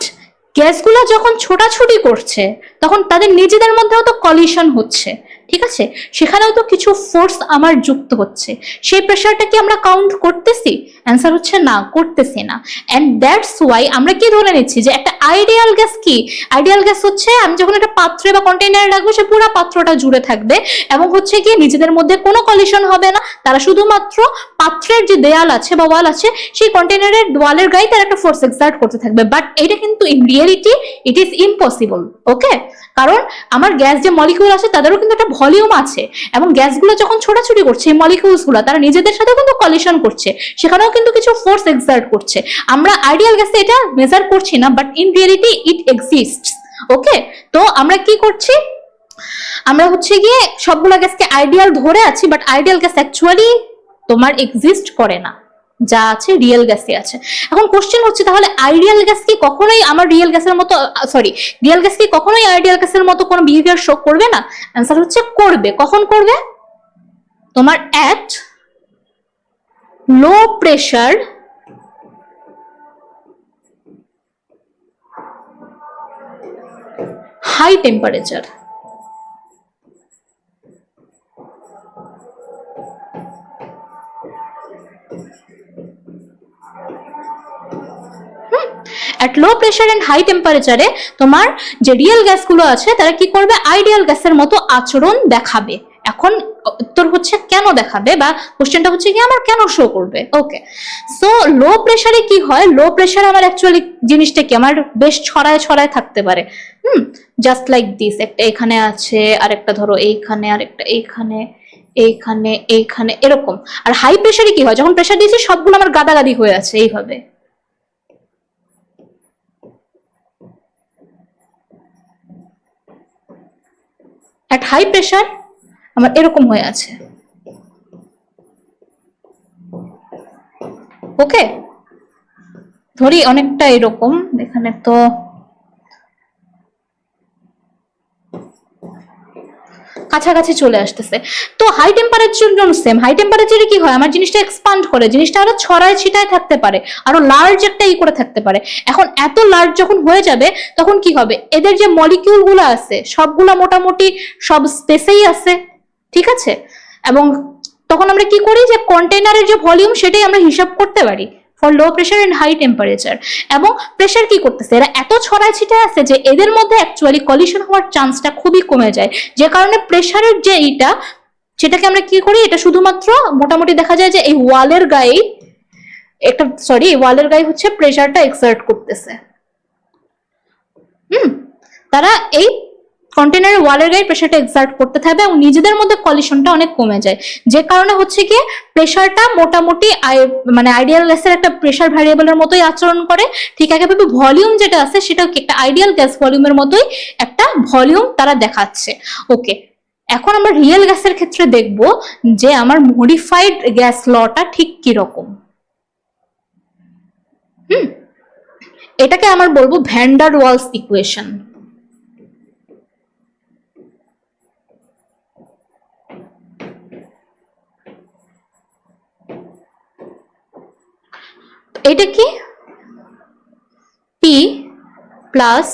গ্যাসগুলো যখন ছোটাছুটি করছে তখন তাদের নিজেদের মধ্যেও তো কলিশন হচ্ছে, ঠিক আছে? সেখানেও তো কিছু ফোর্স আমার যুক্ত হচ্ছে। সেই প্রেসারটা কি আমরা কাউন্ট করতেছি? অ্যান্সার হচ্ছে না, করতেছি না। অ্যান্ড দ্যাটস ওয়াই আমরা কি ধরে নিচ্ছি যে একটা আইডিয়াল গ্যাস কি, আইডিয়াল গ্যাস হচ্ছে আমি যখন একটা পাত্রে বা কন্টেইনারে রাখবো সে পুরো পাত্রটা জুড়ে থাকবে এবং হচ্ছে কি নিজেদের মধ্যে কোনো কলিশন হবে না। তারা শুধুমাত্র পাত্রের যে দেয়াল আছে বা ওয়াল আছে সেই কন্টেইনারের ওয়ালের গায়ে তার একটা ফোর্স এক্সার্ট করতে থাকবে। বাট এটা কিন্তু in reality it is impossible. Okay, কারণ আমার গ্যাস যে মলিকিউল আছে তাদেরও কিন্তু একটা ভলিউম আছে এবং গ্যাসগুলো যখন ছোটাছুটি করছে এই মলিকিউলস গুলো তারা নিজেদের সাথে কিন্তু কলিশন করছে, সেখানেও কিন্তু কিছু ফোর্স এক্সার্ট করছে। আমরা আইডিয়াল গ্যাসে এটা মেজার করছি না, but in reality it exists. Okay, তো আমরা কি করছি, আমরা হচ্ছে গিয়ে সবগুলো গ্যাসকে আইডিয়াল ধরে আছি, বাট আইডিয়াল গ্যাস অ্যাকচুয়ালি তোমার এক্সিস্ট করে না, যা আছে রিয়েল গ্যাসই আছে। এখন কোশ্চেন হচ্ছে তাহলে আইডিয়াল গ্যাস কি কখনোই আমার রিয়েল গ্যাসের মতো, রিয়েল গ্যাস কি কখনোই আইডিয়াল গ্যাসের মতো কোনো বিহেভিয়ার শো করবে না? অ্যান্সার হচ্ছে করবে। কখন করবে? তোমার at low pressure high temperature. at low pressure and high temperature তোমার যে রিয়েল গ্যাসগুলো আছে তারা কি করবে, আইডিয়াল গ্যাসের মতো আচরণ দেখাবে। এখন উত্তর হচ্ছে কেন দেখাবে, বা কোশ্চেনটা হচ্ছে কি আমার কেন শো করবে। ওকে, সো লো প্রেসারে কি হয়, লো প্রেসার আমার অ্যাকচুয়ালি জিনিসটা কি আমার বেশ ছড়ায় ছড়ায় থাকতে পারে। জাস্ট লাইক দিস, একটা এখানে আছে, আরেকটা ধরো এইখানে, আরেকটা এইখানে, এইখানে, এইখানে, এরকম। আর হাই প্রেসারে কি হয়, যখন প্রেসার দিয়েছি সবগুলো আমার গাদাগাদি হয়ে আছে এইভাবে। at high pressure আমার এরকম হয়ে আছে। ওকে, ধরি অনেকটা এরকম, এখানে তো কাছাকাছি চলে আসতেছে। তো হাই টেম্পারেচার জন্য সেম, হাই টেম্পারেচারে কি হয় আমার জিনিসটা এক্সপান্ড করে, জিনিসটা আরো ছড়ায় ছিটায় থাকতে পারে, আরো লার্জ একটা করে থাকতে পারে। এখন এত লার্জ যখন হয়ে যাবে তখন কি হবে, এদের যে মলিকিউল গুলো আছে সবগুলা মোটামুটি সব স্পেসেই আছে, ঠিক আছে? এবং তখন আমরা কি করি যে কন্টেইনারের যে ভলিউম সেটাই আমরা হিসাব করতে পারি for low pressure and high temperature. এবং প্রেশার কি করতেছে, এরা এত ছড়ায় ছিটায় আছে যে এদের মধ্যে অ্যাকচুয়ালি কলিশন হওয়ার চান্সটা খুবই কমে যায়, যে কারণে প্রেশারের যে এইটা সেটাকে আমরা কি করি, এটা শুধুমাত্র মোটামুটি দেখা যায় যে এই ওয়ালের গায়ে একটা, ওয়ালের গায়ে হচ্ছে প্রেশারটা এক্সার্ট করতেছে। তারা এই কন্টেইনারের ওয়ালের গায়ে প্রেশারটা এক্সার্ট করতে থাকবে এবং নিজেদের মধ্যে কলিশনটা অনেক কমে যায়, যে কারণে হচ্ছে কি প্রেশারটা মোটামুটি মানে আইডিয়াল গ্যাসের একটা প্রেশার ভ্যারিয়েবলের মতোই আচরণ করে। ঠিক একইভাবে ভলিউম যেটা আছে সেটাও একটা আইডিয়াল গ্যাস ভলিউমের মতোই একটা ভলিউম তারা দেখাচ্ছে। ওকে, এখন আমরা রিয়েল গ্যাসের ক্ষেত্রে দেখব যে আমার মডিফাইড গ্যাস লটা ঠিক কি রকম। এটাকে আমার বলবো ভ্যান ডার ওয়ালস ইকুয়েশন। এটা কি P plus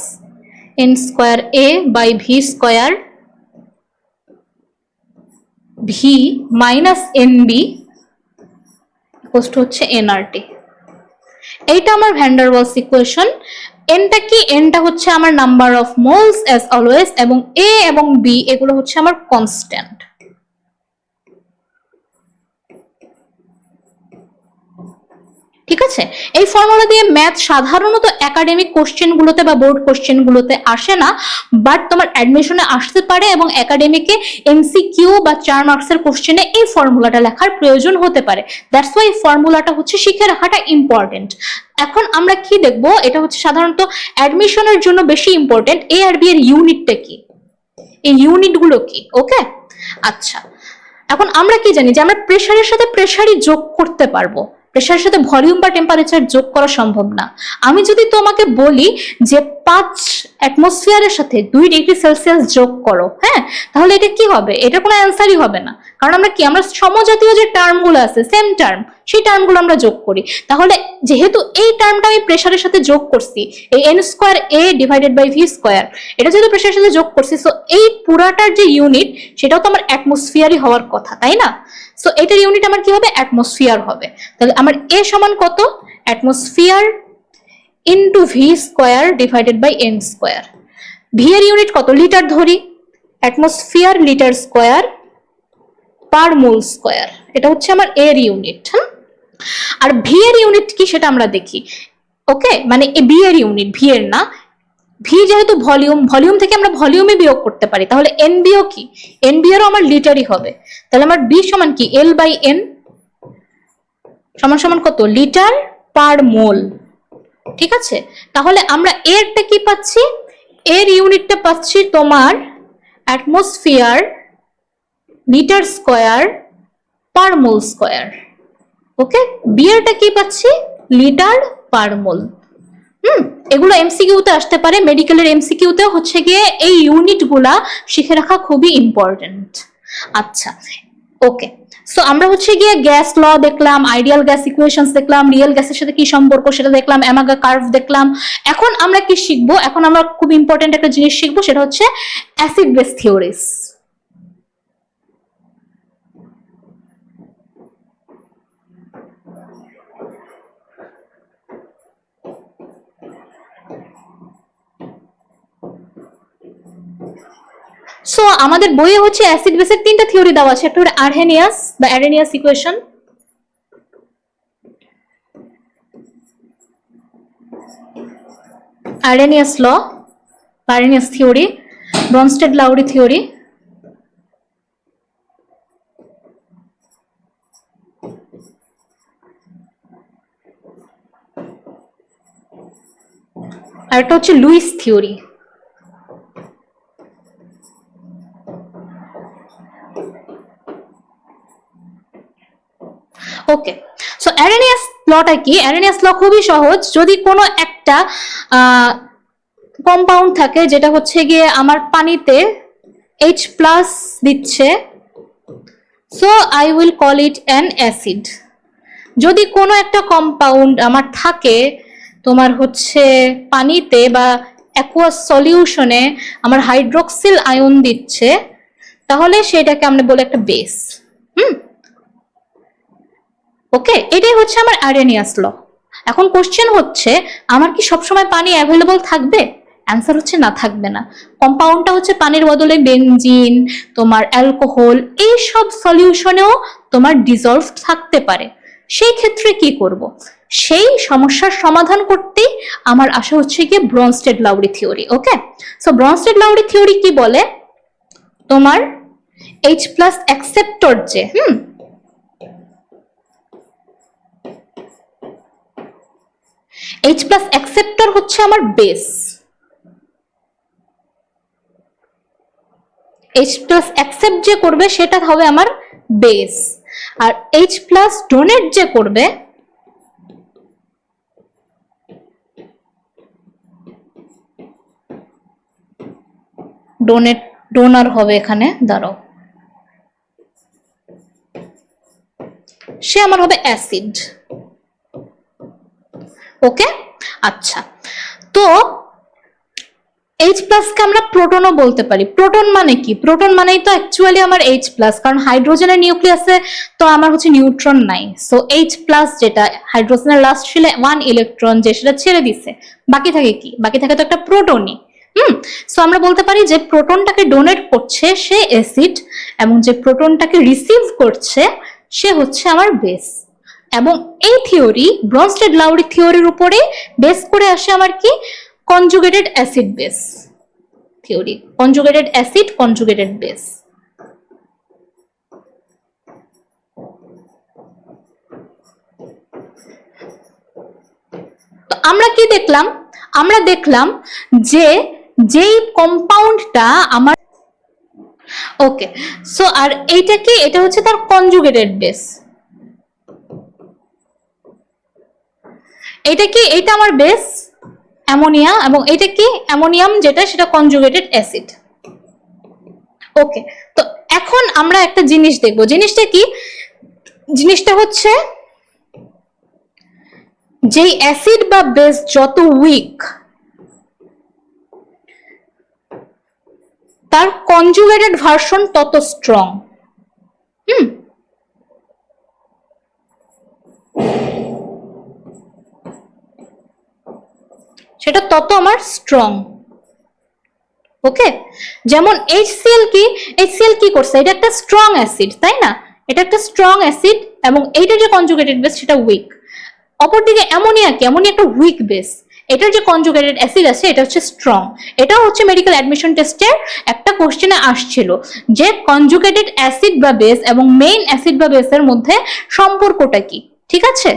n square A by V square V minus NB equals to হচ্ছে nRT। এইটা আমার ভ্যান ডার ওয়ালস ইকুয়েশন। এনটা কি, এনটা হচ্ছে আমার number of moles as always, এবং A এবং B এগুলো হচ্ছে আমার কনস্ট্যান্ট। ঠিক আছে, এই ফর্মুলা দিয়ে ম্যাথ সাধারণত একাডেমিক কোশ্চেন গুলোতে বা বোর্ড কোশ্চেন গুলোতে আসে না, বাট তোমার অ্যাডমিশনে আসতে পারে এবং একাডেমিকে এমসিকিউ বা 4 মার্কসের কোশ্চেনে এই ফর্মুলাটা লেখার প্রয়োজন হতে পারে। দ্যাটস ওয়াই এই ফর্মুলাটা হচ্ছে শিখে রাখাটা ইম্পর্টেন্ট। এখন আমরা কি দেখব, এটা হচ্ছে সাধারণত অ্যাডমিশনের জন্য বেশি ইম্পর্টেন্ট, এ আর বি এর ইউনিটটা কি, এই ইউনিট গুলো কি। ওকে, আচ্ছা, এখন আমরা কি জানি যে আমরা প্রেসারের সাথে প্রেসারই যোগ করতে পারবো, প্রেসারের সাথে ভলিউম বা টেম্পারেচার যোগ করা সম্ভব না। আমি যদি তোমাকে বলি যে 5 অ্যাটমসফিয়ারের সাথে 2 ডিগ্রি সেলসিয়াস যোগ করো, হ্যাঁ, তাহলে এটা কি হবে? এটা কোনো অ্যান্সারই হবে না, কারণ আমরা কি, আমরা সমজাতীয় যে টার্মগুলো আছে, সেম টার্ম, সেই টার্মগুলো আমরা যোগ করি। তাহলে যেহেতু এই টার্মটা আমি প্রেসারের সাথে যোগ করছি, এই n square a divided by v square, এটা যেহেতু প্রেসারের সাথে যোগ করছি, সো এই পুরাটার যে ইউনিট সেটাও তো আমার অ্যাটমসফিয়ারই হওয়ার কথা, তাই না? সো এটার ইউনিট আমার কি হবে? অ্যাটমসফিয়ার হবে। তাহলে আমার a সমান কত? Atmosphere into v square divided by n square. v এর ইউনিট কত? লিটার ধরি, atmosphere litre square per mole square, এটা হচ্ছে আমার এর ইউনিট। আর ভি এর ইউনিট কি সেটা আমরা দেখি। ওকে, মানে বি এর ইউনিট, ভি এর না, ভি যেহেতু ভলিউম, ভলিউম থেকে আমরা ভলিউমে বিয়োগ করতে পারি, তাহলে এন বিও কি, এন বি এরও আমার লিটারই হবে। তাহলে আমার বি সমান কি, এল বাই এন সমান সমান কত? লিটার পার মোল। ঠিক আছে, তাহলে আমরা এরটা কি পাচ্ছি? এর ইউনিটটা পাচ্ছি তোমার atmosphere litre square per mole square. ওকে, বি এরটা কি পাচ্ছি? লিটার পার মোল। এগুলো এমসিকিউতে আসতে পারে, মেডিকেলের এমসিকিউতে হচ্ছে গিয়ে এই ইউনিটগুলা শিখে রাখা খুবই ইম্পর্টেন্ট। আচ্ছা, ওকে, সো আমরা হচ্ছে গিয়ে গ্যাস ল দেখলাম, আইডিয়াল গ্যাস ইকুয়েশনস দেখলাম, রিয়েল গ্যাসের সাথে কি সম্পর্ক সেটা দেখলাম, অ্যামাগা কার্ভ দেখলাম। এখন আমরা কি শিখবো? এখন আমরা খুব ইম্পর্টেন্ট একটা জিনিস শিখবো, সেটা হচ্ছে অ্যাসিড বেস থিওরিজ। সো আমাদের বইয়ে হচ্ছে অ্যাসিড বেসের 3টা থিওরি দেওয়া আছে, একটা হলো আরহেনিয়াস বা অ্যারেনিয়াস ইকুয়েশন, আরহেনিয়াস ল বা আরহেনিয়াস থিওরি, ব্রনস্টেড লাউরি থিওরি, আর একটা হচ্ছে লুইস থিওরি। ওকে, সো অ্যারেনিয়াস লটা কি? অ্যারেনিয়াস ল খুবই সহজ। যদি কোনো একটা কম্পাউন্ড থাকে যেটা হচ্ছে গিয়ে আমার পানিতে H+ দিচ্ছে, so I will call it an acid. যদি কোনো একটা কম্পাউন্ড আমার থাকে তোমার হচ্ছে পানিতে বা অ্যাকুয়াস সলিউশনে আমার হাইড্রোক্সিল আয়ন দিচ্ছে, তাহলে সেটাকে আমরা বলি একটা বেস। ওকে, এটাই হচ্ছে আমার আরহেনিয়াস ল। এখন কোশ্চেন হচ্ছে, আমার কি সবসময় পানি অ্যাভেলেবল থাকবে? অ্যান্সার হচ্ছে না, থাকবে না। কম্পাউন্ডটা হচ্ছে পানির বদলে বেনজিন, তোমার অ্যালকোহল, এই সব সলিউশনেও তোমার ডিজলভ থাকতে পারে। সেই ক্ষেত্রে কি করব? সেই সমস্যার সমাধান করতেই আমার আশা হচ্ছে গিয়ে ব্রনস্টেড লাউরি থিওরি। ওকে, সো ব্রনস্টেড লাউরি থিওরি কি বলে? তোমার H+ অ্যাকসেপ্টর যে H+ অ্যাকসেপ্টর হচ্ছে আমার বেস, H+ অ্যাকসেপ্ট যে করবে সেটা হবে আমার বেস, আর H+ ডোনেট যে করবে ডোনার হবে এখানে, দাঁড়াও, সে আমার হবে অ্যাসিড। ওকে, আচ্ছা, তো H+ কে আমরা প্রোটনও বলতে পারি। প্রোটন মানে কি? প্রোটন মানেই তো অ্যাকচুয়ালি আমার H+, কারণ হাইড্রোজেনের নিউক্লিয়াসে তো আমার হচ্ছে নিউট্রন নাই, সো H+ যেটা হাইড্রোজেনের লাস্ট শেলে 1 ইলেকট্রন যে সেটা ছেড়ে দিছে, বাকি থাকে কি? বাকি থাকে তো একটা প্রোটনই। সো আমরা বলতে পারি যে প্রোটনটাকে ডোনেট করছে সে অ্যাসিড, এবং যে প্রোটনটাকে রিসিভ করছে সে হচ্ছে আমার বেস। এবং এই থিওরি ব্রনস্টেড লাউরি থিওরির উপরে বেস করে আসে আমার কি conjugated acid base theory, conjugated acid conjugated base. তো আমরা কি দেখলাম, আমরা দেখলাম যে যেই কম্পাউন্ডটা আমার ওকে, সো আর এইটা কি, এটা হচ্ছে তার কনজুগেটেড বেস, এটা কি, এটা আমার বেস অ্যামোনিয়া, এবং এটা কি অ্যামোনিয়াম যেটা সেটা কনজুগেটেড অ্যাসিড। ওকে, তো এখন আমরা একটা জিনিস দেখবো, জিনিসটা কি, জিনিসটা হচ্ছে যেই অ্যাসিড বা বেস যত উইক তার কনজুগেটেড ভার্সন তত স্ট্রং। সেটা তত আমার স্ট্রং। ওকে, যেমন HCl কি, HCl কি করছে, এটা একটা স্ট্রং অ্যাসিড তাই না, এটা একটা স্ট্রং অ্যাসিড এবং এইটা যে কনজুগেটেড বেস সেটা উইক। অপরদিকে অ্যামোনিয়া কি, অ্যামোনিয়া একটা উইক বেস, এটার যে কনজুগেটেড অ্যাসিড আছে এটা হচ্ছে স্ট্রং। এটা হচ্ছে মেডিকেল অ্যাডমিশন টেস্টের একটা কোশ্চেনে আসছিল যে কনজুগেটেড অ্যাসিড বা বেস এবং মেইন অ্যাসিড বা বেসের মধ্যে সম্পর্কটা কি, ঠিক আছে।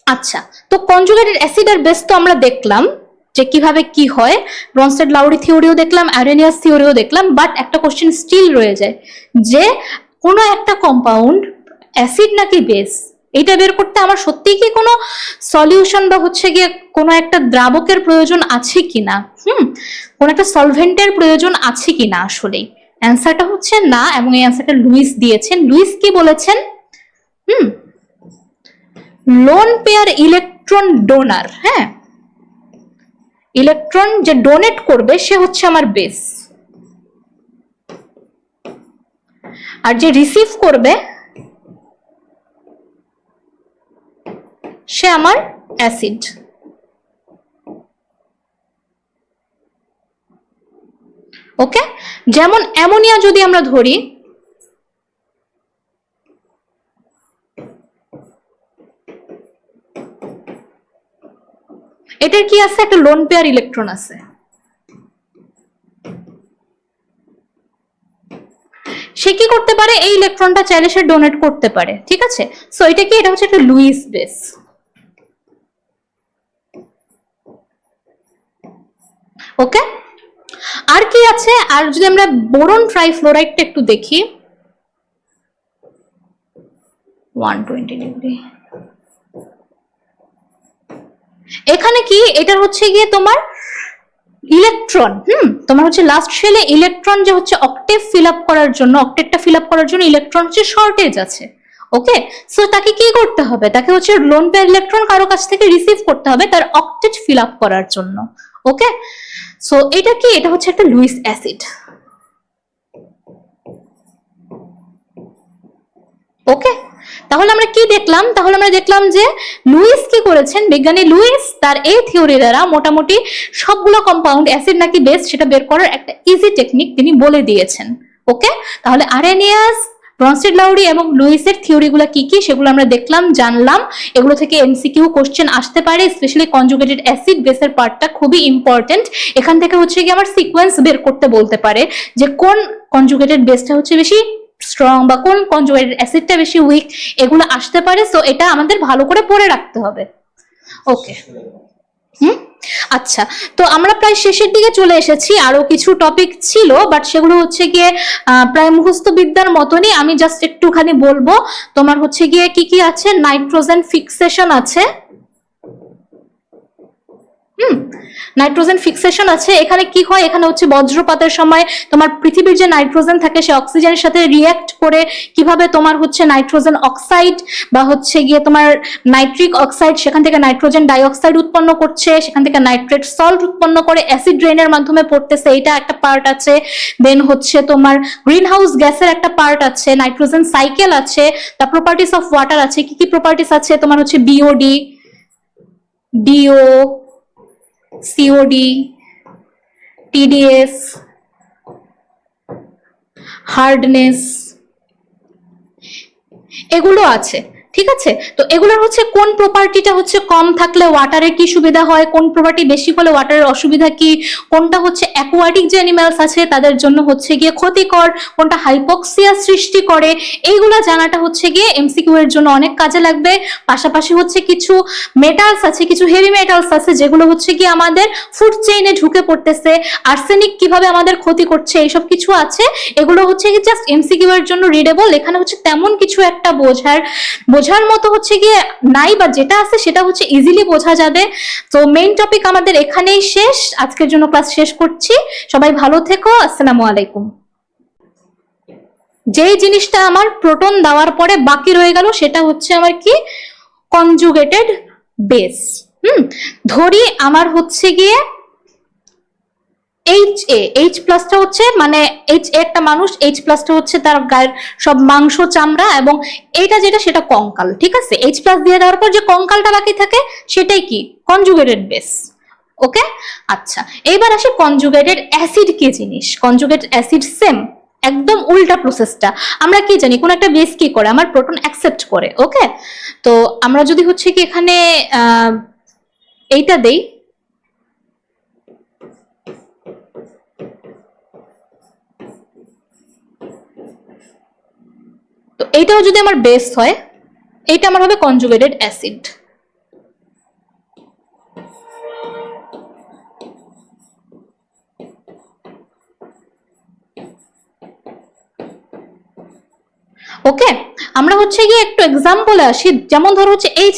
আচ্ছা, তো কনজুগেটেড অ্যাসিড আর বেস তো আমরা দেখলাম যে কিভাবে কি হয়, ব্রনস্টেড লাউরি থিওরিও দেখলাম, আরেনিয়াস থিওরিও দেখলাম, বাট একটা কোশ্চেন স্টিল রয়ে যায় যে কোনো একটা কম্পাউন্ড অ্যাসিড নাকি বেস, এটা বের করতে আমার সত্যিই কি কোনো সলিউশন বা হচ্ছে গিয়ে কোনো একটা দ্রাবকের প্রয়োজন আছে কিনা, কোনো একটা সলভেন্টের প্রয়োজন আছে কিনা, আসলেই অ্যান্সারটা হচ্ছে না। এবং এই অ্যান্সারটা লুইস দিয়েছেন। লুইস কি বলেছেন, লোন পেয়ার ইলেকট্রন ডোনার, হ্যাঁ, ইলেকট্রন যে ডোনেট করবে সে হচ্ছে আমার বেস, আর যে রিসিভ করবে সে আমার অ্যাসিড। ওকে, যেমন অ্যামোনিয়া যদি আমরা ধরি, এটার কি আছে, একটা লোন পেয়ার ইলেকট্রন আছে, সে কি করতে পারে, এই ইলেকট্রনটা চাইলে সে ডোনেট করতে পারে, ঠিক আছে। সো এটা কি, এটা হচ্ছে একটা লুইস বেস। ওকে, আর কি আছে, আর যদি আমরা বোরন ট্রাইফ্লোরাইডটা একটু দেখি, 120 ডিগ্রি, এখানে কি, এটা হচ্ছে গিয়ে তোমার ইলেকট্রন, তোমার হচ্ছে লাস্ট শেলে ইলেকট্রন যে হচ্ছে অক্টেভ ফিল আপ করার জন্য, অক্টেটটা ফিল আপ করার জন্য ইলেকট্রন হচ্ছে শর্টেজ আছে। ওকে, সো তাকে কি করতে হবে, তাকে হচ্ছে লোন পেয়ার ইলেকট্রন কারো কাছ থেকে রিসিভ করতে হবে তার অক্টেট ফিল আপ করার জন্য। ওকে, সো এটা কি, এটা হচ্ছে একটা লুইস অ্যাসিড। ওকে, তাহলে আমরা কি দেখলাম, তাহলে আমরা দেখলাম যে লুইস কি করেছেন, বিজ্ঞানী লুইস তার এই থিওরি দ্বারা মোটামুটি সবগুলো কম্পাউন্ড অ্যাসিড নাকি বেস সেটা বের করার একটা ইজি টেকনিক তিনি বলে দিয়েছেন। ওকে, তাহলে আরেনিয়াস, ব্রনস্টেড লাউরি এবং লুইসের থিওরিগুলো কি কি সেগুলো আমরা দেখলাম, জানলাম। এগুলো থেকে এমসিকিউ কোশ্চেন আসতে পারে, স্পেশালি কনজুগেটেড অ্যাসিড বেসের পার্টটা খুবই ইম্পর্টেন্ট। এখান থেকে হচ্ছে কি আমার সিকোয়েন্স বের করতে বলতে পারে যে কোন কনজুগেটেড বেসটা হচ্ছে বেশি স্ট্রং বা কোন কনজুগেটেড অ্যাসিডটা বেশি উইক, এগুলো আসতে পারে। সো এটা আমাদের ভালো করে পড়ে রাখতে হবে। ওকে, আচ্ছা, তো আমরা প্রায় শেষের দিকে চলে এসেছি। আরো কিছু টপিক ছিল বাট সেগুলো হচ্ছে গিয়ে প্রায় মুখস্থ বিদ্যার মতনই। আমি জাস্ট একটুখানি বলবো, তোমার হচ্ছে গিয়ে কি কি আছে, নাইট্রোজেন ফিক্সেশন আছে, নাইট্রোজেন ফিক্সেশন আছে। এখানে কি হয়, এখানে হচ্ছে বজ্রপাতের সময় তোমার পৃথিবীর যে নাইট্রোজেন থাকে সে অক্সিজেনের সাথে রিঅ্যাক্ট করে কিভাবে তোমার হচ্ছে নাইট্রোজেন অক্সাইড বা হচ্ছে গিয়ে তোমার নাইট্রিক অক্সাইড, সেখান থেকে নাইট্রোজেন ডাইঅক্সাইড উৎপন্ন করছে, সেখান থেকে নাইট্রেট সল্ট উৎপন্ন করে অ্যাসিড রেইনের মাধ্যমে পড়তেছে, এটা একটা পার্ট আছে। দেন হচ্ছে তোমার গ্রিন হাউস গ্যাসের একটা পার্ট আছে, নাইট্রোজেন সাইকেল আছে, দ্য প্রপার্টিস অফ ওয়াটার আছে। কি কি প্রপার্টিস আছে, তোমার হচ্ছে BOD, DO, COD, TDS, hardness, এগুলো আছে, ঠিক আছে, তো এগুলোর হচ্ছে কোন প্রপার্টিটা হচ্ছে কম থাকলে ওয়াটারের কি সুবিধা হয়, কোন প্রপার্টি বেশি হলে ওয়াটারের অসুবিধা কি, কোনটা হচ্ছে অ্যাকোয়াটিক যে অ্যানিমালস আছে তাদের জন্য হচ্ছে গিয়ে ক্ষতিকর, কোনটা হাইপক্সিয়া সৃষ্টি করে, এইগুলা জানাটা হচ্ছে গিয়ে এমসিকিউ এর জন্য অনেক কাজে লাগবে। পাশাপাশি হচ্ছে কিছু মেটালস আছে, কিছু হেভি মেটালস আছে যেগুলো হচ্ছে গিয়ে আমাদের ফুড চেইনে ঢুকে পড়তেছে, আর্সেনিক কিভাবে আমাদের ক্ষতি করছে, এইসব কিছু আছে। এগুলো হচ্ছে কি জাস্ট এমসিকিউ এর জন্য রিডেবল, এখানে হচ্ছে তেমন কিছু একটা বোঝার মতো হচ্ছে গিয়ে নাই, বা যেটা আছে সেটা হচ্ছে ইজিলি বোঝা যাবে। তো মেইন টপিক আমাদের এখানেই শেষ, আজকের জন্য ক্লাস শেষ করছি। সবাই ভালো থেকো, আসসালামু আলাইকুম। যেই জিনিসটা আমার প্রোটন দেওয়ার পরে বাকি রয়ে গেল সেটা হচ্ছে আমার কি, কনজুগেটেড বেস। ধরি আমার হচ্ছে গিয়ে এইচ প্লাসটা হচ্ছে মানে একটা মানুষ, এইচ প্লাসটা হচ্ছে তার গায়ের সব মাংস চামড়া, এবং এইটা যেটা সেটা কঙ্কাল। ঠিক আছে, এইচ প্লাস দিয়ে দেওয়ার পর যে কঙ্কালটা বাকি থাকে সেটাই কি, কনজুগেটেড বেস। ওকে, আচ্ছা এইবার আসে কনজুগেটেড অ্যাসিড কি জিনিস। কনজুগেট অ্যাসিড সেম, একদম উল্টা প্রসেসটা। আমরা কি জানি কোন একটা বেস কি করে, আমার প্রোটন অ্যাকসেপ্ট করে। ওকে, তো আমরা যদি হচ্ছে কি এখানে এইটা দেই, তো এইটাও যদি আমার বেস হয়, এইটা আমার হবে কনজুগেটেড অ্যাসিড। ওকে, আমরা হচ্ছে গিয়ে একটু এক্সাম্পলে আসি। যেমন ধরো হচ্ছে এই